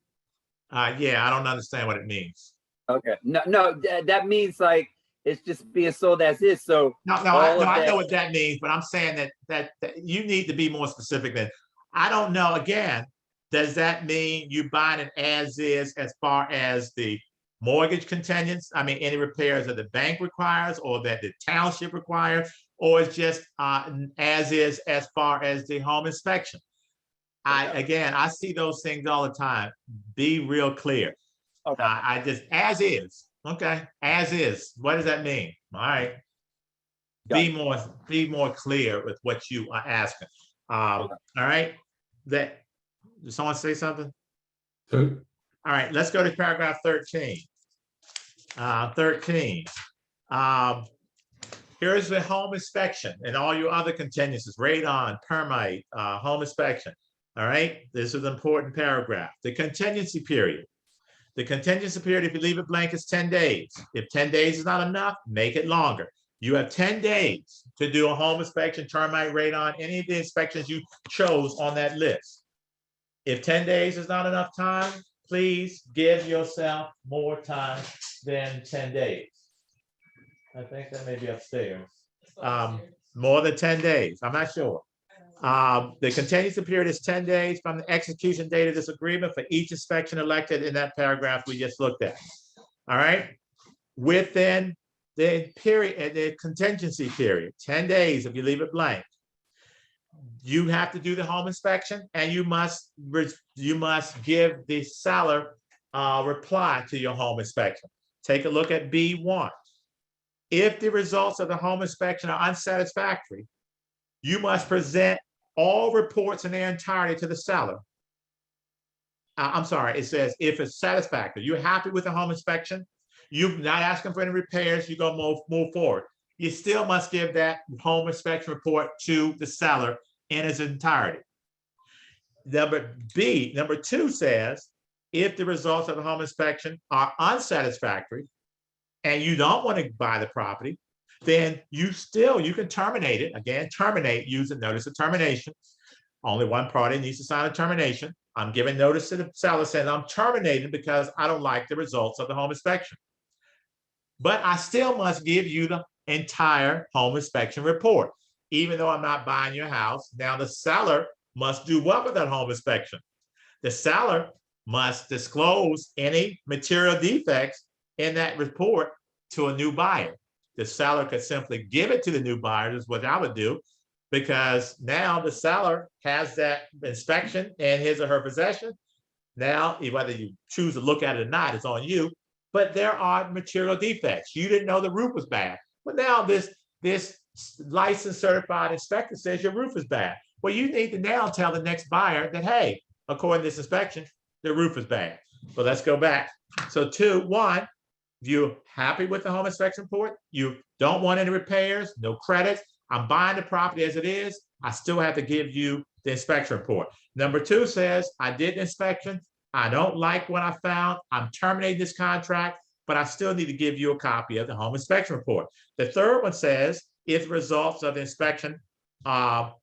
Yeah, I don't understand what it means. Okay, no, that means like it's just being sold as is. So I know what that means, but I'm saying that you need to be more specific than. I don't know. Again, does that mean you buying it as is as far as the mortgage contingency? I mean, any repairs that the bank requires or that the township requires, or it's just as is as far as the home inspection? I see those things all the time. Be real clear. Okay. I just as is. Okay, as is. What does that mean? All right. Be more clear with what you are asking. All right. Did someone say something? All right. Let's go to paragraph 13. 13. Here's the home inspection and all your other contingencies: radon, permite, home inspection. All right. This is an important paragraph. The contingency period. The contingency period, if you leave it blank, is 10 days. If 10 days is not enough, make it longer. You have 10 days to do a home inspection, termite, radon, any of the inspections you chose on that list. If 10 days is not enough time, please give yourself more time than 10 days. I think that may be upstairs. More than 10 days. I'm not sure. The contingency period is 10 days from the execution date of this agreement for each inspection elected in that paragraph we just looked at. All right. Within the period, the contingency period, 10 days if you leave it blank, you have to do the home inspection and you must give the seller reply to your home inspection. Take a look at B1. If the results of the home inspection are unsatisfactory, you must present all reports in their entirety to the seller. I'm sorry, it says if it's satisfactory, you're happy with the home inspection, you're not asking for any repairs, you're gonna move forward. You still must give that home inspection report to the seller in its entirety. Number 2 says, if the results of the home inspection are unsatisfactory and you don't want to buy the property, then you can terminate it. Again, terminate, use a notice of termination. Only one party needs to sign a termination. I'm giving notice to the seller saying I'm terminating because I don't like the results of the home inspection. But I still must give you the entire home inspection report. Even though I'm not buying your house, now the seller must do what with that home inspection? The seller must disclose any material defects in that report to a new buyer. The seller could simply give it to the new buyer, is what I would do, because now the seller has that inspection in his or her possession. Now, whether you choose to look at it or not, it's on you, but there are material defects. You didn't know the roof was bad, but now this licensed certified inspector says your roof is bad. Well, you need to now tell the next buyer that, hey, according to this inspection, the roof is bad. But let's go back. So 1, you're happy with the home inspection report. You don't want any repairs, no credits. I'm buying the property as it is. I still have to give you the inspection report. Number 2 says, I did the inspection. I don't like what I found. I'm terminating this contract, but I still need to give you a copy of the home inspection report. The third one says, if results of the inspection are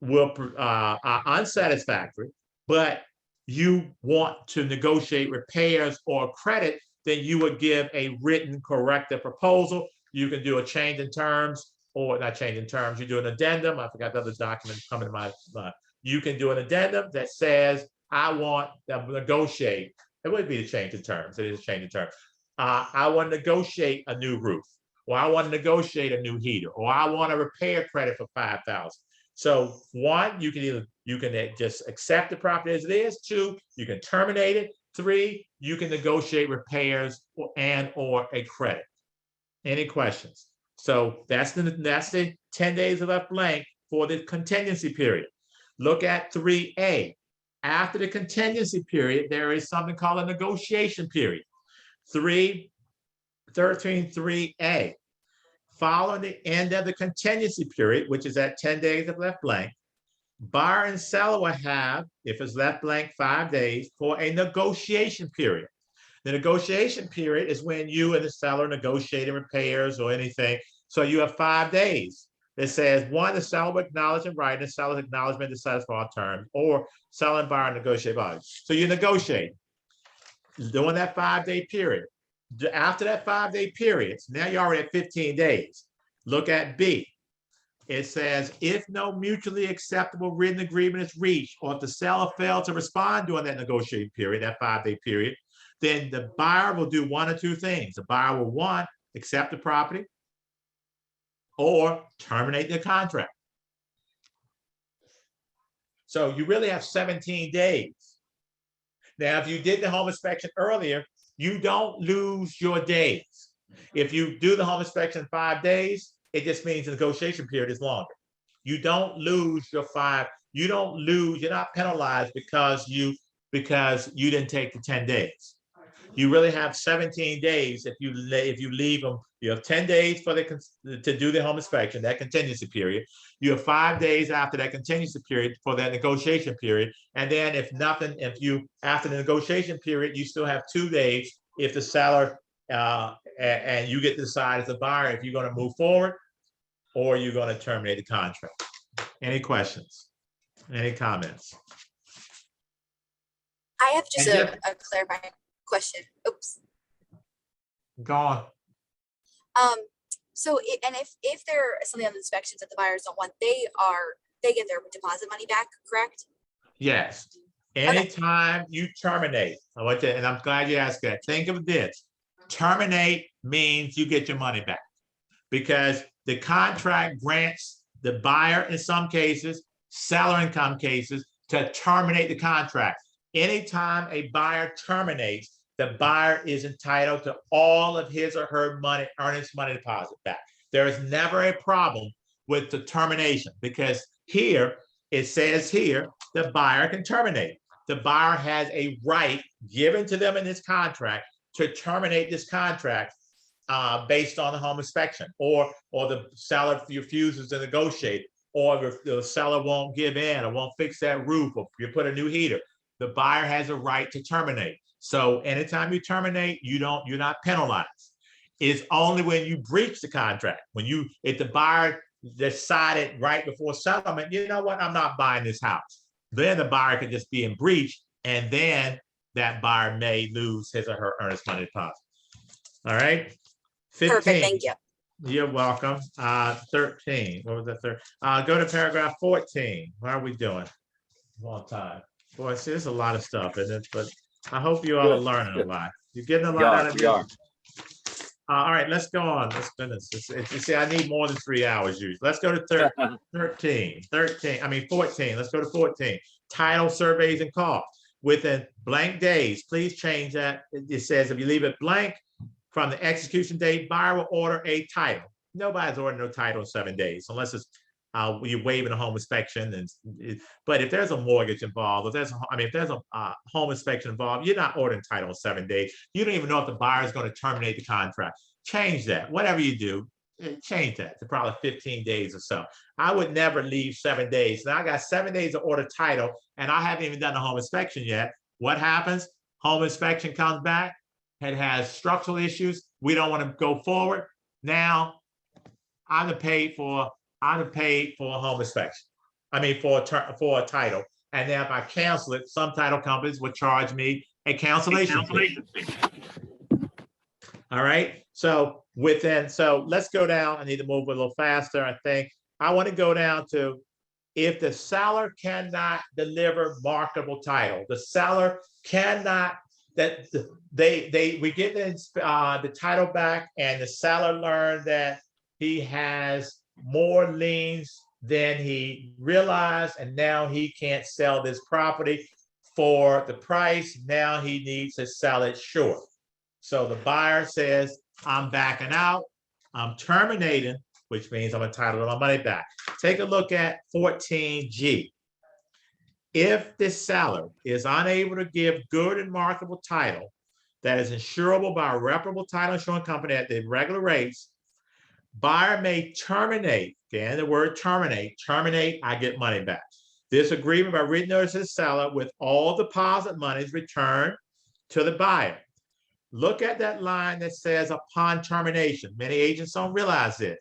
unsatisfactory, but you want to negotiate repairs or credit, then you would give a written corrective proposal. You can do a change in terms, or not change in terms, you do an addendum. I forgot the other document coming to my mind. You can do an addendum that says, I want to negotiate. It would be a change in terms. It is a change in terms. I want to negotiate a new roof, or I want to negotiate a new heater, or I want a repair credit for $5,000. So 1, you can just accept the property as it is. 2, you can terminate it. 3, you can negotiate repairs or a credit. Any questions? So that's the 10 days left blank for the contingency period. Look at 3A. After the contingency period, there is something called a negotiation period. 13.3A. Following the end of the contingency period, which is at 10 days of left blank, buyer and seller will have, if it's left blank, 5 days for a negotiation period. The negotiation period is when you and the seller negotiate repairs or anything. So you have 5 days. It says 1, the seller will acknowledge in writing the seller's acknowledgement to satisfy all terms, or seller and buyer negotiate volume. So you negotiate during that 5-day period. After that 5-day period, now you're already at 15 days. Look at B. It says, if no mutually acceptable written agreement is reached, or if the seller failed to respond during that negotiating period, that 5-day period, then the buyer will do 1 or 2 things. The buyer will, 1, accept the property, or terminate the contract. So you really have 17 days. Now, if you did the home inspection earlier, you don't lose your days. If you do the home inspection in 5 days, it just means the negotiation period is longer. You don't lose your 5. You don't lose. You're not penalized because you didn't take the 10 days. You really have 17 days if you leave them. You have 10 days to do the home inspection, that contingency period. You have 5 days after that contingency period for that negotiation period. And then after the negotiation period, you still have 2 days if the seller and you get to decide as a buyer if you're going to move forward or you're going to terminate the contract. Any questions? Any comments? I have just a clarifying question. Oops. Go on. So if there is something on the inspections that the buyers don't want, they they get their deposit money back, correct? Yes. Anytime you terminate, and I'm glad you asked that. Think of this. Terminate means you get your money back because the contract grants the buyer in some cases, seller in some cases, to terminate the contract. Anytime a buyer terminates, the buyer is entitled to all of his or her money, earnest money deposit back. There is never a problem with the termination because here, it says here, the buyer can terminate. The buyer has a right given to them in this contract to terminate this contract based on the home inspection, or the seller refuses to negotiate, or the seller won't give in or won't fix that roof, or you put a new heater. The buyer has a right to terminate. So anytime you terminate, you're not penalized. It's only when you breach the contract, if the buyer decided right before settlement, you know what, I'm not buying this house. Then the buyer could just be in breach, and then that buyer may lose his or her earnest money deposit. All right. 15. Perfect, thank you. You're welcome. 13. What was the third? Go to paragraph 14. What are we doing? Long time. Boy, see, there's a lot of stuff in it, but I hope you all are learning a lot. You're getting a lot out of it. All right, let's go on. Let's finish. You see, I need more than 3 hours usually. Let's go to 14. Let's go to 14. Title, surveys, and costs. Within blank days, please change that. It says if you leave it blank from the execution date, buyer will order a title. Nobody's ordering no title in 7 days, unless it's you're waiving a home inspection. But if there's a mortgage involved, if there's a home inspection involved, you're not ordering title in 7 days. You don't even know if the buyer is going to terminate the contract. Change that. Whatever you do, change that to probably 15 days or so. I would never leave 7 days. Now I got 7 days to order title, and I haven't even done a home inspection yet. What happens? Home inspection comes back. It has structural issues. We don't want to go forward. Now I'd have paid for a home inspection. For a title. And then if I cancel it, some title companies would charge me a cancellation fee. All right. So let's go down. I need to move a little faster. I think I want to go down to if the seller cannot deliver marketable title, the seller cannot, that we get the title back and the seller learned that he has more liens than he realized, and now he can't sell this property for the price. Now he needs to sell it short. So the buyer says, I'm backing out, I'm terminating, which means I'm entitled to my money back. Take a look at 14G. If the seller is unable to give good and marketable title that is insurable by a reputable title insurance company at the regular rates, buyer may terminate, again, the word terminate, I get money back. This agreement by written notice to the seller with all deposit monies returned to the buyer. Look at that line that says upon termination. Many agents don't realize this.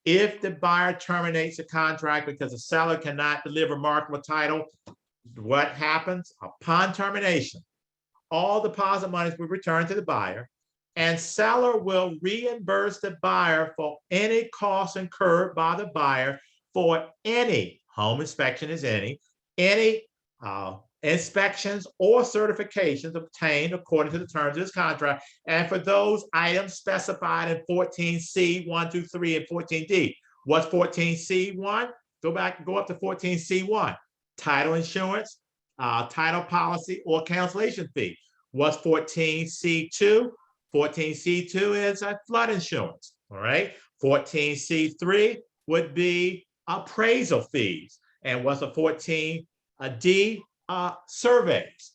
If the buyer terminates a contract because the seller cannot deliver marketable title, what happens? Upon termination, all deposit monies will return to the buyer, and seller will reimburse the buyer for any costs incurred by the buyer for any home inspection any inspections or certifications obtained according to the terms of this contract, and for those items specified in 14C, 1, 2, 3, and 14D. What's 14C1? Go up to 14C1. Title insurance, title policy, or cancellation fee. What's 14C2? 14C2 is a flood insurance, all right? 14C3 would be appraisal fees. And what's a 14D? Surveys.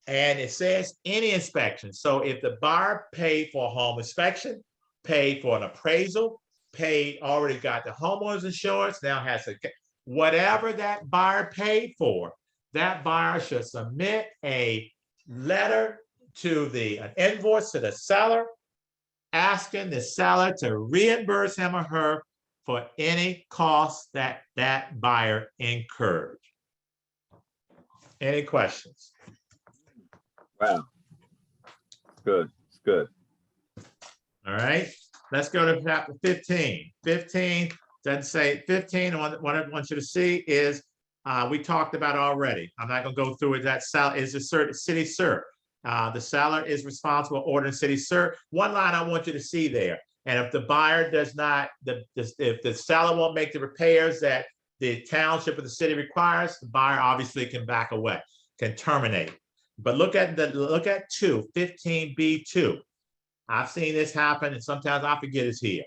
And it says any inspection. So if the buyer paid for a home inspection, paid for an appraisal, already got the homeowner's insurance, now has to, whatever that buyer paid for, that buyer should submit a letter to an invoice to the seller, asking the seller to reimburse him or her for any costs that that buyer incurred. Any questions? Wow. Good. It's good. All right. Let's go to chapter 15. 15, Doesn't say 15. What I want you to see is, we talked about already. I'm not gonna go through it. That seller is a city cert. The seller is responsible for ordering city cert. One line I want you to see there. And if the buyer does not, if the seller won't make the repairs that the township or the city requires, the buyer obviously can back away, can terminate. But look at 15B2. I've seen this happen, and sometimes I forget it's here.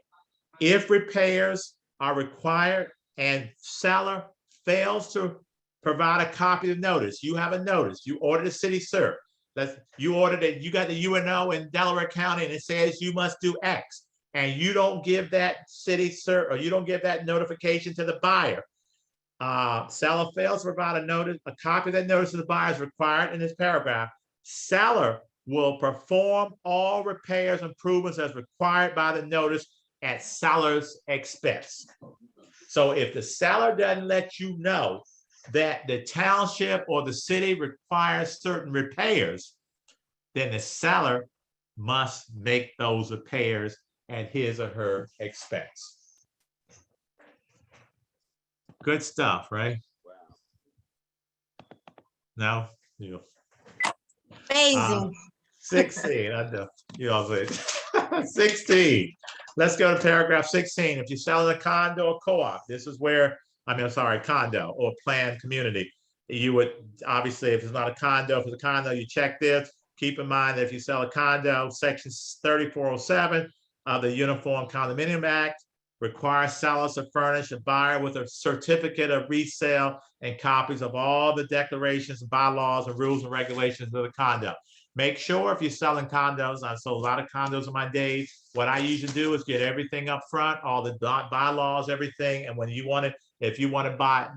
If repairs are required and seller fails to provide a copy of notice, you have a notice, you ordered a city cert. You ordered it, you got the UNO in Delaware County, and it says you must do X. And you don't give that city cert, or you don't give that notification to the buyer. Seller fails to provide a copy of that notice to the buyer is required in this paragraph. Seller will perform all repairs and improvements as required by the notice at seller's expense. So if the seller doesn't let you know that the township or the city requires certain repairs, then the seller must make those repairs at his or her expense. Good stuff, right? Now, you. Amazing. 16, I know, you all say 16. Let's go to paragraph 16. If you're selling a condo or co-op, this is where, condo or planned community. You would, obviously, if it's not a condo, if it's a condo, you check this. Keep in mind that if you sell a condo, section 3407 of the Uniform Condominium Act requires sellers to furnish a buyer with a certificate of resale and copies of all the declarations, bylaws, and rules and regulations of the condo. Make sure if you're selling condos, I sold a lot of condos in my days. What I usually do is get everything up front, all the bylaws, everything. And when you want it, if you want to buy,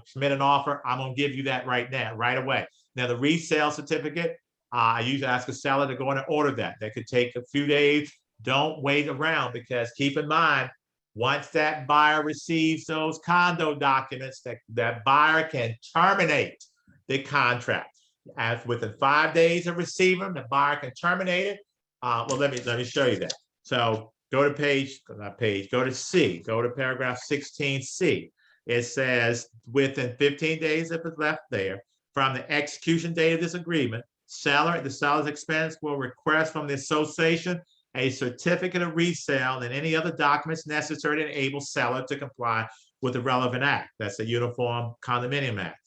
submit an offer, I'm going to give you that right now, right away. Now, the resale certificate, I usually ask a seller to go in and order that. That could take a few days. Don't wait around, because keep in mind, once that buyer receives those condo documents, that buyer can terminate the contract. As within 5 days of receiving them, the buyer can terminate it. Well, let me show you that. So go to C, go to paragraph 16C. It says within 15 days, if it's left there, from the execution date of this agreement, the seller's expense will request from the association a certificate of resale and any other documents necessary to enable seller to comply with the relevant act. That's the Uniform Condominium Act.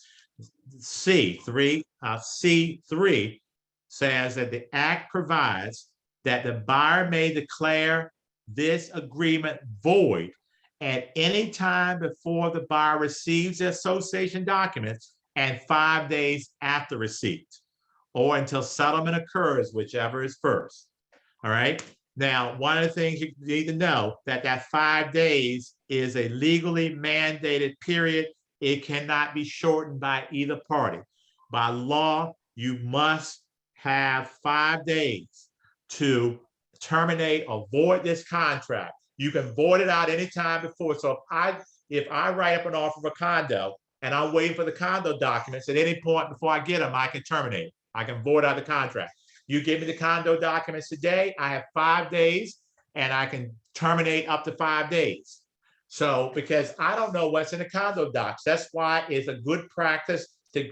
C3 says that the act provides that the buyer may declare this agreement void at any time before the buyer receives the association documents and 5 days after receipt, or until settlement occurs, whichever is first. All right. Now, one of the things you need to know that 5 days is a legally mandated period. It cannot be shortened by either party. By law, you must have 5 days to terminate or void this contract. You can void it out anytime before. So if I write up an offer for a condo and I'm waiting for the condo documents, at any point before I get them, I can terminate it. I can void out the contract. You give me the condo documents today, I have 5 days, and I can terminate up to 5 days. So, because I don't know what's in the condo docs, that's why it's a good practice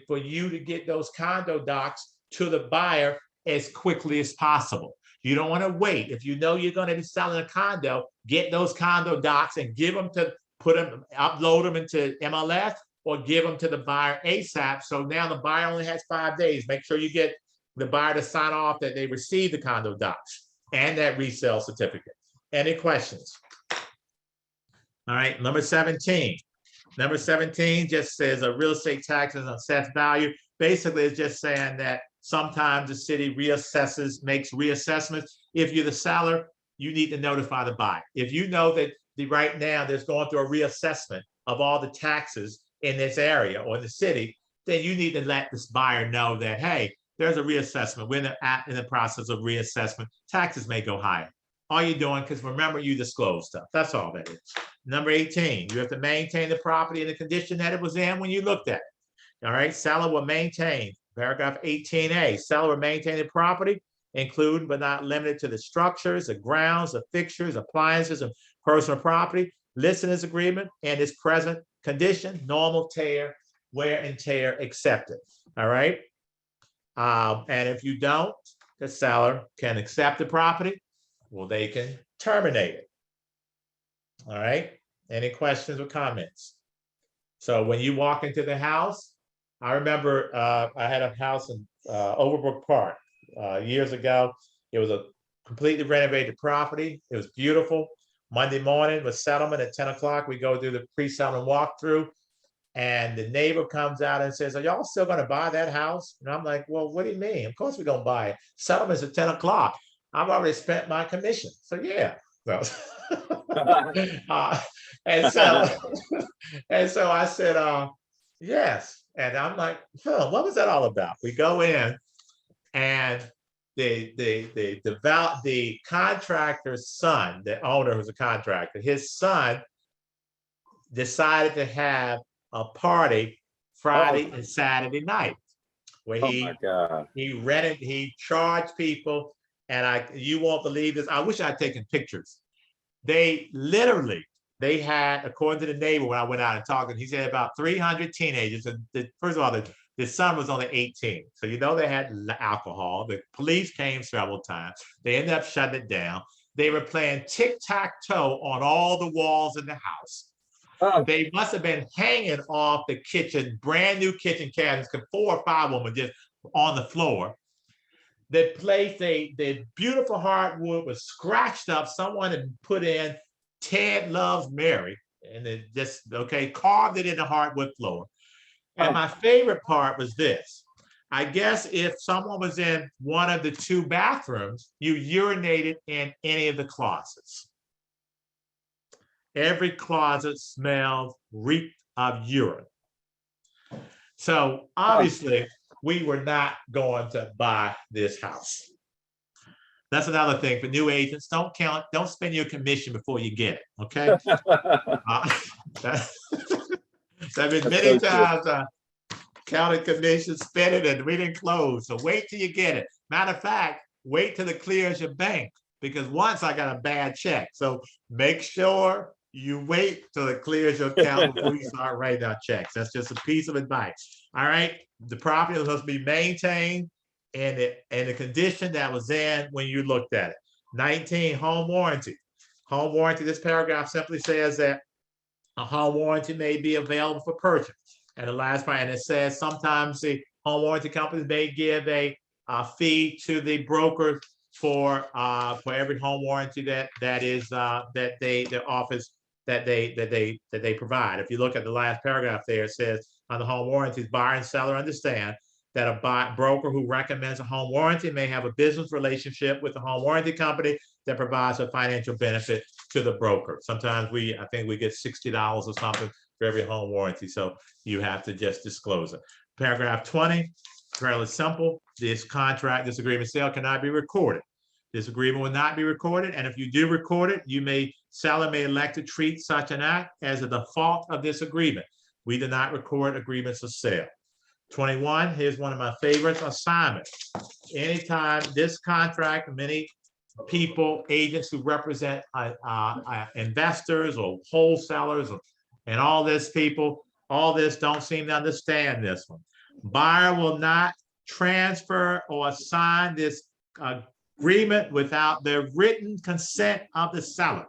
for you to get those condo docs to the buyer as quickly as possible. You don't want to wait. If you know you're going to be selling a condo, get those condo docs and upload them into MLS or give them to the buyer ASAP. So now the buyer only has 5 days. Make sure you get the buyer to sign off that they received the condo docs and that resale certificate. Any questions? All right, number 17. Number 17 just says a real estate taxes on assessed value. Basically, it's just saying that sometimes the city makes reassessments. If you're the seller, you need to notify the buyer. If you know that right now there's going through a reassessment of all the taxes in this area or the city, then you need to let this buyer know that, hey, there's a reassessment. We're in the process of reassessment. Taxes may go higher. All you're doing, because remember, you disclose stuff. That's all that is. Number 18, you have to maintain the property in the condition that it was in when you looked at it. All right, seller will maintain, paragraph 18A, seller will maintain the property, including but not limited to the structures, the grounds, the fixtures, appliances, and personal property. listed in this agreement and its present condition, normal tear, wear and tear accepted. All right. And if you don't, the seller can accept the property. Well, they can terminate it. All right. Any questions or comments? So when you walk into the house, I remember I had a house in Overbrook Park years ago. It was a completely renovated property. It was beautiful. Monday morning was settlement at 10 o'clock. We go do the pre-settlement walkthrough. And the neighbor comes out and says, are y'all still going to buy that house? And I'm like, well, what do you mean? Of course we're going to buy it. Settlement's at 10 o'clock. I've already spent my commission. So yeah. So, and so I said, yes. And I'm like, what was that all about? We go in and the contractor's son, the owner who's a contractor, his son decided to have a party Friday and Saturday night where he charged people, and you won't believe this. I wish I'd taken pictures. They had, according to the neighbor when I went out and talked, he said about 300 teenagers. And first of all, the son was only 18. So they had alcohol. The police came several times. They ended up shutting it down. They were playing tic-tac-toe on all the walls in the house. They must have been hanging off the kitchen, brand new kitchen cabinets, 4 or 5 of them just on the floor. The place, the beautiful hardwood was scratched up. Someone had put in Ted Loves Mary, and it just, carved it in the hardwood floor. And my favorite part was this. I guess if someone was in one of the 2 bathrooms, you urinated in any of the closets. Every closet smelled, reeked of urine. So obviously, we were not going to buy this house. That's another thing for new agents. Don't spend your commission before you get it. Okay. I've been many times counted commission, spent it, and we didn't close. So wait till you get it. Matter of fact, wait till it clears your bank, because once I got a bad check. So make sure you wait till it clears your account before you start writing out checks. That's just a piece of advice. All right. The property was supposed to be maintained in the condition that was in when you looked at it. 19, home warranty. Home warranty, this paragraph simply says that a home warranty may be available for purchase. And the last part, and it says sometimes the home warranty companies may give a fee to the broker for every home warranty that they provide. If you look at the last paragraph there, it says on the home warranties, buyer and seller understand that a broker who recommends a home warranty may have a business relationship with the home warranty company that provides a financial benefit to the broker. Sometimes I think we get $60 or something for every home warranty. So you have to just disclose it. Paragraph 20, fairly simple. This agreement sale cannot be recorded. This agreement will not be recorded. And if you do record it, seller may elect to treat such an act as a default of this agreement. We do not record agreements of sale. 21, here's one of my favorites, assignment. Anytime this contract, many people, agents who represent investors or wholesalers and all this don't seem to understand this one. Buyer will not transfer or assign this agreement without the written consent of the seller.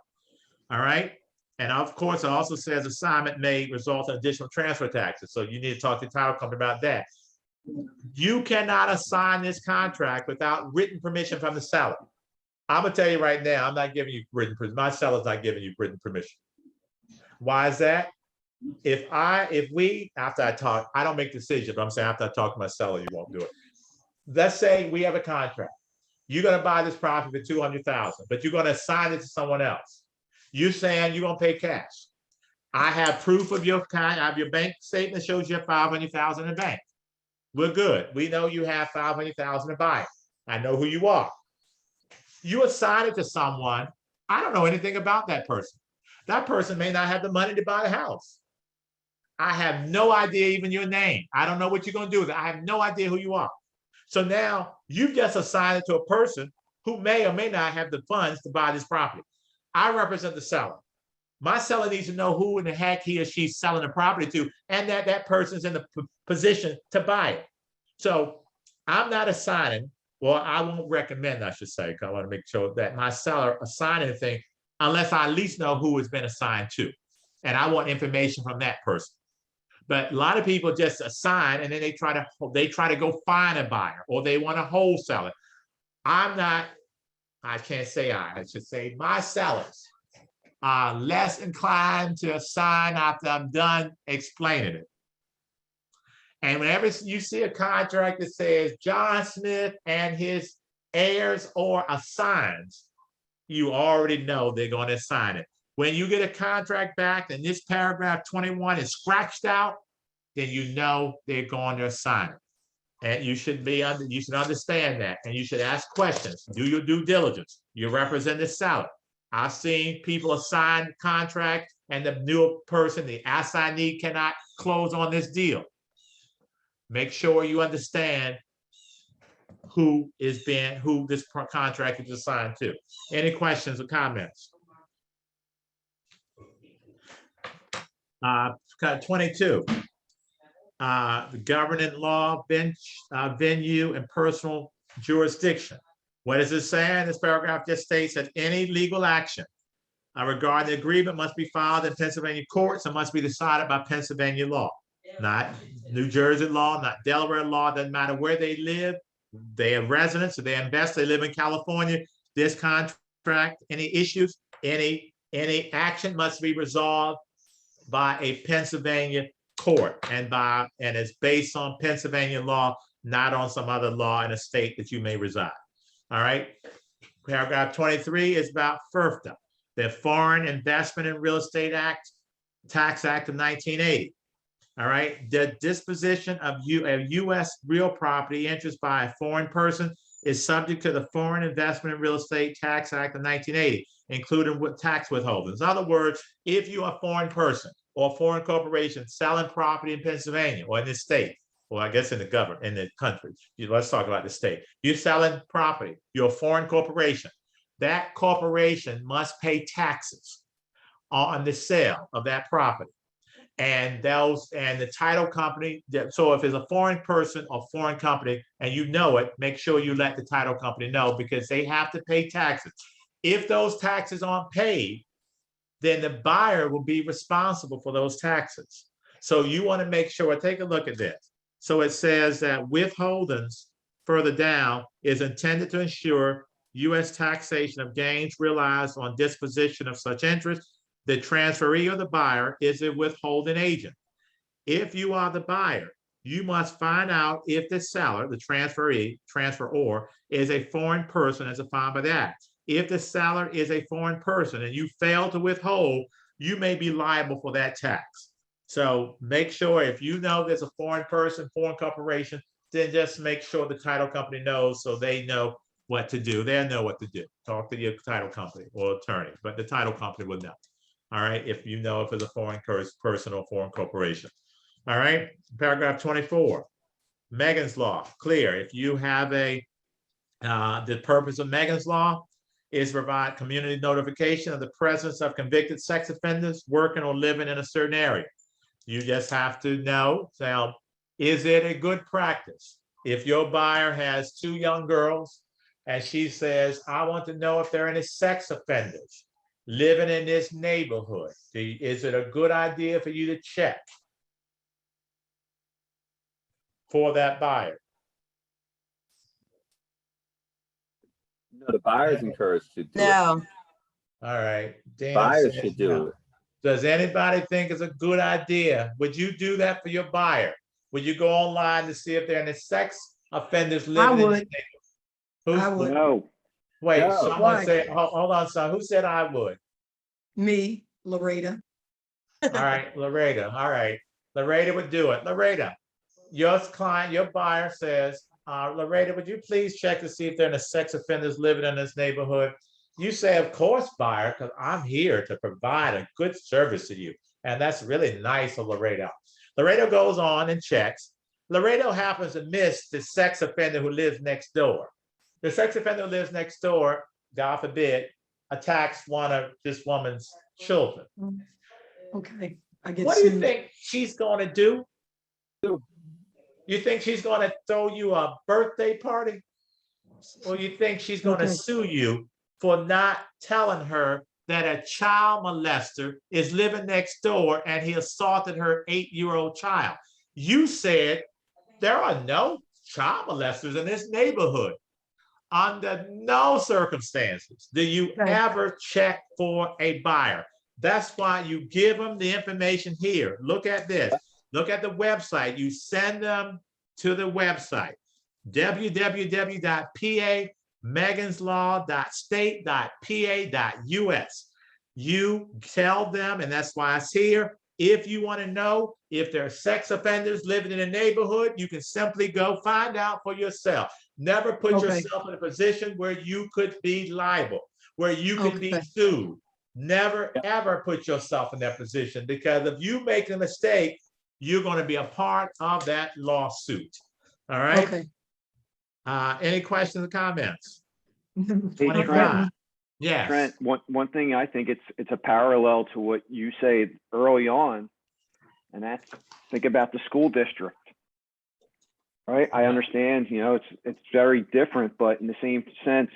All right. And of course, it also says assignment may result in additional transfer taxes. So you need to talk to the title company about that. You cannot assign this contract without written permission from the seller. I'm gonna tell you right now, I'm not giving you written permission. My seller's not giving you written permission. Why is that? After I talk, I don't make decisions, but I'm saying after I talk to my seller, you won't do it. Let's say we have a contract. You're gonna buy this property for $200,000, but you're gonna assign it to someone else. You're saying you're gonna pay cash. I have proof of your bank statement shows you have $500,000 in the bank. We're good. We know you have $500,000 to buy. I know who you are. You assign it to someone. I don't know anything about that person. That person may not have the money to buy the house. I have no idea even your name. I don't know what you're gonna do with it. I have no idea who you are. So now you've just assigned it to a person who may or may not have the funds to buy this property. I represent the seller. My seller needs to know who in the heck he or she's selling the property to, and that that person's in the position to buy it. So I'm not assigning, well, I won't recommend, I should say, because I want to make sure that my seller assign anything unless I at least know who it's been assigned to. And I want information from that person. But a lot of people just assign and then they try to go find a buyer or they want to wholesale it. I can't say I should say my sellers are less inclined to assign after I'm done explaining it. And whenever you see a contract that says John Smith and his heirs or assigns, you already know they're going to assign it. When you get a contract back and this paragraph 21 is scratched out, then you know they're going to assign it. And you should understand that. And you should ask questions. Do your due diligence. You represent the seller. I've seen people assign contract and the new person, the assignee, cannot close on this deal. Make sure you understand who this contract is assigned to. Any questions or comments? 22. The governing law, venue, and personal jurisdiction. What is it saying? This paragraph just states that any legal action regarding the agreement must be filed in Pennsylvania courts and must be decided by Pennsylvania law, not New Jersey law, not Delaware law. Doesn't matter where they live. They are residents, or they invest, they live in California. This contract, any issues, any action must be resolved by a Pennsylvania court and it's based on Pennsylvania law, not on some other law in a state that you may reside. All right. Paragraph 23 is about FIRFTA, the Foreign Investment in Real Estate Act, Tax Act of 1980. All right. The disposition of a U.S. real property interest by a foreign person is subject to the Foreign Investment in Real Estate Tax Act of 1980, including with tax withholdings. In other words, if you're a foreign person or a foreign corporation selling property in Pennsylvania or in the state, or I guess in the country, let's talk about the state. You're selling property, you're a foreign corporation. That corporation must pay taxes on the sale of that property. And the title company, so if it's a foreign person or foreign company and you know it, make sure you let the title company know because they have to pay taxes. If those taxes aren't paid, then the buyer will be responsible for those taxes. So you want to make sure, take a look at this. So it says that withholdings further down is intended to ensure U.S. taxation of gains realized on disposition of such interest. The transferee or the buyer is a withholding agent. If you are the buyer, you must find out if the seller, the transferor, is a foreign person as defined by the Act. If the seller is a foreign person and you fail to withhold, you may be liable for that tax. So make sure if you know there's a foreign person, foreign corporation, then just make sure the title company knows so they know what to do. They'll know what to do. Talk to your title company or attorney, but the title company will know. All right, if you know if it's a foreign person or foreign corporation. All right, paragraph 24, Megan's Law, clear. If you have the purpose of Megan's Law is to provide community notification of the presence of convicted sex offenders working or living in a certain area. You just have to know, so is it a good practice? If your buyer has 2 young girls and she says, I want to know if there are any sex offenders living in this neighborhood, is it a good idea for you to check for that buyer? No, the buyer's encouraged to do No. All right. it. Buyers should do it. Does anybody think it's a good idea? Would you do that for your buyer? Would you go online to see if there are any sex offenders living in this neighborhood? I would. No. Wait, No. someone Why? said, hold on, son. Who said I would? Me, Loretta. All right, Loretta. All right. Loretta would do it. Loretta, your client, your buyer says, Loretta, would you please check to see if there are any sex offenders living in this neighborhood? You say, of course, buyer, because I'm here to provide a good service to you. And that's really nice of Laredo. Laredo goes on and checks. Laredo happens to miss the sex offender who lives next door. The sex offender who lives next door, God forbid, attacks one of this woman's children. Okay, I get What do you sued. think she's gonna do? You think she's gonna throw you a birthday party? Or you think she's gonna Okay. sue you for not telling her that a child molester is living next door and he assaulted her 8-year-old child? You said there are no child molesters in this neighborhood. Under no circumstances do you Right. ever check for a buyer. That's why you give them the information here. Look at this. Look at the website. You send them to the website, www.meganslaw.state.pa.us. You tell them, and that's why it's here. If you want to know if there are sex offenders living in a neighborhood, you can simply go find out for yourself. Never put Okay. yourself in a position where you could be liable, where you could be Okay. sued. Never, ever put yourself in that position, because if you make a mistake, you're going to be a part of that lawsuit. All right. Okay. Any questions or comments? Hey, 25. Yes. Trent, one thing I think it's a parallel to what you say early on, and that's think about the school district. Right? I understand, it's very different, but in the same sense,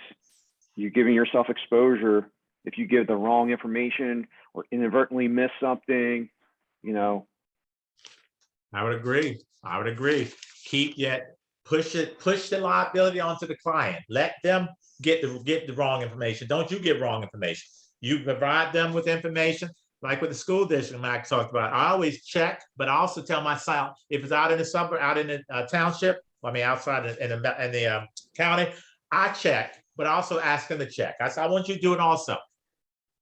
you're giving yourself exposure if you give the wrong information or inadvertently miss something, I would agree. I would agree. Keep yet push the liability onto the client. Let them get the wrong information. Don't you give wrong information. You provide them with information, like with the school district Max talked about. I always check, but I also tell myself if it's out in the suburb, out in the township, outside in the county, I check, but I also ask them to check. I want you to do it also.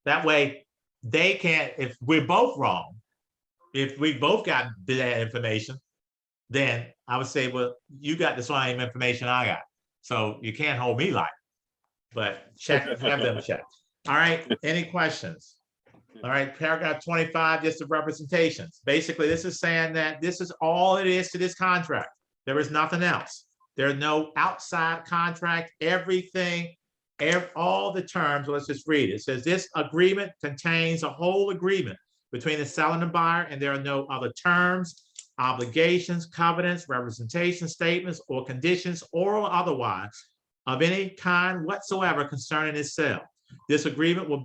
That way they can't, if we're both wrong, if we both got bad information, then I would say, well, you got the same information I got. So you can't hold me liable, but check, have them check. All right, any questions? All right, paragraph 25, just the representations. Basically, this is saying that this is all it is to this contract. There is nothing else. There's no outside contract, everything, all the terms, let's just read it. It says this agreement contains a whole agreement between the seller and the buyer, and there are no other terms, obligations, covenants, representation statements, or conditions, oral or otherwise, of any kind whatsoever concerning this sale. This agreement will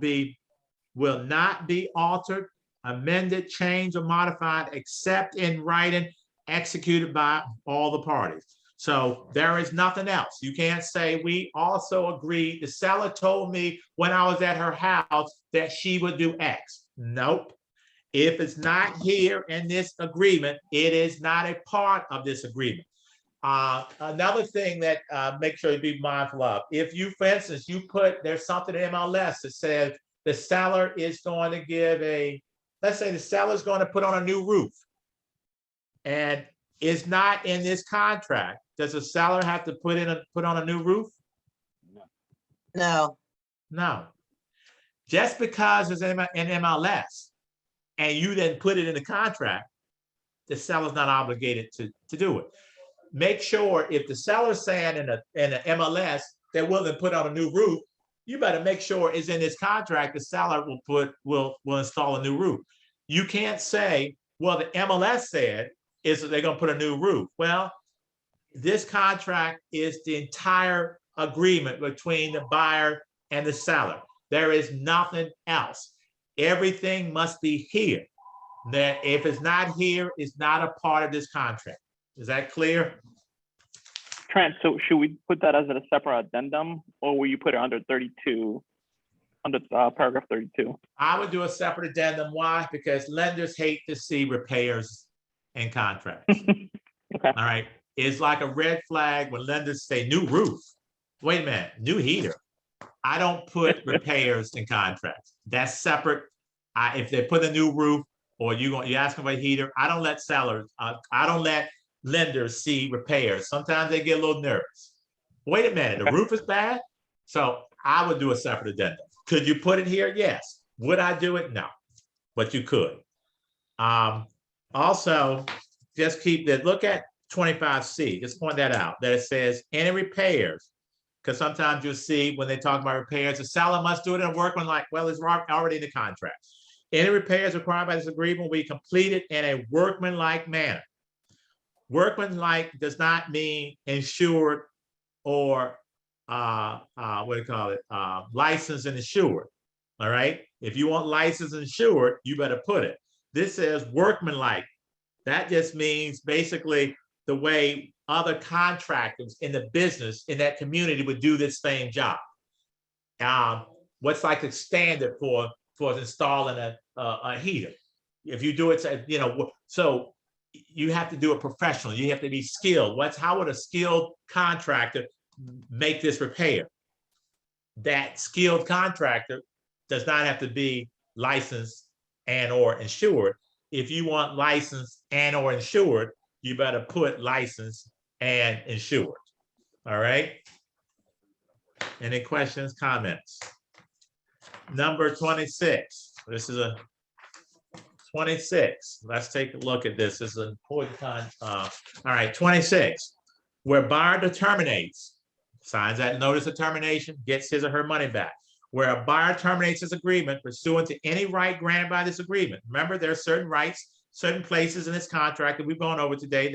not be altered, amended, changed, or modified except in writing, executed by all the parties. So there is nothing else. You can't say we also agreed. The seller told me when I was at her house that she would do X. Nope. If it's not here in this agreement, it is not a part of this agreement. Another thing that make sure you be mindful of, if you, for instance, there's something in MLS that says the seller is going to give let's say the seller is going to put on a new roof, and it's not in this contract. Does the seller have to put on a new roof? No. No. Just because it's in MLS and you then put it in the contract, the seller's not obligated to do it. Make sure if the seller's saying in the MLS they're willing to put on a new roof, you better make sure it's in this contract. The seller will install a new roof. You can't say, well, the MLS said is that they're going to put a new roof. Well, this contract is the entire agreement between the buyer and the seller. There is nothing else. Everything must be here. That if it's not here, it's not a part of this contract. Is that clear? Trent, so should we put that as a separate addendum, or will you put it under 32, under paragraph 32? I would do a separate addendum. Why? Because lenders hate to see repairs in contracts. Okay. All right. It's like a red flag when lenders say new roof. Wait a minute, new heater. I don't put repairs in contracts. That's separate. If they put a new roof or you asking for a heater, I don't let sellers, I don't let lenders see repairs. Sometimes they get a little nervous. Wait a minute, the roof is bad? So I would do a separate addendum. Could you put it here? Yes. Would I do it? No, but you could. Also, just look at 25C, just point that out, that it says any repairs, because sometimes you'll see when they talk about repairs, the seller must do it and work on well, it's already in the contract. Any repairs required by this agreement will be completed in a workmanlike manner. Workmanlike does not mean insured or what do you call it? Licensed and insured. All right. If you want licensed and insured, you better put it. This says workmanlike. That just means basically the way other contractors in the business in that community would do this same job. What's like a standard for installing a heater? If you do it, you know, so you have to do it professionally. You have to be skilled. How would a skilled contractor make this repair? That skilled contractor does not have to be licensed and or insured. If you want licensed and or insured, you better put licensed and insured. All right. Any questions, comments? Number 26. This is a 26. Let's take a look at this. This is an important time. All right, 26. Where buyer terminates, signs that notice of termination, gets his or her money back. Where a buyer terminates his agreement pursuant to any right granted by this agreement. Remember, there are certain rights, certain places in this contract that we've gone over today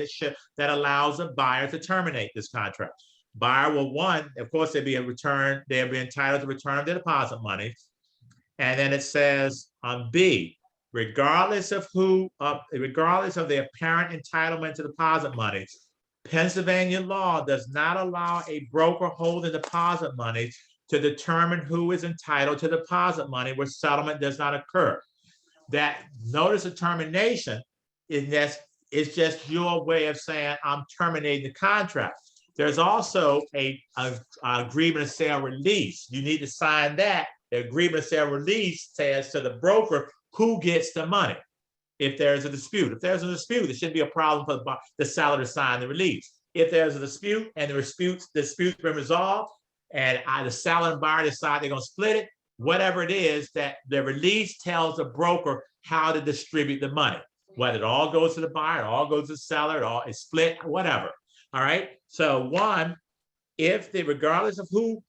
that allows a buyer to terminate this contract. Buyer will, one, of course, they'll be entitled to return the deposit money. And then it says on B, regardless of the apparent entitlement to deposit money, Pennsylvania law does not allow a broker holding deposit money to determine who is entitled to deposit money where settlement does not occur. That notice of termination is just your way of saying I'm terminating the contract. There's also a agreement of sale release. You need to sign that. The agreement of sale release says to the broker who gets the money if there's a dispute. If there's a dispute, it shouldn't be a problem for the seller to sign the release. If there's a dispute and the dispute's been resolved and the seller and buyer decide they're going to split it, whatever it is, that the release tells the broker how to distribute the money, whether it all goes to the buyer, it all goes to the seller, it all is split, whatever. All right. So one, regardless of who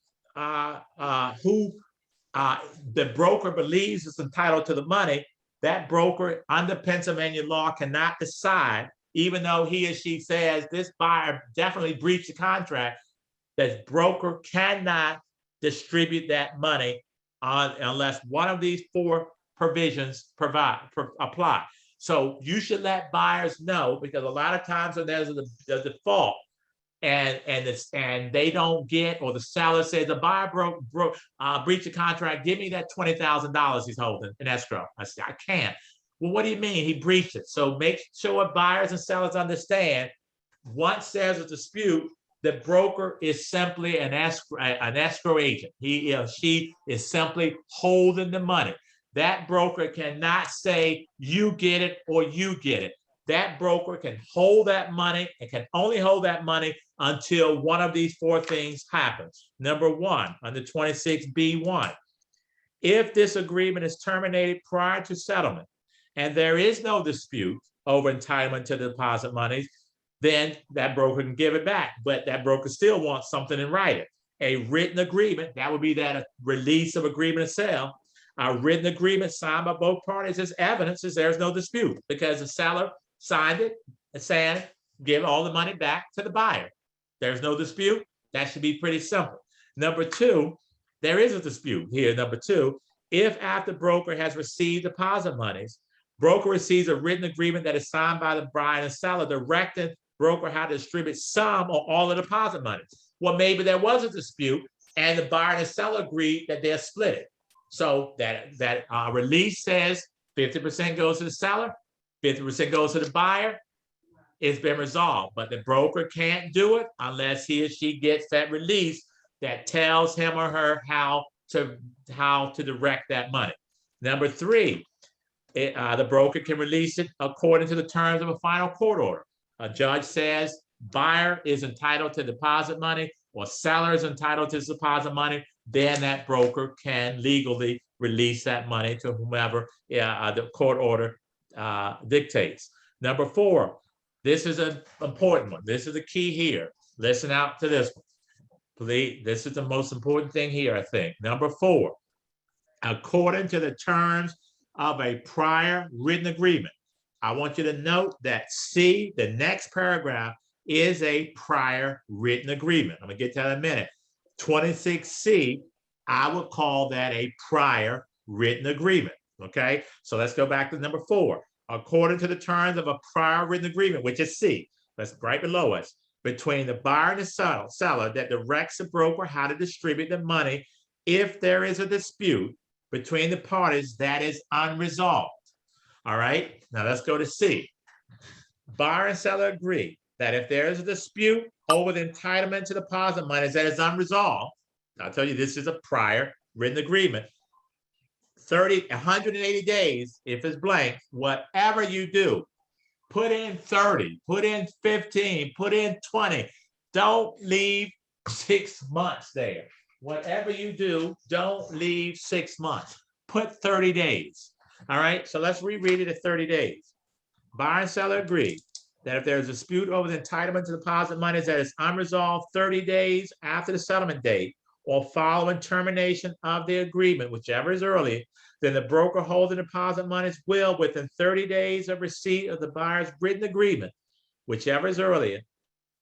the broker believes is entitled to the money, that broker under Pennsylvania law cannot decide, even though he or she says this buyer definitely breached the contract, that broker cannot distribute that money unless one of these four provisions apply. So you should let buyers know, because a lot of times when there's a default and they don't get, or the seller says the buyer breached the contract, give me that $20,000 he's holding in escrow. I say, I can't. Well, what do you mean he breached it? So make sure buyers and sellers understand, once there's a dispute, the broker is simply an escrow agent. He or she is simply holding the money. That broker cannot say you get it or you get it. That broker can hold that money and can only hold that money until one of these four things happens. Number one, under 26B1, if this agreement is terminated prior to settlement and there is no dispute over entitlement to the deposit monies, then that broker can give it back, but that broker still wants something in writing. A written agreement, that would be that release of agreement of sale. A written agreement signed by both parties as evidence that there's no dispute, because the seller signed it and saying, give all the money back to the buyer. There's no dispute. That should be pretty simple. Number two, there is a dispute here. Number two, if after broker has received deposit monies, broker receives a written agreement that is signed by the buyer and seller directing broker how to distribute some or all the deposit money. Well, maybe there was a dispute and the buyer and the seller agreed that they're split it. So that release says 50% goes to the seller, 50% goes to the buyer. It's been resolved, but the broker can't do it unless he or she gets that release that tells him or her how to direct that money. Number three, the broker can release it according to the terms of a final court order. A judge says buyer is entitled to deposit money or seller is entitled to deposit money, then that broker can legally release that money to whomever the court order dictates. Number four, this is an important one. This is the key here. Listen out to this one. Please, this is the most important thing here, I think. Number four, according to the terms of a prior written agreement. I want you to note that C, the next paragraph, is a prior written agreement. I'm gonna get to that in a minute. 26C, I would call that a prior written agreement. Okay, so let's go back to number 4. According to the terms of a prior written agreement, which is C, that's right below us, between the buyer and the seller that directs the broker how to distribute the money if there is a dispute between the parties that is unresolved. All right, now let's go to C. Buyer and seller agree that if there is a dispute over the entitlement to deposit money that is unresolved, I'll tell you, this is a prior written agreement. 180 days, if it's blank, whatever you do, put in 30, put in 15, put in 20. Don't leave 6 months there. Whatever you do, don't leave 6 months. Put 30 days. All right, so let's reread it at 30 days. Buyer and seller agree that if there is a dispute over the entitlement to deposit monies that is unresolved 30 days after the settlement date or following termination of the agreement, whichever is earlier, then the broker holding deposit monies will, within 30 days of receipt of the buyer's written agreement, whichever is earlier,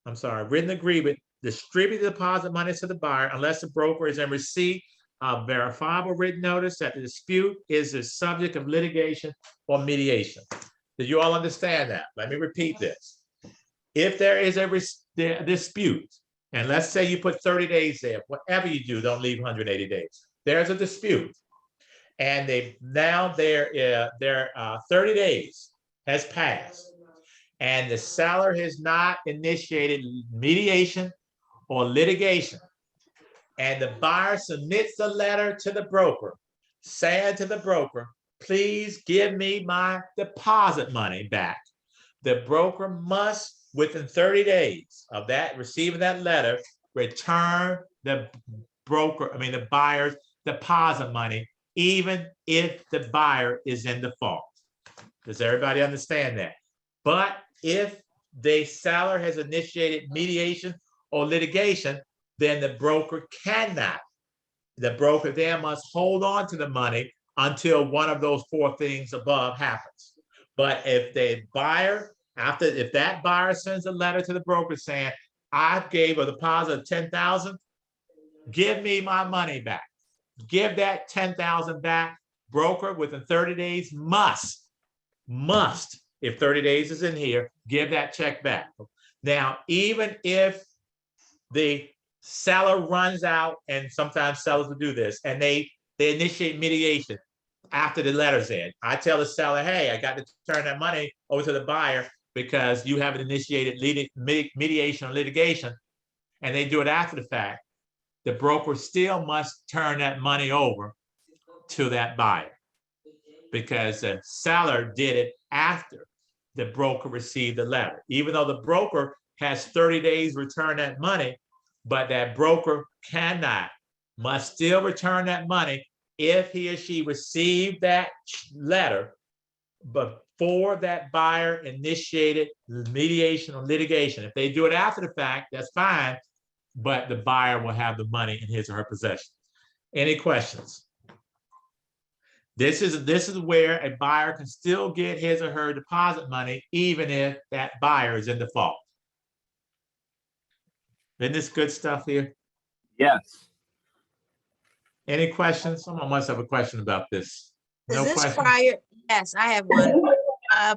written agreement, distribute the deposit monies to the buyer unless the broker is in receipt of verifiable written notice that the dispute is the subject of litigation or mediation. Did you all understand that? Let me repeat this. If there is a dispute, and let's say you put 30 days there, whatever you do, don't leave 180 days. There's a dispute, and 30 days has passed, and the seller has not initiated mediation or litigation, and the buyer submits a letter to the broker, saying to the broker, please give me my deposit money back. The broker must, within 30 days of that, receiving that letter, return the buyer's deposit money, even if the buyer is in default. Does everybody understand that? But if the seller has initiated mediation or litigation, then the broker cannot. The broker then must hold on to the money until one of those 4 things above happens. But if the buyer, if that buyer sends a letter to the broker saying, I gave a deposit of 10,000, give me my money back. Give that 10,000 back. Broker within 30 days must, if 30 days is in here, give that check back. Now, even if the seller runs out, and sometimes sellers will do this, and they initiate mediation after the letter's in. I tell the seller, hey, I got to turn that money over to the buyer because you haven't initiated mediation or litigation, and they do it after the fact. The broker still must turn that money over to that buyer because the seller did it after the broker received the letter. Even though the broker has 30 days to return that money, but that broker must still return that money if he or she received that letter before that buyer initiated mediation or litigation. If they do it after the fact, that's fine, but the buyer will have the money in his or her possession. Any questions? This is where a buyer can still get his or her deposit money even if that buyer is in default. Isn't this good stuff here? Yes. Any questions? Someone must have a question about this. No Is this question? prior? Yes, I have one.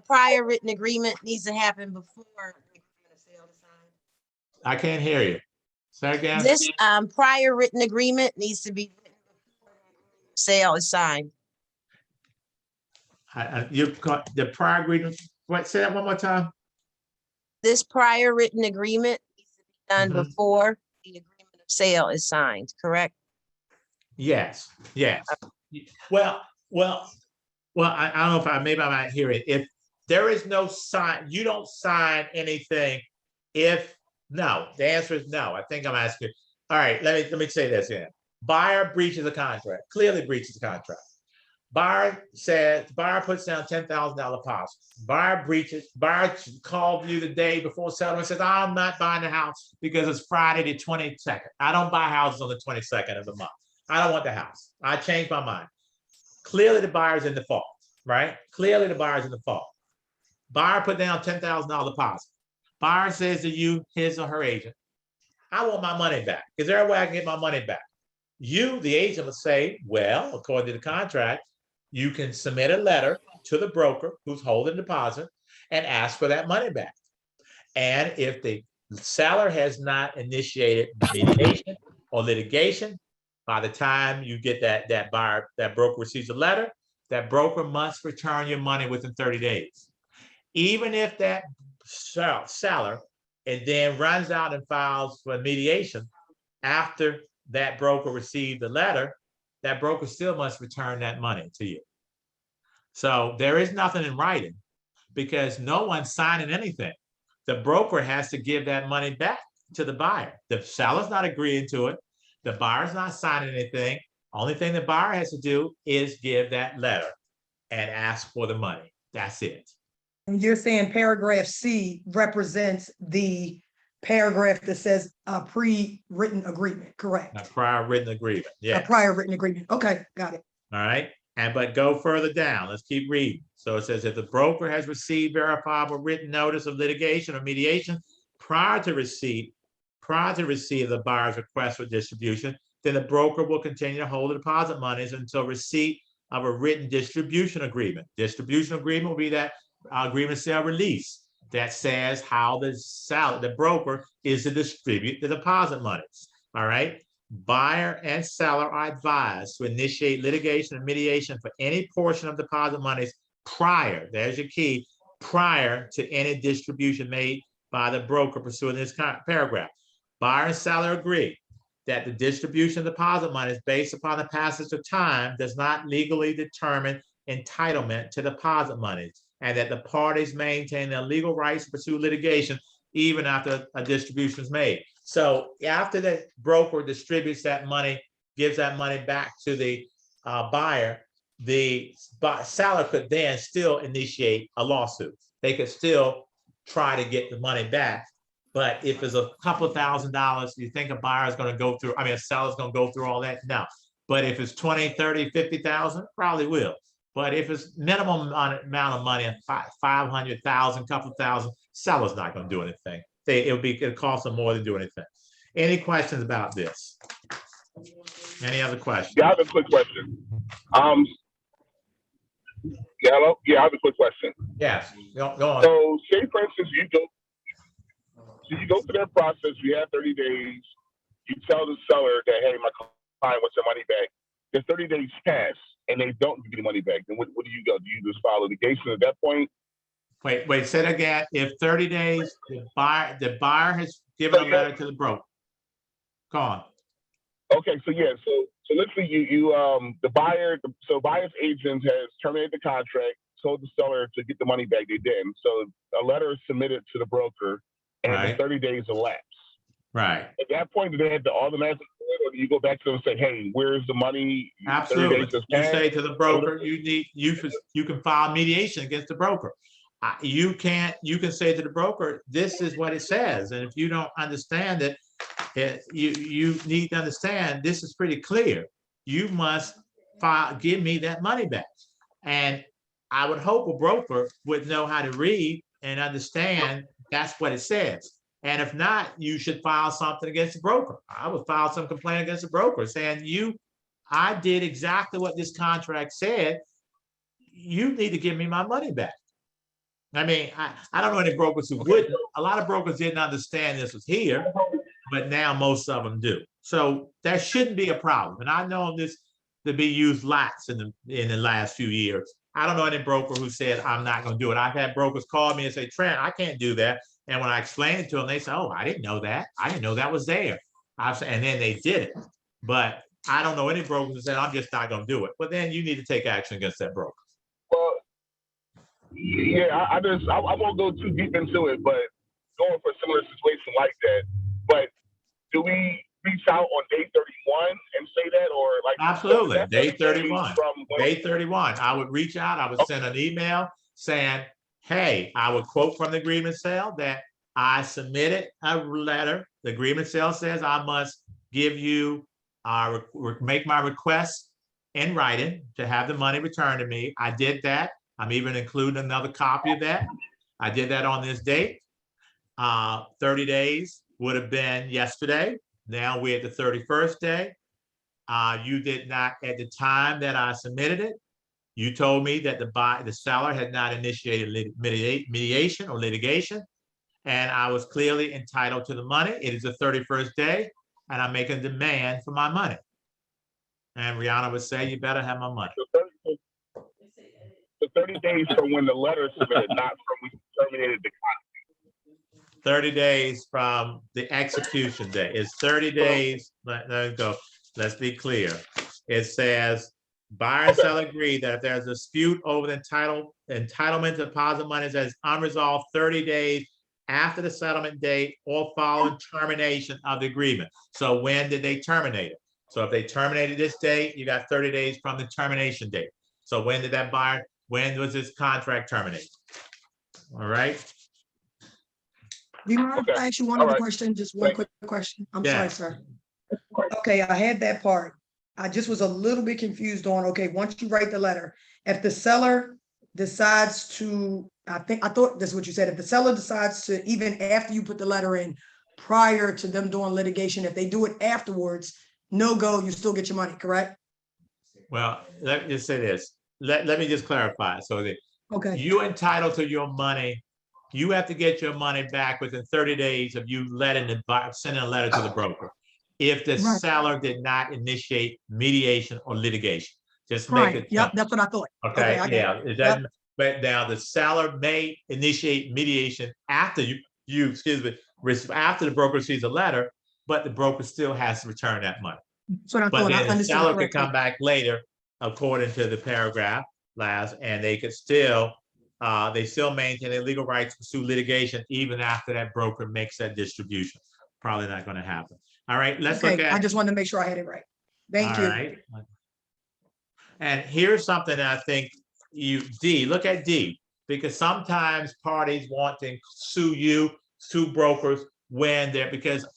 Prior written agreement needs to happen before the agreement of sale is signed. I can't hear you. Say again. This prior written agreement needs to be written before the sale is signed. The prior agreement. What? Say that one more time. This prior written agreement needs to be done before the agreement of sale is signed, correct? Yes. Yes. Well, I don't know if maybe I might hear it. If there is no sign, you don't sign anything. No, the answer is no. I think I'm asking. All right, let me say this again. Buyer breaches a contract, clearly breaches the contract. Buyer puts down $10,000 deposit. Buyer called you the day before settlement, says, I'm not buying the house because it's Friday the 22nd. I don't buy houses on the 22nd of the month. I don't want the house. I changed my mind. Clearly the buyer's in default. right? Clearly the buyer's in default. Buyer put down $10,000 deposit. Buyer says to you, his or her agent, I want my money back. Is there a way I can get my money back? You, the agent, will say, well, according to the contract, you can submit a letter to the broker who's holding the deposit and ask for that money back. And if the seller has not initiated mediation or litigation, by the time you get that buyer, that broker receives a letter, that broker must return your money within 30 days. Even if that seller and then runs out and files for mediation after that broker received the letter, that broker still must return that money to you. So there is nothing in writing because no one's signing anything. The broker has to give that money back to the buyer. The seller's not agreeing to it. The buyer's not signing anything. Only thing the buyer has to do is give that letter and ask for the money. That's it. And you're saying paragraph C represents the paragraph that says a pre-written agreement, correct? A prior written agreement. Yeah. A prior written agreement. Okay, got it. All right. But go further down. Let's keep reading. So it says if the broker has received verifiable written notice of litigation or mediation prior to receipt of the buyer's request for distribution, then the broker will continue to hold the deposit monies until receipt of a written distribution agreement. Distribution agreement will be that agreement sale release that says how the broker is to distribute the deposit monies. All right. Buyer and seller are advised to initiate litigation and mediation for any portion of deposit monies prior, there's your key, prior to any distribution made by the broker pursuant to this paragraph. Buyer and seller agree that the distribution of deposit monies based upon the passage of time does not legally determine entitlement to deposit monies, and that the parties maintain their legal rights to pursue litigation even after a distribution is made. So after the broker distributes that money, gives that money back to the buyer, the seller could then still initiate a lawsuit. They could still try to get the money back. But if it's a couple of $1,000s, you think a buyer is going to go through, a seller's going to go through all that? No. But if it's 20, 30, 50,000, probably will. But if it's minimum amount of money, 500,000, couple of thousand, seller's not going to do anything. It'll cost them more than do anything. Any questions about this? Any other questions? Yeah, I have a quick question. Yeah, hello? Yeah, I have a quick question. Yes, go on. So say for instance, you go through that process, you have 30 days, you tell the seller that, hey, my client wants their money back. The 30 days pass and they don't give you the money back. Then what do you go? Do you just file litigation at that point? Wait, say that again. If 30 days, the buyer has given a letter to the broker. Go on. Okay, so yeah, so literally the buyer's agent has terminated the contract, told the seller to get the money back, they didn't. So a letter is submitted to the broker and the 30 days elapse. Right. At that point, do they have to automatically do it, or do you go back to them and say, hey, where's the money? Absolutely. You say to the broker, you can file mediation against the broker. You can say to the broker, this is what it says. And if you don't understand it, you need to understand this is pretty clear. You must give me that money back. And I would hope a broker would know how to read and understand that's what it says. And if not, you should file something against the broker. I would file some complaint against the broker saying, I did exactly what this contract said. You need to give me my money back. I don't know any brokers who wouldn't. A lot of brokers didn't understand this was here, but now most of them do. So that shouldn't be a problem. And I know this to be used lots in the last few years. I don't know any broker who said, I'm not going to do it. I've had brokers call me and say, Trent, I can't do that. And when I explain it to them, they say, oh, I didn't know that. I didn't know that was there. And then they did it. But I don't know any brokers who said, I'm just not going to do it. But then you need to take action against that broker. Well, yeah, I won't go too deep into it, but going for a similar situation like that. But do we reach out on day 31 and say that, or like? Absolutely, day 31. Day 31, I would reach out. I would send an email saying, hey, I would quote from the agreement sale that I submitted a letter. The agreement sale says I must give you, make my request in writing to have the money returned to me. I did that. I'm even including another copy of that. I did that on this date. 30 days would have been yesterday. Now we're at the 31st day. You did not, at the time that I submitted it, you told me that the seller had not initiated mediation or litigation, and I was clearly entitled to the money. It is the 31st day, and I'm making a demand for my money. And Rihanna would say, you better have my money. The 30 days from when the letter is submitted, not from when you terminated the contract. 30 days from the execution day. It's 30 days. Let go. Let's be clear. It says, buyer and seller agree that if there's a dispute over the entitlement to deposit money that is unresolved 30 days after the settlement date or following termination of the agreement. So when did they terminate it? So if they terminated this date, you got 30 days from the termination date. So when did that buyer, when was this contract terminated? All right. Do you mind if I ask you one other question? Just one quick question. I'm sorry, sir. Okay, I had that part. I just was a little bit confused on, okay, once you write the letter, if the seller decides to, I thought this is what you said, if the seller decides to, even after you put the letter in, prior to them doing litigation, if they do it afterwards, no go, you still get your money, correct? Well, let me just say this. Let me just clarify. So that you're entitled to your money. You have to get your money back within 30 days of you sending a letter to the broker. If the seller did not initiate mediation or litigation, just make it. Yep, that's what I thought. Okay, yeah, it doesn't. But now the seller may initiate mediation after after the broker receives a letter, but the broker still has to return that money. So I but then the seller could come back later, according to the paragraph last, and they could still, they still maintain their legal right to pursue litigation even after that broker makes that distribution. Probably not going to happen. All right, let's look at. I just wanted to make sure I had it right. Thank you. All right. And here's something that I think look at D, because sometimes parties want to sue brokers because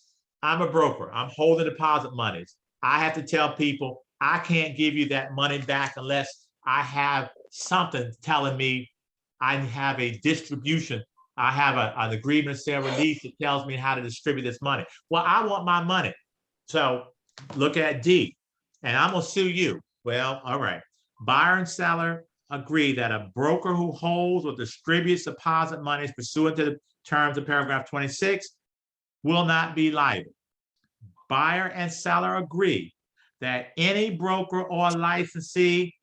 I'm a broker, I'm holding deposit monies. I have to tell people I can't give you that money back unless I have something telling me I have a distribution. I have an agreement of sale release that tells me how to distribute this money. Well, I want my money. So look at D, and I'm gonna sue you. Well, all right. Buyer and seller agree that a broker who holds or distributes deposit monies pursuant to the terms of paragraph 26 will not be liable. Buyer and seller agree that any broker or licensee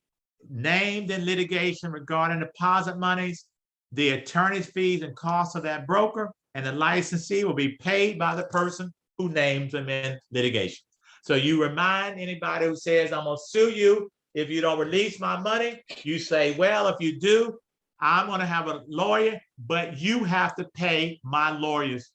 named in litigation regarding deposit monies, the attorney's fees and costs of that broker and the licensee will be paid by the person who names them in litigation. So you remind anybody who says, I'm gonna sue you if you don't release my money, you say, well, if you do, I'm gonna have a lawyer, but you have to pay my lawyer's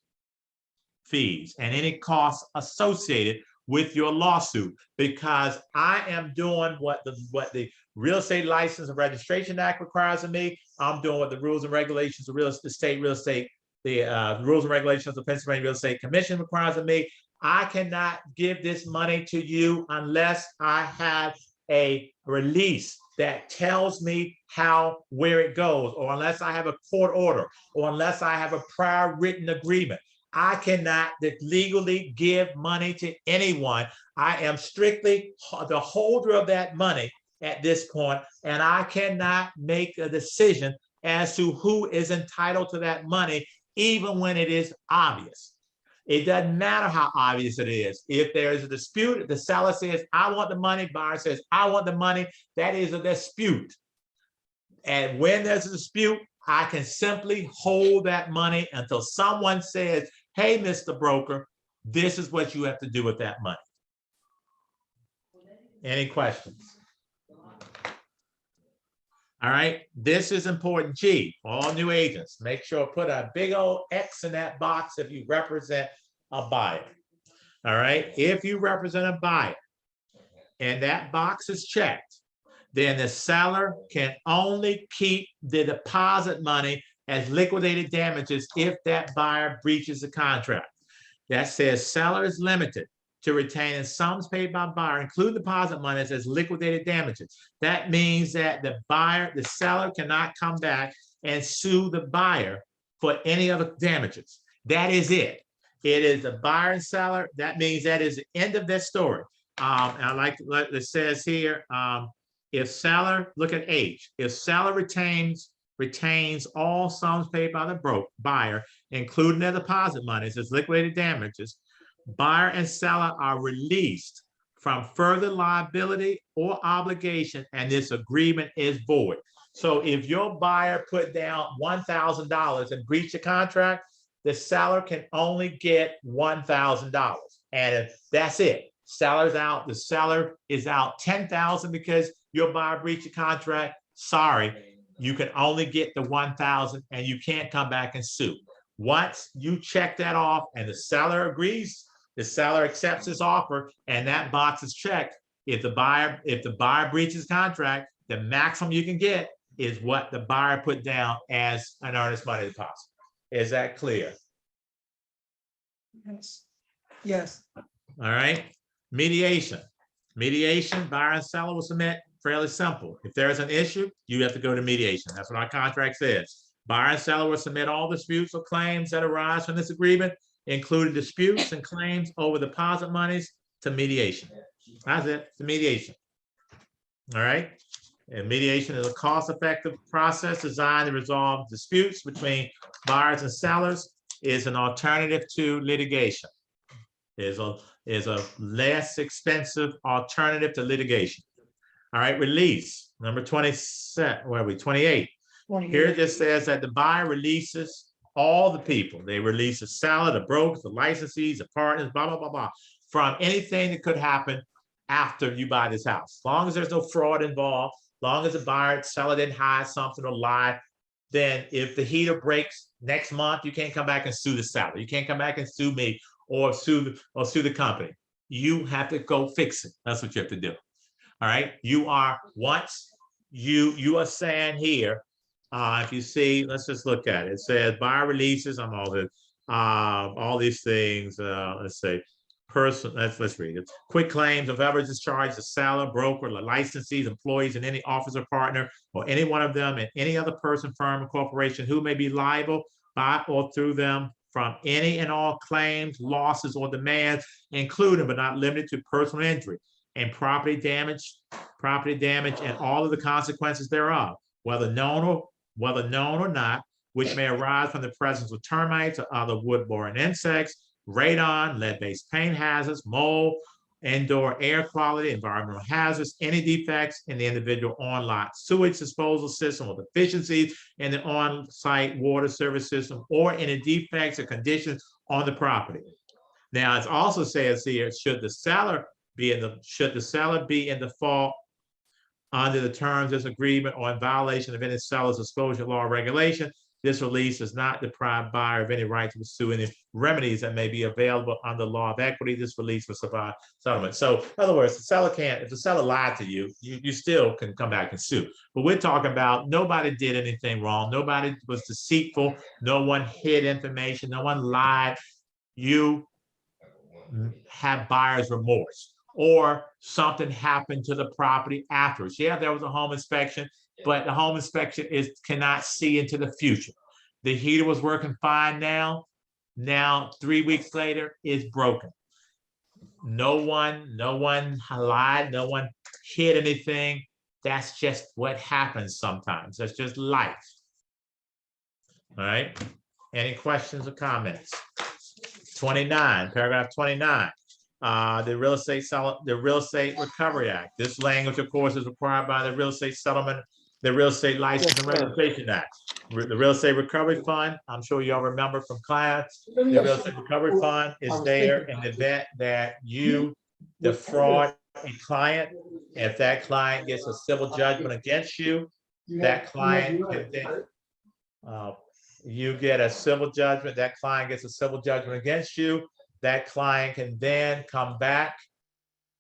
fees and any costs associated with your lawsuit, because I am doing what the Real Estate License and Registration Act requires of me. I'm doing what the rules and regulations of the rules and regulations of the Pennsylvania Real Estate Commission requires of me. I cannot give this money to you unless I have a release that tells me where it goes, or unless I have a court order, or unless I have a prior written agreement. I cannot legally give money to anyone. I am strictly the holder of that money at this point, and I cannot make a decision as to who is entitled to that money, even when it is obvious. It doesn't matter how obvious it is. If there is a dispute, the seller says, I want the money, buyer says, I want the money, that is a dispute. And when there's a dispute, I can simply hold that money until someone says, hey, Mr. Broker, this is what you have to do with that money. Any questions? All right, this is important. G, all new agents, make sure put a big old X in that box if you represent a buyer. All right, if you represent a buyer and that box is checked, then the seller can only keep the deposit money as liquidated damages if that buyer breaches the contract. That says seller is limited to retain in sums paid by buyer, include deposit monies as liquidated damages. That means that the seller cannot come back and sue the buyer for any other damages. That is it. It is the buyer and seller. That means that is the end of that story. And I like what it says here. If seller, look at H, if seller retains all sums paid by the buyer, including their deposit monies as liquidated damages, buyer and seller are released from further liability or obligation, and this agreement is void. So if your buyer put down $1,000 and breached the contract, the seller can only get $1,000, and that's it. Seller's out. The seller is out $10,000 because your buyer breached the contract. Sorry, you can only get the $1,000, and you can't come back and sue. Once you check that off and the seller agrees, the seller accepts this offer, and that box is checked. If the buyer breaches contract, the maximum you can get is what the buyer put down as an earnest money deposit. Is that clear? Yes. Yes. All right. Mediation. Mediation, buyer and seller will submit. Fairly simple. If there's an issue, you have to go to mediation. That's what our contract says. Buyer and seller will submit all disputes or claims that arise from this agreement, including disputes and claims over deposit monies, to mediation. That's it, to mediation. All right. And mediation is a cost-effective process designed to resolve disputes between buyers and sellers. Is an alternative to litigation. Is a less expensive alternative to litigation. All right, release number 27. Where are we? 28. Here it just says that the buyer releases all the people. They release the seller, the brokers, the licensees, the partners, blah, blah, blah, blah, from anything that could happen after you buy this house. As long as there's no fraud involved, as long as the buyer, seller didn't hide something or lie, then if the heater breaks next month, you can't come back and sue the seller. You can't come back and sue me or sue the company. You have to go fix it. That's what you have to do. All right. You are once you are saying here, if you see, let's just look at it. It says buyer releases. I'm all these things. Let's say person. Let's read it. Quick claims of ever discharge the seller, broker, the licensees, employees, and any officer, partner, or any one of them, and any other person, firm, or corporation who may be liable by or through them from any and all claims, losses, or demands, including but not limited to personal injury and property damage, and all of the consequences thereof, whether known or not, which may arise from the presence of termites or other wood-borne insects, radon, lead-based paint hazards, mold, indoor air quality, environmental hazards, any defects in the individual on-lot sewage disposal system or deficiencies in the on-site water service system, or any defects or conditions on the property. Now, it also says here, should the seller be in default under the terms of this agreement or in violation of any seller's disclosure law or regulation, this release does not deprive buyer of any right to pursue any remedies that may be available under law of equity. This release will survive settlement. So in other words, the seller can't, if the seller lied to you, you still can come back and sue. But we're talking about nobody did anything wrong. Nobody was deceitful. No one hid information. No one lied. You have buyer's remorse, or something happened to the property afterwards. Yeah, there was a home inspection, but the home inspection cannot see into the future. The heater was working fine now. Now, 3 weeks later, it's broken. No one lied. No one hid anything. That's just what happens sometimes. That's just life. All right. Any questions or comments? 29, paragraph 29. The Real Estate Recovery Act. This language, of course, is required by the Real Estate Settlement, the Real Estate License and Registration Act. The Real Estate Recovery Fund, I'm sure y'all remember from class, the Real Estate Recovery Fund is there in the event that you defraud a client. If that client gets a civil judgment against you, that client can then, you get a civil judgment, that client gets a civil judgment against you, that client can then come back,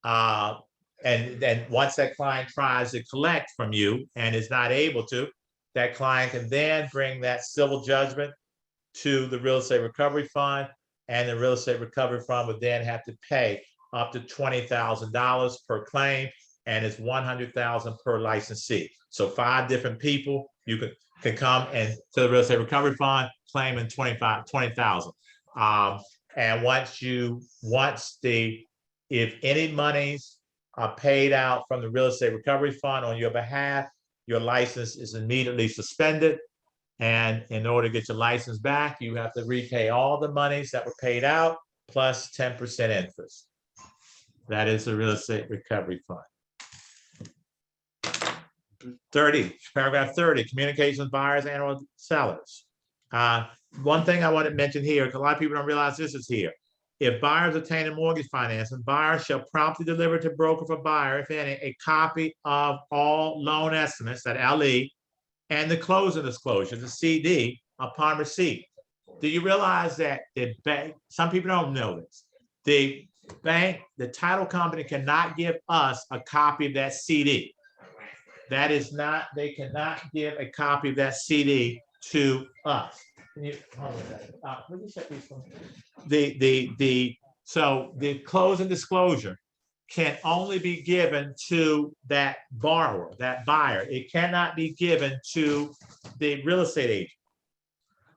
and then once that client tries to collect from you and is not able to, that client can then bring that civil judgment to the Real Estate Recovery Fund, and the Real Estate Recovery Fund would then have to pay up to $20,000 per claim, and it's $100,000 per licensee. So 5 different people you can come and to the real estate recovery fund claiming $20,000. And if any monies are paid out from the real estate recovery fund on your behalf, your license is immediately suspended. And in order to get your license back, you have to repay all the monies that were paid out plus 10% interest. That is the real estate recovery fund. 30, paragraph 30, communications with buyers and or sellers. One thing I want to mention here, because a lot of people don't realize this is here. If buyers obtain a mortgage financing, buyers shall promptly deliver to broker for buyer, if any, a copy of all loan estimates, that LE, and the closing disclosure, the CD, upon receipt. Do you realize that the bank, some people don't know this, the bank, the title company cannot give us a copy of that CD. That is not, they cannot give a copy of that CD to us. Can you, let me check these ones. So the closing disclosure can only be given to that borrower, that buyer. It cannot be given to the real estate agent.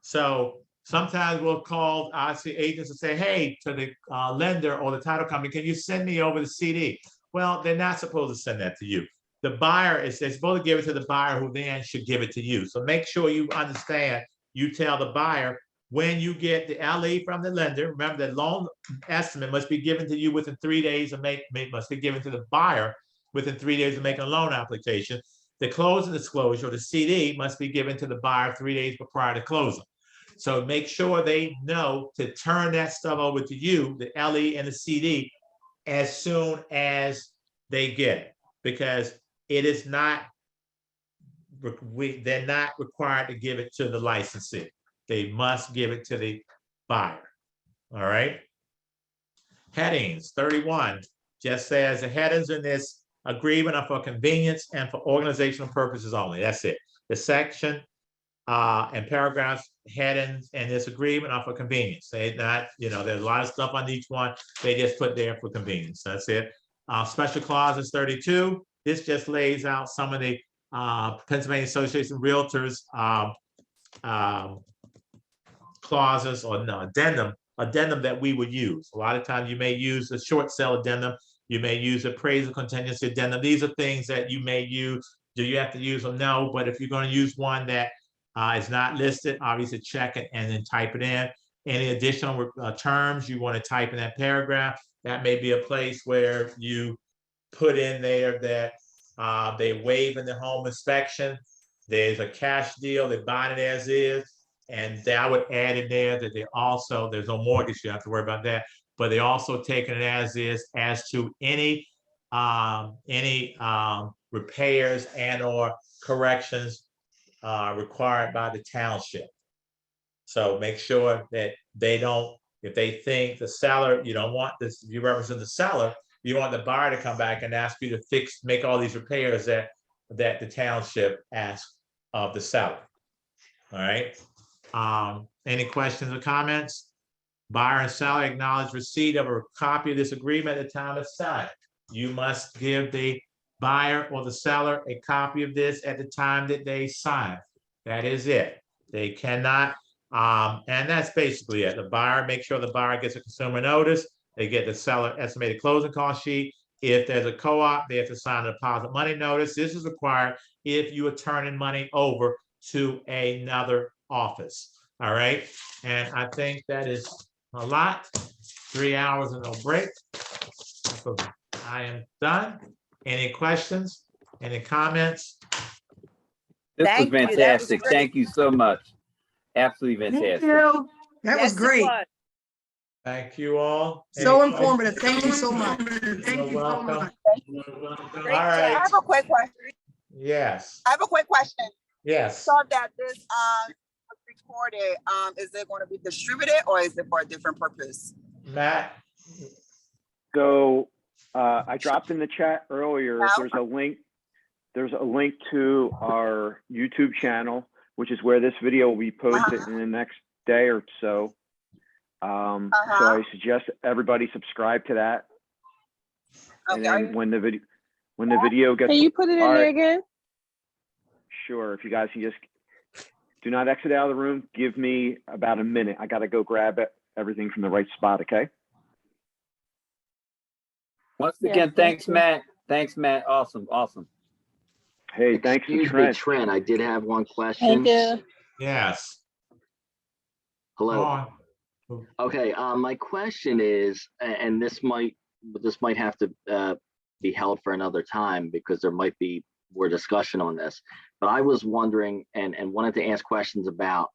So sometimes we'll call, I see agents and say, hey, to the lender or the title company, can you send me over the CD? Well, they're not supposed to send that to you. The buyer is, they're supposed to give it to the buyer, who then should give it to you. So make sure you understand, you tell the buyer, when you get the LE from the lender, remember the loan estimate must be given to you within 3 days of must be given to the buyer within 3 days of making a loan application. The closing disclosure, or the CD, must be given to the buyer 3 days prior to closing. So make sure they know to turn that stuff over to you, the LE and the CD, as soon as they get it, because it is not, they're not required to give it to the licensee. They must give it to the buyer. All right. Headings 31 just says the headings in this agreement are for convenience and for organizational purposes only. That's it. The section and paragraphs headings in this agreement are for convenience. They not, there's a lot of stuff on each one. They just put there for convenience. That's it. Special clauses 32. This just lays out some of the Pennsylvania Association of Realtors clauses, or no, addendum that we would use. A lot of times you may use a short sale addendum. You may use appraisal contingency addendum. These are things that you may use. Do you have to use them? No, but if you're going to use one that is not listed, obviously check it and then type it in. Any additional terms you want to type in that paragraph, that may be a place where you put in there that they waive in the home inspection. There's a cash deal, they buy it as is. And I would add in there that they also, there's no mortgage, you have to worry about that, but they also taking it as is as to any repairs and or corrections required by the township. So make sure that they don't, if they think the seller, you don't want this, if you represent the seller, you want the buyer to come back and ask you to make all these repairs that the township asks of the seller. All right. Any questions or comments? Buyer and seller acknowledge receipt of a copy of this agreement at the time of signing. You must give the buyer or the seller a copy of this at the time that they sign. That is it. They cannot, and that's basically it. The buyer, make sure the buyer gets a consumer notice. They get the seller estimated closing cost sheet. If there's a co-op, they have to sign a deposit money notice. This is required if you are turning money over to another office. All right. And I think that is a lot. 3 hours and no break. So I am done. Any questions? Any comments? This was Thank you. That was fantastic. great. Thank you so much. Absolutely fantastic. That was Yes, it great. was. Thank you all. So Any informative. Thank you so much. You're welcome. You're welcome. All Great job. right. I have a quick question. Yes. I have a quick question. Yes. So that this was recorded, is it going to be distributed or is it for a different purpose? Matt. So I dropped in the chat earlier, No. there's a link to our YouTube channel, which is where this video will be posted in the next day or so. So I suggest everybody subscribe to that. And then when the video gets. Can you put it in All there right, again? Sure, if you guys can just, do not exit out of the room. Give me about a minute. I gotta go grab everything from the right spot, okay? Once Yes, again, thank thanks, you. Matt. Thanks, Matt. Awesome, awesome. Hey, thanks to Excuse me, Trent. Trent, I did have one question. Yes. Hello. On. Okay, my question is, and this might have to be held for another time because there might be more discussion on this. But I was wondering and wanted to ask questions about,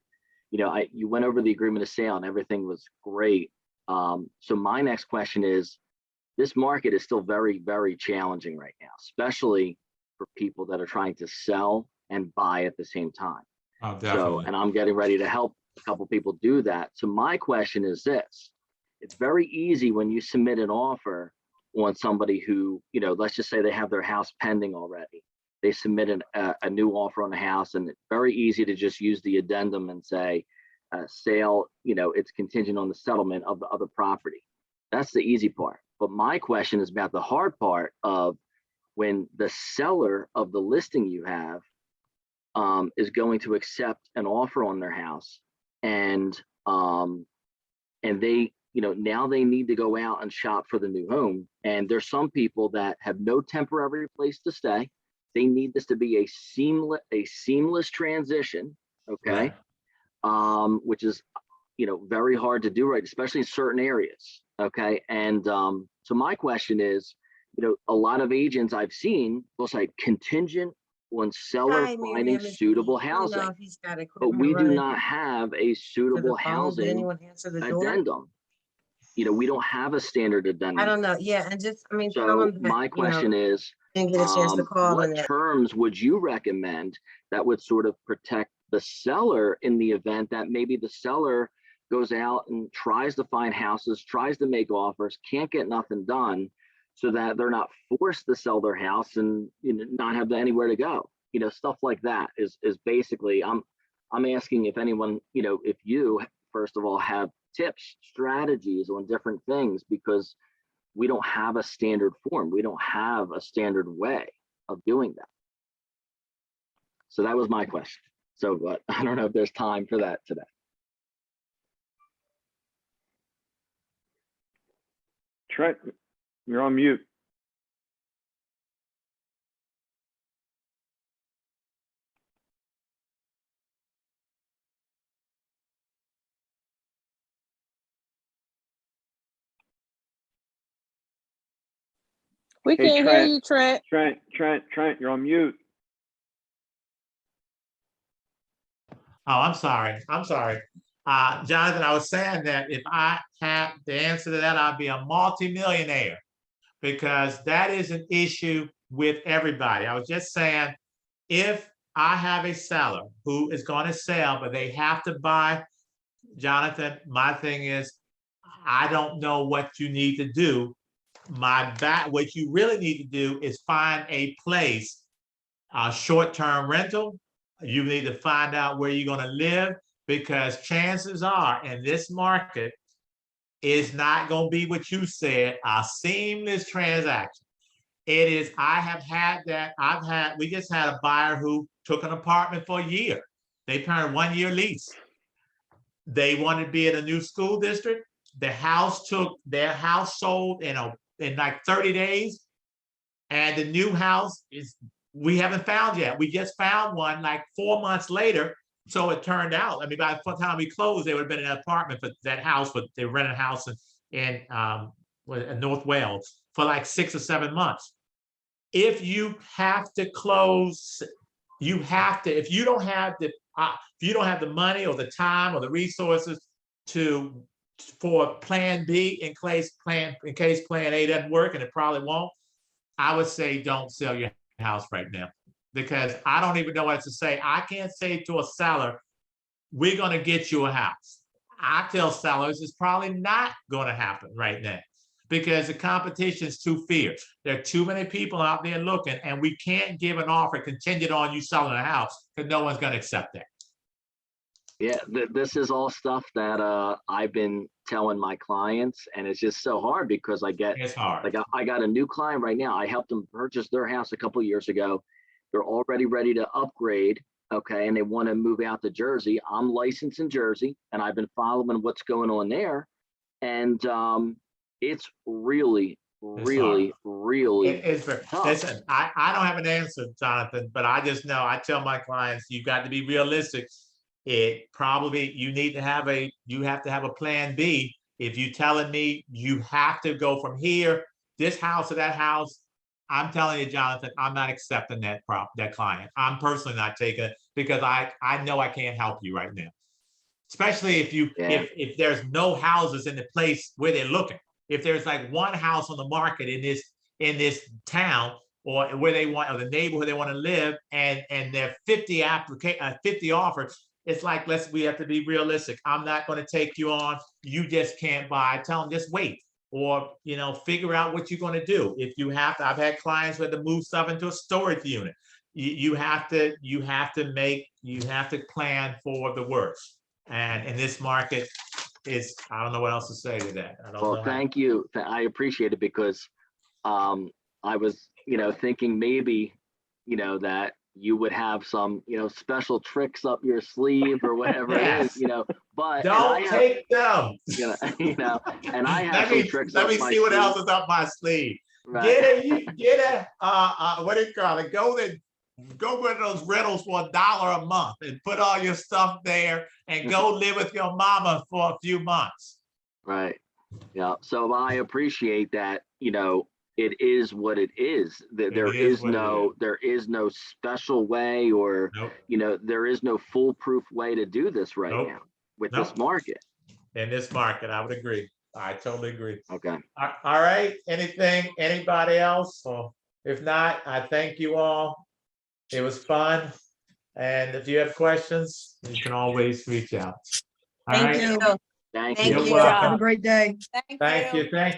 you went over the agreement of sale and everything was great. So my next question is, this market is still very, very challenging right now, especially for people that are trying to sell and buy at the same time. Oh, So, definitely. and I'm getting ready to help a couple people do that. So my question is this: it's very easy when you submit an offer on somebody who, let's just say they have their house pending already. They submit a new offer on the house, and it's very easy to just use the addendum and say, sale, it's contingent on the settlement of the other property. That's the easy part. But my question is about the hard part of when the seller of the listing you have is going to accept an offer on their house, and they, now they need to go out and shop for the new home. And there's some people that have no temporary place to stay. They need this to be a seamless transition, okay? Right. Which is, very hard to do, right, especially in certain areas, okay? And so my question is, a lot of agents I've seen will say contingent on seller Hi, finding Miriam, it's suitable me. I don't know housing, if he's got but equipment we do running not have a to the suitable phone. Did housing anyone answer the door? addendum. We don't have a standard I addendum. don't know. Yeah, and just, tell So him that, my question is, didn't get a chance to call what in that. terms would you recommend that would sort of protect the seller in the event that maybe the seller goes out and tries to find houses, tries to make offers, can't get nothing done, so that they're not forced to sell their house and not have anywhere to go? Stuff like that is basically, I'm asking if anyone, if you, first of all, have tips, strategies on different things, because we don't have a standard form. We don't have a standard way of doing that. So that was my question. So I don't know if there's time for that today. Trent, you're on mute. We Hey, can't hear you, Trent. Trent, you're on mute. Oh, I'm sorry. Jonathan, I was saying that if I had the answer to that, I'd be a multimillionaire, because that is an issue with everybody. I was just saying, if I have a seller who is going to sell, but they have to buy, Jonathan, my thing is, I don't know what you need to do. What you really need to do is find a place, a short-term rental. You need to find out where you're going to live, because chances are in this market is not going to be what you said, a seamless transaction. It is, we just had a buyer who took an apartment for a year. They turned a 1-year lease. They wanted to be in a new school district. Their house sold in like 30 days. And the new house we haven't found yet. We just found one like 4 months later. So it turned out, by the time we closed, they would have been in an apartment for that house, but they rented a house in North Wales for like 6 or 7 months. If you have to close, if you don't have the money or the time or the resources for plan B in case plan A doesn't work, and it probably won't, I would say don't sell your house right now, because I don't even know what to say. I can't say to a seller, we're going to get you a house. I tell sellers it's probably not going to happen right now, because the competition is too fierce. There are too many people out there looking, and we can't give an offer contingent on you selling a house, because no one's going to accept that. Yeah, this is all stuff that I've been telling my clients, and it's just so hard because It's hard. like I got a new client right now. I helped them purchase their house a couple of years ago. They're already ready to upgrade, okay, and they want to move out to Jersey. I'm licensed in Jersey, and I've been following what's going on there, and it's really, really, really tough. Listen, I don't have an answer, Jonathan, but I just know I tell my clients, you've got to be realistic. It probably, you have to have a plan B. If you telling me you have to go from here, this house to that house, I'm telling you, Jonathan, I'm not accepting that client. I'm personally not taking it because I know I can't help you right now. Especially if there's no houses in the place where they're looking. If there's like one house on the market in this town or where they want, or the neighborhood they want to live, and there are 50 offers, it's like, we have to be realistic. I'm not going to take you on. You just can't buy. Tell them just wait, or figure out what you're going to do. If you have to, I've had clients who had to move stuff into a storage unit. You have to plan for the worst. And in this market, I don't know what else to say to that. Well, thank you. I appreciate it because I was, thinking maybe, that you would have some, special tricks up your sleeve or whatever Yes. it is, but don't take them. And I have some tricks. Let me see what else is up my sleeve. Right. Get a what do you call it? Go with those rentals for $1 a month and put all your stuff there and go live with your mama for a few months. Right. Yeah. So I appreciate that, it is what it is. There is no special way, or, nope. There is no foolproof way to do this right Nope. now with Nope. this market. In this market, I would agree. I totally agree. Okay. All right. Anybody else? Or if not, I thank you all. It was fun. And if you have questions, you can always reach out. All Thank right. you. Thank Thank you. You're you. welcome. Have a great day. Thank you.